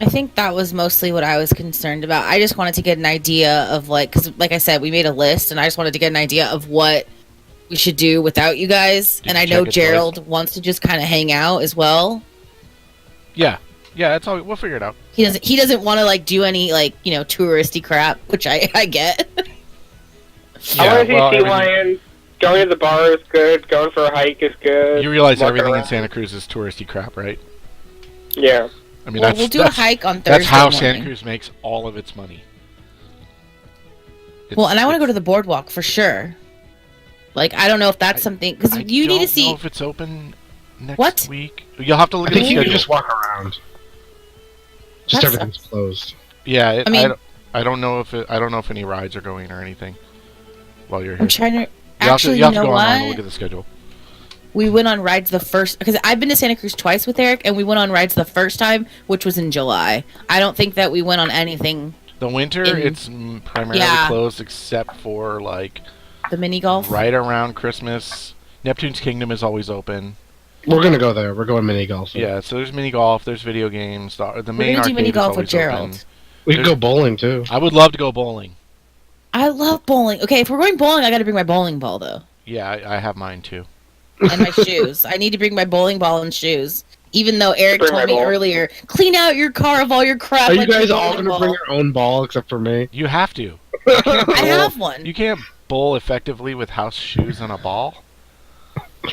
I think that was mostly what I was concerned about. I just wanted to get an idea of like, because like I said, we made a list, and I just wanted to get an idea of what we should do without you guys. Did And you I know check it Gerald wants to just kind of hang out as well. Yeah, that's all. We'll figure it out. He doesn't want to like do any like touristy crap, which I get. I want to see sea everything- lions. Going to the bar is good. Going for a hike is good. You realize Walking everything in around. Santa Cruz is touristy crap, right? Yeah. I mean, Well, that's we'll do a hike on Thursday That's how morning. Santa Cruz makes all of its money. Well, and I want to go to the boardwalk for sure. Like, I don't know if that's something because I you need to don't see know if it's open next What? week. You'll have to look I at the think you can schedule. just walk around. Just That everything's closed. Yeah, I mean- I don't know if any rides are going or anything while you're here. I'm trying to. You Actually, have to you know go online and what? look at the schedule. We went on rides the first because I've been to Santa Cruz twice with Eric, and we went on rides the first time, which was in July. I don't think that we went on anything. The winter, In- it's primarily Yeah. closed except for like The mini golf. right around Christmas. Neptune's Kingdom is always open. We're gonna go there. We're going mini golf. Yeah, so there's mini golf, there's video games. The We're main gonna do arcade mini is golf with always Gerald. open. We could go bowling too. I would love to go bowling. I love bowling. Okay, if we're going bowling, I got to bring my bowling ball though, Yeah, I have mine too. and my shoes. I need to bring my bowling ball and shoes. Even though Eric Bring told my me ball. earlier, clean out your car of all your crap. Are you like your guys all bowling gonna ball." bring your own ball except for me? You have to. I have one. You can't bowl effectively with house shoes and a ball.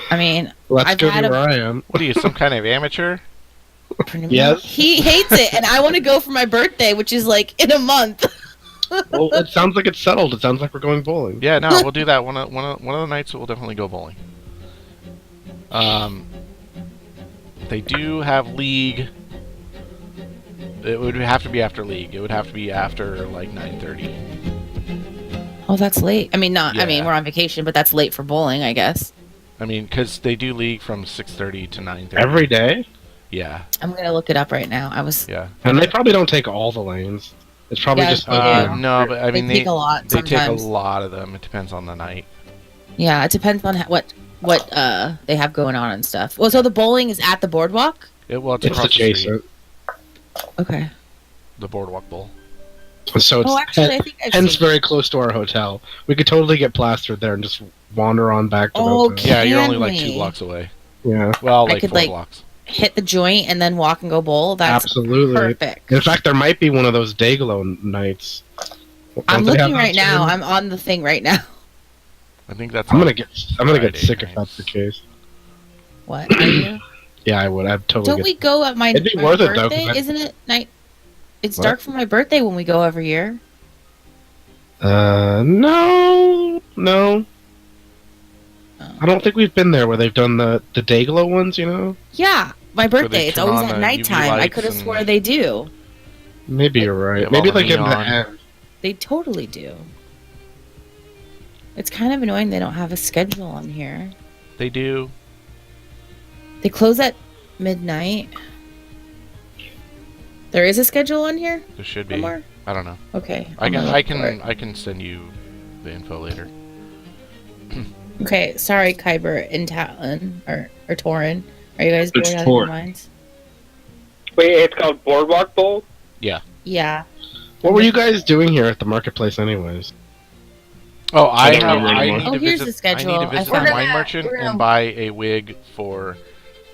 I mean, Let's I've go had to a- where I am. What are you, some kind of amateur? Yes. He hates it, and I want to go for my birthday, which is like in a month. Well, it sounds like it's settled. It sounds like we're going bowling. Yeah, no, we'll do that. One of the nights we'll definitely go bowling. They do have league. It would have to be after league. It would have to be after like 9:30. Oh, that's late. I mean, not. I mean, Yeah. we're on vacation, but that's late for bowling, I guess. I mean, because they do league from 6:30 to 9:30. Every day? Yeah, I'm gonna look it up right now. I was. yeah. And they probably don't take all the lanes. It's probably Yeah, just they open. do. No, but I mean, they take a lot they take a sometimes. lot of them. It depends on the night. Yeah, it depends on what they have going on and stuff. Well, so the bowling is at the boardwalk. It's It's across the street, adjacent. Okay. the boardwalk bowl. So it's Oh, actually, I think I've hence seen. very close to our hotel. We could totally get plastered there and just wander on back to the Oh, hotel. Yeah, you're Can only like we? 2 blocks away. Yeah, Well, I like could, 4 like- blocks. Hit the joint and then walk and go bowl. That's absolutely. perfect. In fact, there might be one of those Dayglow nights. I'm Don't they have looking right those now. too? I'm on the thing right now. I think that's. I'm gonna on get Friday sick if nights. that's the case. What? Are you? Yeah, I would. I'd totally Don't get. we go at my, It'd be my worth it, though, birthday? 'cause I- Isn't it night? It's What? dark for my birthday when we go every year. No. Oh. I don't think we've been there where they've done the Dayglow ones. You know, Yeah, my birthday. It's turn always on at the nighttime. UV I could have lights swore and- they do. maybe you're right. Yeah, Maybe all the like in the neon. end. They totally do. It's kind of annoying they don't have a schedule on here. They do. They close at midnight. There is a schedule on here? There should be. Somewhere? I don't know. Okay. I I'm can. gonna I look for can. it. I can send you the info later. Okay, sorry, Kyber and Talon or Torin. Are you guys It's bored out of your Tor. minds? Wait, it's called Boardwalk Bowl? Yeah. What were you guys doing here at the marketplace, anyways? Oh, I don't have. remember I anymore. need Oh, to here's visit. the schedule. I need I to visit found the it. wine merchant We're gonna- and buy a wig for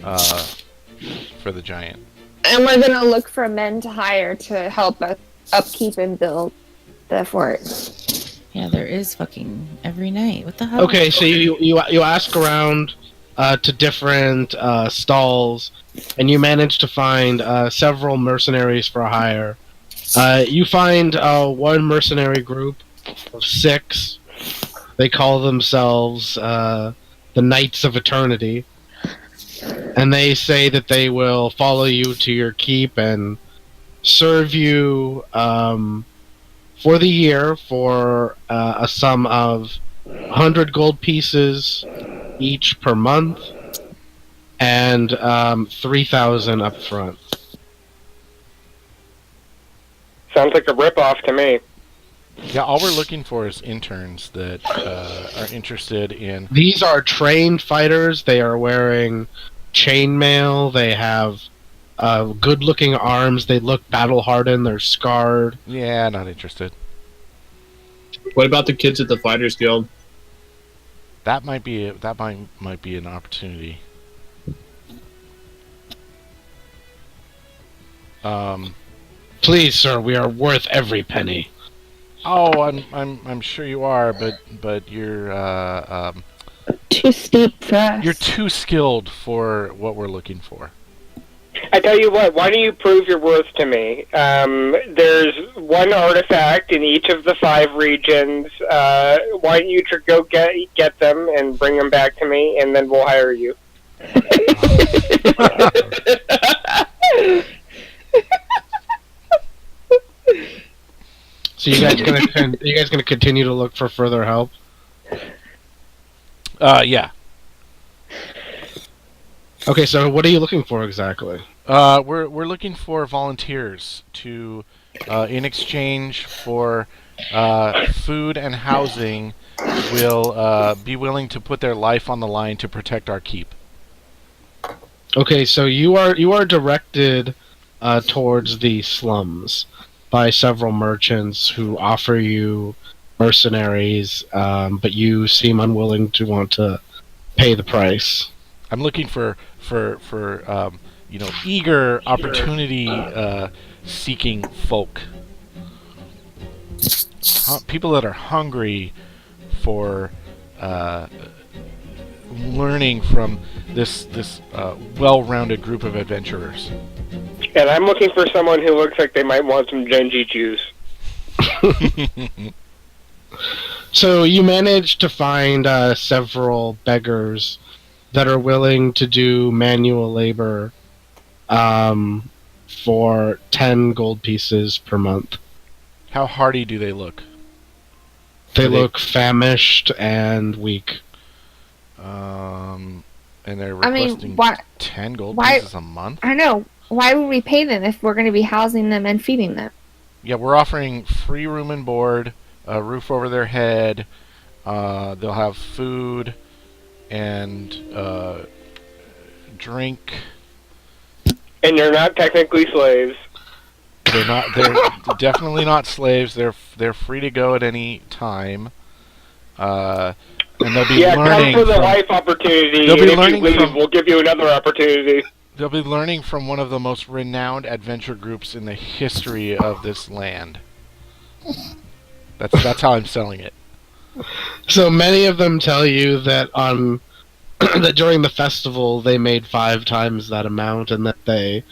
the giant. And we're gonna look for men to hire to help us upkeep and build the fort. Yeah, there is fucking every night. What the hell? Okay, so you ask around to different stalls, and you manage to find several mercenaries for hire. You find one mercenary group of 6. They call themselves the Knights of Eternity, and they say that they will follow you to your keep and serve you for the year for a sum of 100 gold pieces each per month, and 3,000 up front. Sounds like a ripoff to me. Yeah, all we're looking for is interns that are interested in. These are trained fighters. They are wearing chainmail. They have good-looking arms. They look battle-hardened. They're scarred. Yeah, not interested. What about the kids at the Fighters Guild? That might be an opportunity. Please, sir, we are worth every penny. Oh, I'm sure you are, but you're Too steep for us. you're too skilled for what we're looking for. I tell you what, why don't you prove your worth to me? There's one artifact in each of the 5 regions. Why don't you go get them and bring them back to me, and then we'll hire you. So you guys gonna continue to look for further help? Yeah. Okay, so what are you looking for exactly? We're looking for volunteers to, in exchange for food and housing, will be willing to put their life on the line to protect our keep. Okay, so you are directed towards the slums by several merchants who offer you mercenaries, but you seem unwilling to want to pay the price. I'm looking for eager opportunity seeking folk. People that are hungry for learning from this well-rounded group of adventurers. And I'm looking for someone who looks like they might want some Genji juice. So you managed to find several beggars that are willing to do manual labor for 10 gold pieces per month. How hardy do they look? They look famished and weak. And they're I mean, requesting why- 10 gold why- pieces a month? I know. Why would we pay them if we're going to be housing them and feeding them? Yeah, we're offering free room and board, a roof over their head. They'll have food and drink. And you're not technically slaves. They're definitely not slaves. They're free to go at any time. And they'll be learning come for the from, life opportunity, They'll be and if you learning leave, from- we'll give you another opportunity. they'll be learning from one of the most renowned adventure groups in the history of this land. That's how I'm selling it. So many of them tell you that that during the festival they made 5 times that amount, and that they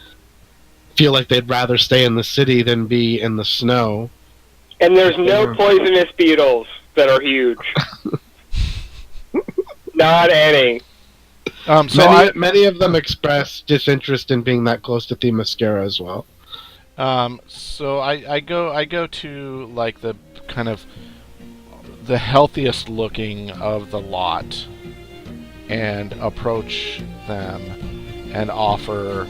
feel like they'd rather stay in the city than be in the snow. And there's no poisonous beetles that are huge. Not any. So many of them express disinterest in being that close to Themyscira as well. So I go to like the kind of the healthiest looking of the lot and approach them and offer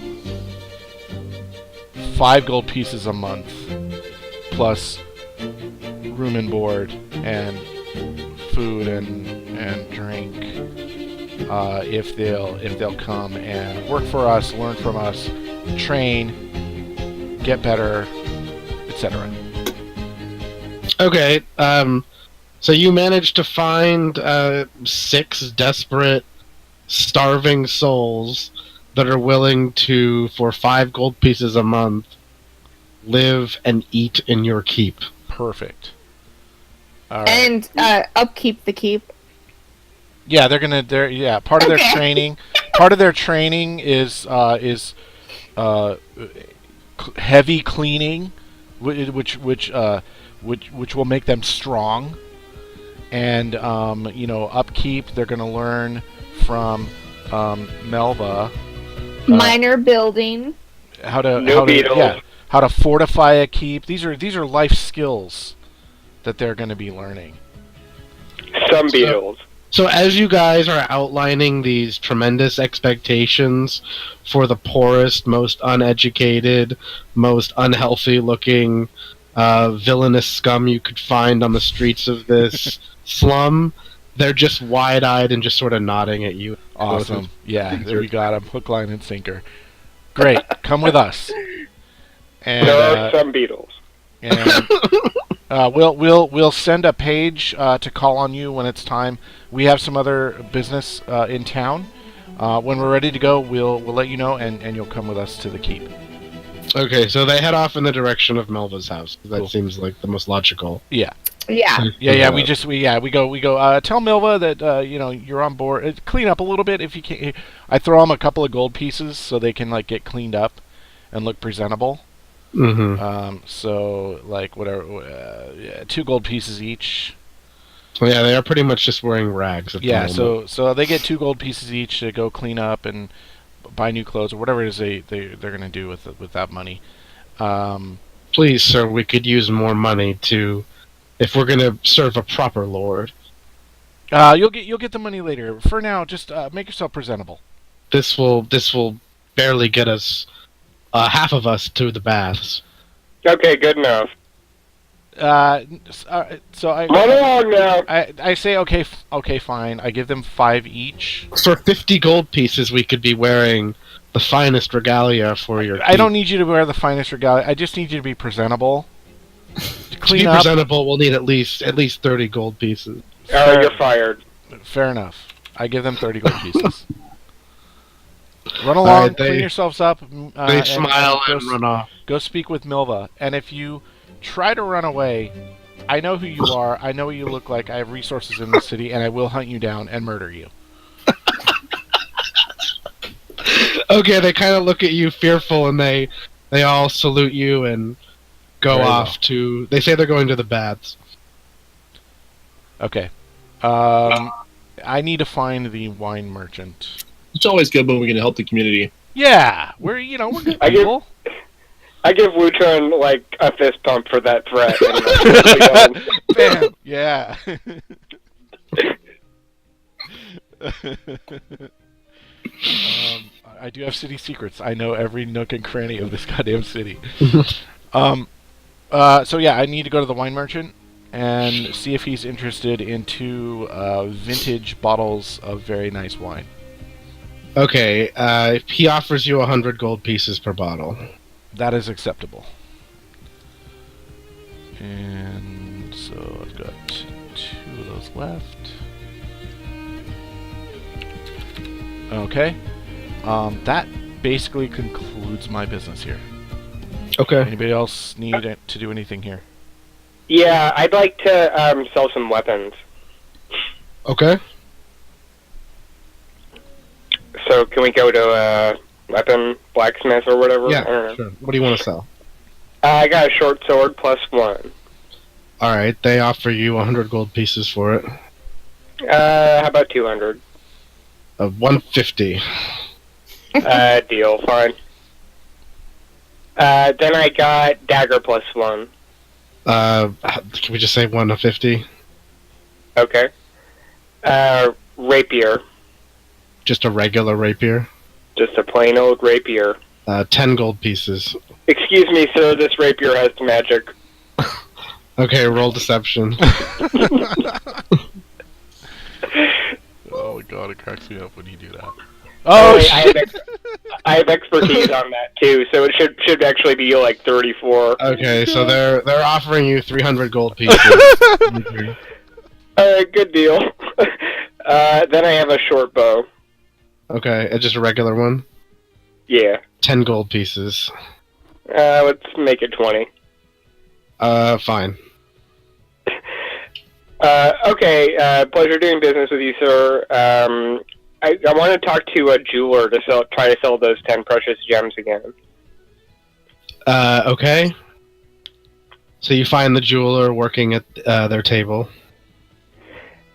5 gold pieces a month plus room and board and food and drink if they'll come and work for us, learn from us, train, get better, etc. Okay, so you managed to find 6 desperate, starving souls that are willing to, for 5 gold pieces a month, live and eat in your keep. Perfect. All right. And upkeep the keep. Yeah, part of their training. Part of their training is heavy cleaning, which will make them strong, and upkeep. They're going to learn from Melva Minor building. how to fortify a keep. These are life skills that they're going to be learning. Some beetles. So as you guys are outlining these tremendous expectations for the poorest, most uneducated, most unhealthy-looking villainous scum you could find on the streets of this slum, they're just wide-eyed and just sort of nodding at you. Awesome. Yeah, there we got them. Hook, line, and sinker. Great. Come with us. And, There are some beetles. and we'll send a page to call on you when it's time. We have some other business in town. When we're ready to go, we'll let you know, and you'll come with us to the keep. Okay, so they head off in the direction of Melva's house. That Cool. seems like the most logical. Yeah. Yeah. Yeah. We go. Tell Milva that you're on board. Clean up a little bit if you can. I throw them a couple of gold pieces so they can like get cleaned up and look presentable. Mm-hmm. So like whatever, 2 gold pieces each. Well, yeah, they are pretty much just wearing rags. At the Yeah. moment. So they get 2 gold pieces each to go clean up and buy new clothes or whatever it is they're gonna do with that money. Please, sir, we could use more money to, if we're gonna serve a proper lord. You'll get the money later. For now, just make yourself presentable. This will barely get us, half of us to the baths. Okay, good enough. So Run along now. I say okay, fine. I give them 5 each. For 50 gold pieces, we could be wearing the finest regalia for your. I don't need you to wear the finest regalia. I just need you to be presentable. To Clean be up. presentable, we'll need at least 30 gold pieces. Oh, you're fired. Fair enough. I give them 30 gold pieces. Run along, Alright, clean yourselves up. They smile and run off. Go speak with Milva. And if you try to run away, I know who you are. I know what you look like. I have resources in the city, and I will hunt you down and murder you. Okay, they kind of look at you fearful, and they all salute you and go Very off well. to. They say they're going to the baths. Okay. I need to find the wine merchant. It's always good when we can help the community. Yeah, we're good I give- people. I give Wu-Chun, like, a fist pump for that threat. And, Bam. Yeah. I do have city secrets. I know every nook and cranny of this goddamn city. So yeah, I need to go to the wine merchant and see if he's interested in 2 vintage bottles of very nice wine. Okay, he offers you 100 gold pieces per bottle. That is acceptable. And so I've got 2 of those left. Okay. That basically concludes my business here. Okay. Anybody else need to do anything here? yeah, I'd like to sell some weapons. Okay. So can we go to a weapon blacksmith or whatever? I don't Yeah, know. sure. What do you want to sell? I got a short sword +1. All right, they offer you 100 gold pieces for it. How about 200? 150. Deal, fine. Then I got dagger +1. Can we just say 150? Okay. Rapier. Just a regular rapier. Just a plain old rapier. 10 gold pieces. Excuse me, sir, this rapier has magic. Okay, roll deception. Oh my god, it cracks me up when you do that. Oh, Oh, wait, shit! I have expertise on that too, so it should actually be like 34. Okay, so they're offering you 300 gold pieces. Alright, good deal. Then I have a short bow. Okay, just a regular one. Yeah. 10 gold pieces. Let's make it 20. Fine. Okay, pleasure doing business with you, sir. I want to talk to a jeweler to try to sell those 10 precious gems again. Okay. So you find the jeweler working at their table.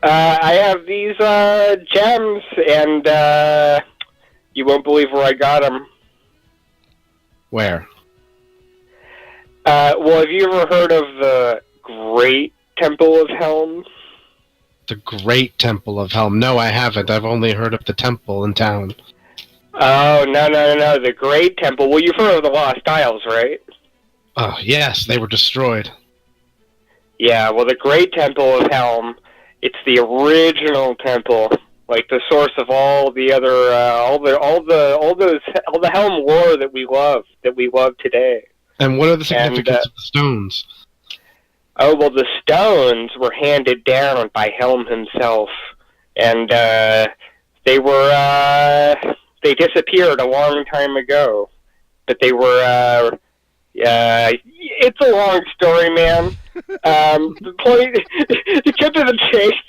I have these gems, and you won't believe where I got them. Where? Well, have you ever heard of the Great Temple of Helm? The Great Temple of Helm. No, I haven't. I've only heard of the temple in town. Oh, no, the Great Temple. Well, you've heard of the Lost Isles, right? Oh, yes, they were destroyed. Yeah, well, the Great Temple of Helm, it's the original temple. like the source of all the other all the Helm lore that we love today. And what are the significance of the stones? Oh well, the stones were handed down by Helm himself, and they disappeared a long time ago. But they were it's a long story, man. The point to get to the chase.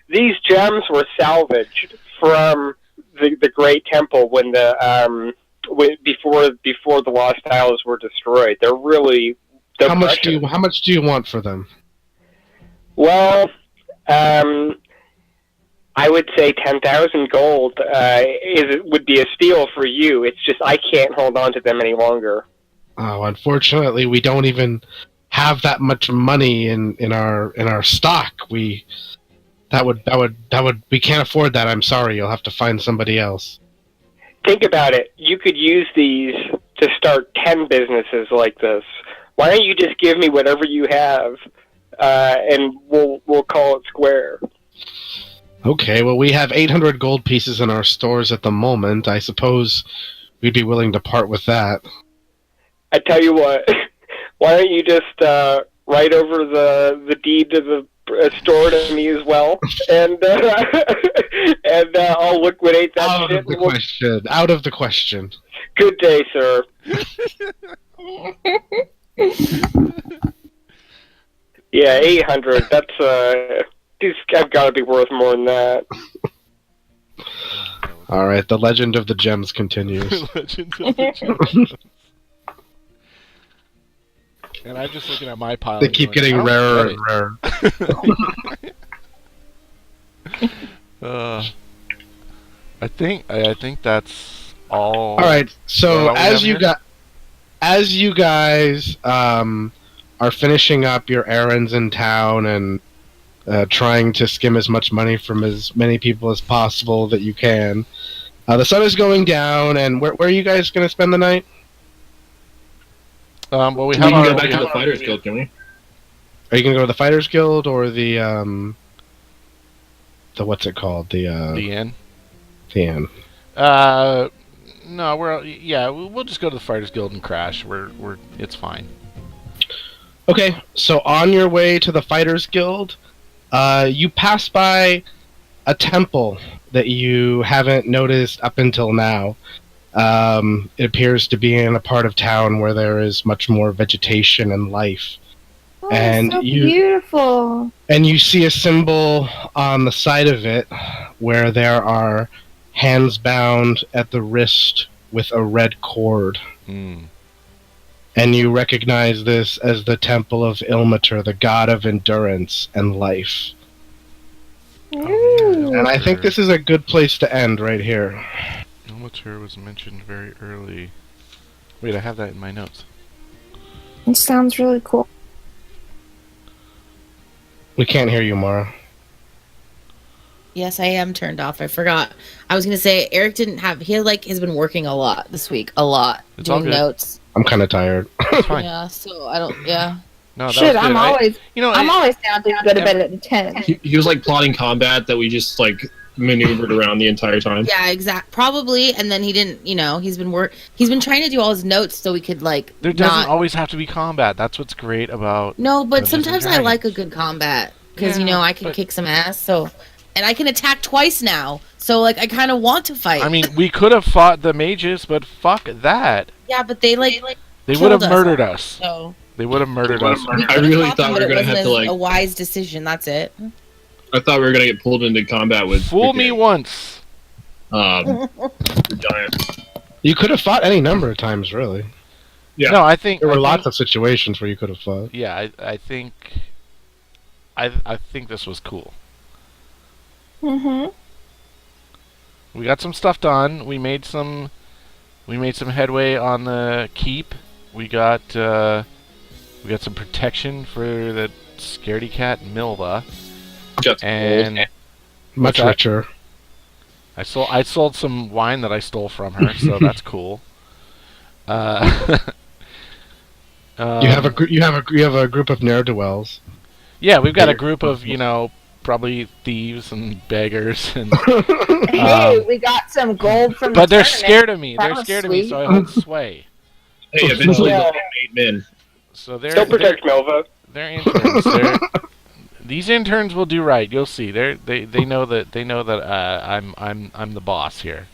These gems were salvaged from the Great Temple when before the Lost Isles were destroyed. They're really how much do you want for them? Well, I would say 10,000 gold would be a steal for you. It's just I can't hold on to them any longer. Oh, unfortunately, we don't even have that much money in our stock. We can't afford that. I'm sorry. You'll have to find somebody else. Think about it. You could use these to start 10 businesses like this. Why don't you just give me whatever you have, and we'll call it square. Okay, well, we have 800 gold pieces in our stores at the moment. I suppose we'd be willing to part with that. I tell you what, why don't you just write over the deed to the store to me as well, and I'll liquidate that out shit. Of the question. Out of the question. Good day, sir. Yeah, 800. That's these have got to be worth more than that. All right, the legend of the gems continues. Legend of the gems. And I'm just looking at my pile. They keep getting rarer and rarer. I think that's all. All right. So as you guys are finishing up your errands in town and trying to skim as much money from as many people as possible that you can, the sun is going down. And where are you guys going to spend the night? Well, we can go back to the Fighters Guild, can we? Are you going to go to the Fighters Guild or the what's it called? The inn. The inn. No, we'll just go to the Fighters Guild and crash. It's fine. Okay, so on your way to the Fighters Guild, you pass by a temple that you haven't noticed up until now. It appears to be in a part of town where there is much more vegetation and life. Oh, and so beautiful. And you see a symbol on the side of it where there are hands bound at the wrist with a red cord. Mm. And you recognize this as the Temple of Ilmater, the god of endurance and life. And I think this is a good place to end right here. Ilmater was mentioned very early. Wait, I have that in my notes. It sounds really cool. We can't hear you, Mara. Yes, I am turned off. I forgot. I was going to say, Eric has been working a lot this week. A lot. It's all doing good. notes. I'm kind of tired. It's fine. Yeah, so I don't, yeah. No, Shit, I'm always down to go to bed at 10. He was like plotting combat that we just like maneuvered around the entire time. Yeah, exact. Probably, and then he didn't. He's been trying to do all his notes so we could like. There doesn't always have to be combat. That's what's great about. No, but Dungeons and sometimes I Dragons. like a good combat because I can kick some ass. So, and I can attack twice now. So like I kind of want to fight. I mean, we could have fought the mages, but fuck that. Yeah, but they would have murdered us. So they would have murdered us. I really thought we were gonna have to a wise decision. That's it. I thought we were gonna get pulled into combat with. Fool me once. The giant. You could have fought any number of times, really. Yeah. No, I think there were lots of situations where you could have fought. Yeah, I think this was cool. Mm-hmm. We got some stuff done. We made some headway on the keep. We got some protection for the scaredy cat Milva. And much richer. I sold some wine that I stole from her, so that's cool. You have a group of ne'er-do-wells. Yeah, we've got a group of probably thieves and beggars, and Hey, we got some gold from but the they're tournament. scared of me. That They're was scared of me, sweet. so I hold sway. Hey, eventually Yeah. they'll be made men. So Still protect Melva. they're interns. These interns will do right. You'll see. They know that I'm the boss here.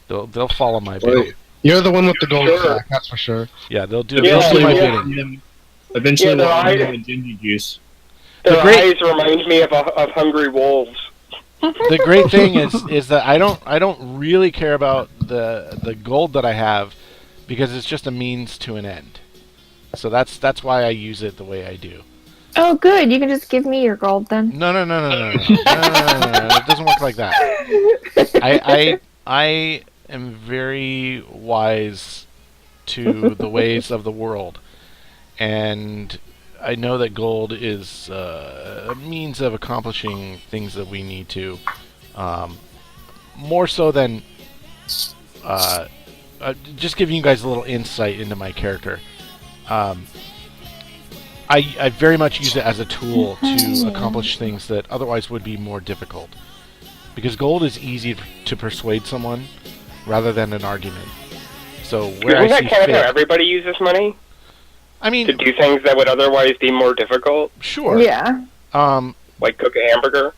They'll follow my bidding. You're the one with the gold Sure. sack, that's for sure. Yeah, they'll do Yeah, my yeah. bidding. Eventually Yeah, we'll they're end right. them in ginger juice. Their great- eyes remind me of hungry wolves. The great thing is that I don't really care about the gold that I have, because it's just a means to an end. So that's why I use it the way I do. Oh, good. You can just give me your gold then. No. It doesn't work like that. I am very wise to the ways of the world, and I know that gold is a means of accomplishing things that we need to, more so than just giving you guys a little insight into my character. I very much use it as a tool to accomplish things that otherwise would be more difficult. Because gold is easy to persuade someone rather than an argument. So where Isn't I that see kind of how fit, everybody uses money? I To mean, do things that would otherwise be more difficult? sure. Yeah. Like cook a hamburger?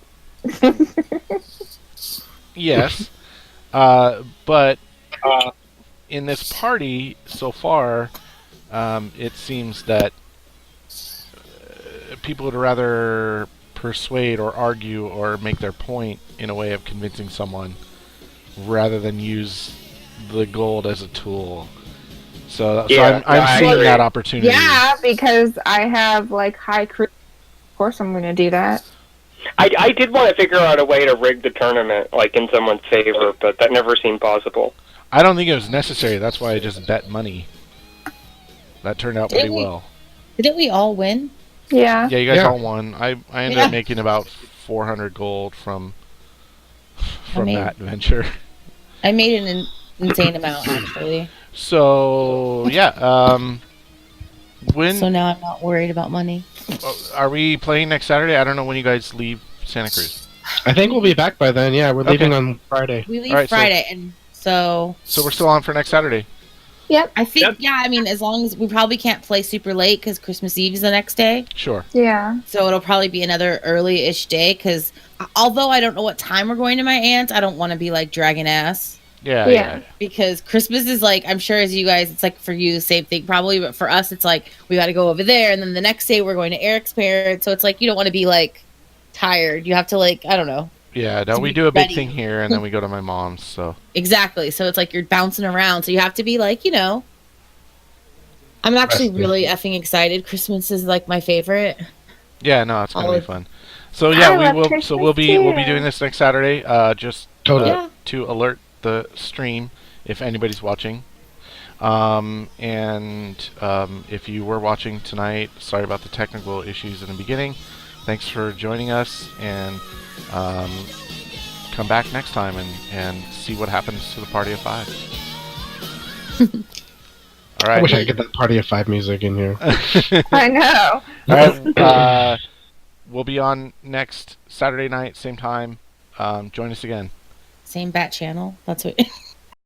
Yes. But in this party so far, it seems that people would rather persuade or argue or make their point in a way of convincing someone rather than use the gold as a tool. So Yeah, I'm I seeing agree. that opportunity. Yeah, because I have like high crew. Of course, I'm going to do that. I did want to figure out a way to rig the tournament, like in someone's favor, but that never seemed possible. I don't think it was necessary. That's why I just bet money. That turned out pretty Didn't we- well. Didn't we all win? Yeah. Yeah, you guys Yeah. all won. I ended Yeah. up making about 400 gold from mean- that venture. I made an insane amount, actually. So yeah, when So now I'm not worried about money. are we playing next Saturday? I don't know when you guys leave Santa Cruz. I think we'll be back by then. Yeah, we're leaving on Friday. We leave All right, so- Friday, and so So we're still on for next Saturday. I think, Yep. yeah, I mean, as long as we probably can't play super late because Christmas Eve is the next day. Sure. Yeah. So it'll probably be another early-ish day because although I don't know what time we're going to my aunt's, I don't want to be like dragging ass Yeah. Yeah. because Christmas is like, I'm sure as you guys, it's like for you, same thing probably, but for us, it's like we got to go over there. And then the next day we're going to Eric's parents. So it's like, you don't want to be like tired. You have to like, I don't know. Yeah. No, To we be do a big ready. thing here, and then we go to my mom's. So Exactly. So it's like you're bouncing around. So you have to be like, you know, I'm actually Rested. really effing excited. Christmas is like my favorite. yeah, no, it's gonna be Olive. fun. So yeah, I we love will. So Christmas we'll be too. doing this next Saturday. Just Totally. Yeah. to alert the stream if anybody's watching. If you were watching tonight, sorry about the technical issues in the beginning. Thanks for joining us, and come back next time and see what happens to the party of 5. All I right. wish I could get that Party of 5 music in here. I know. All right. We'll be on next Saturday night, same time. Join us again. Same bat channel. That's what.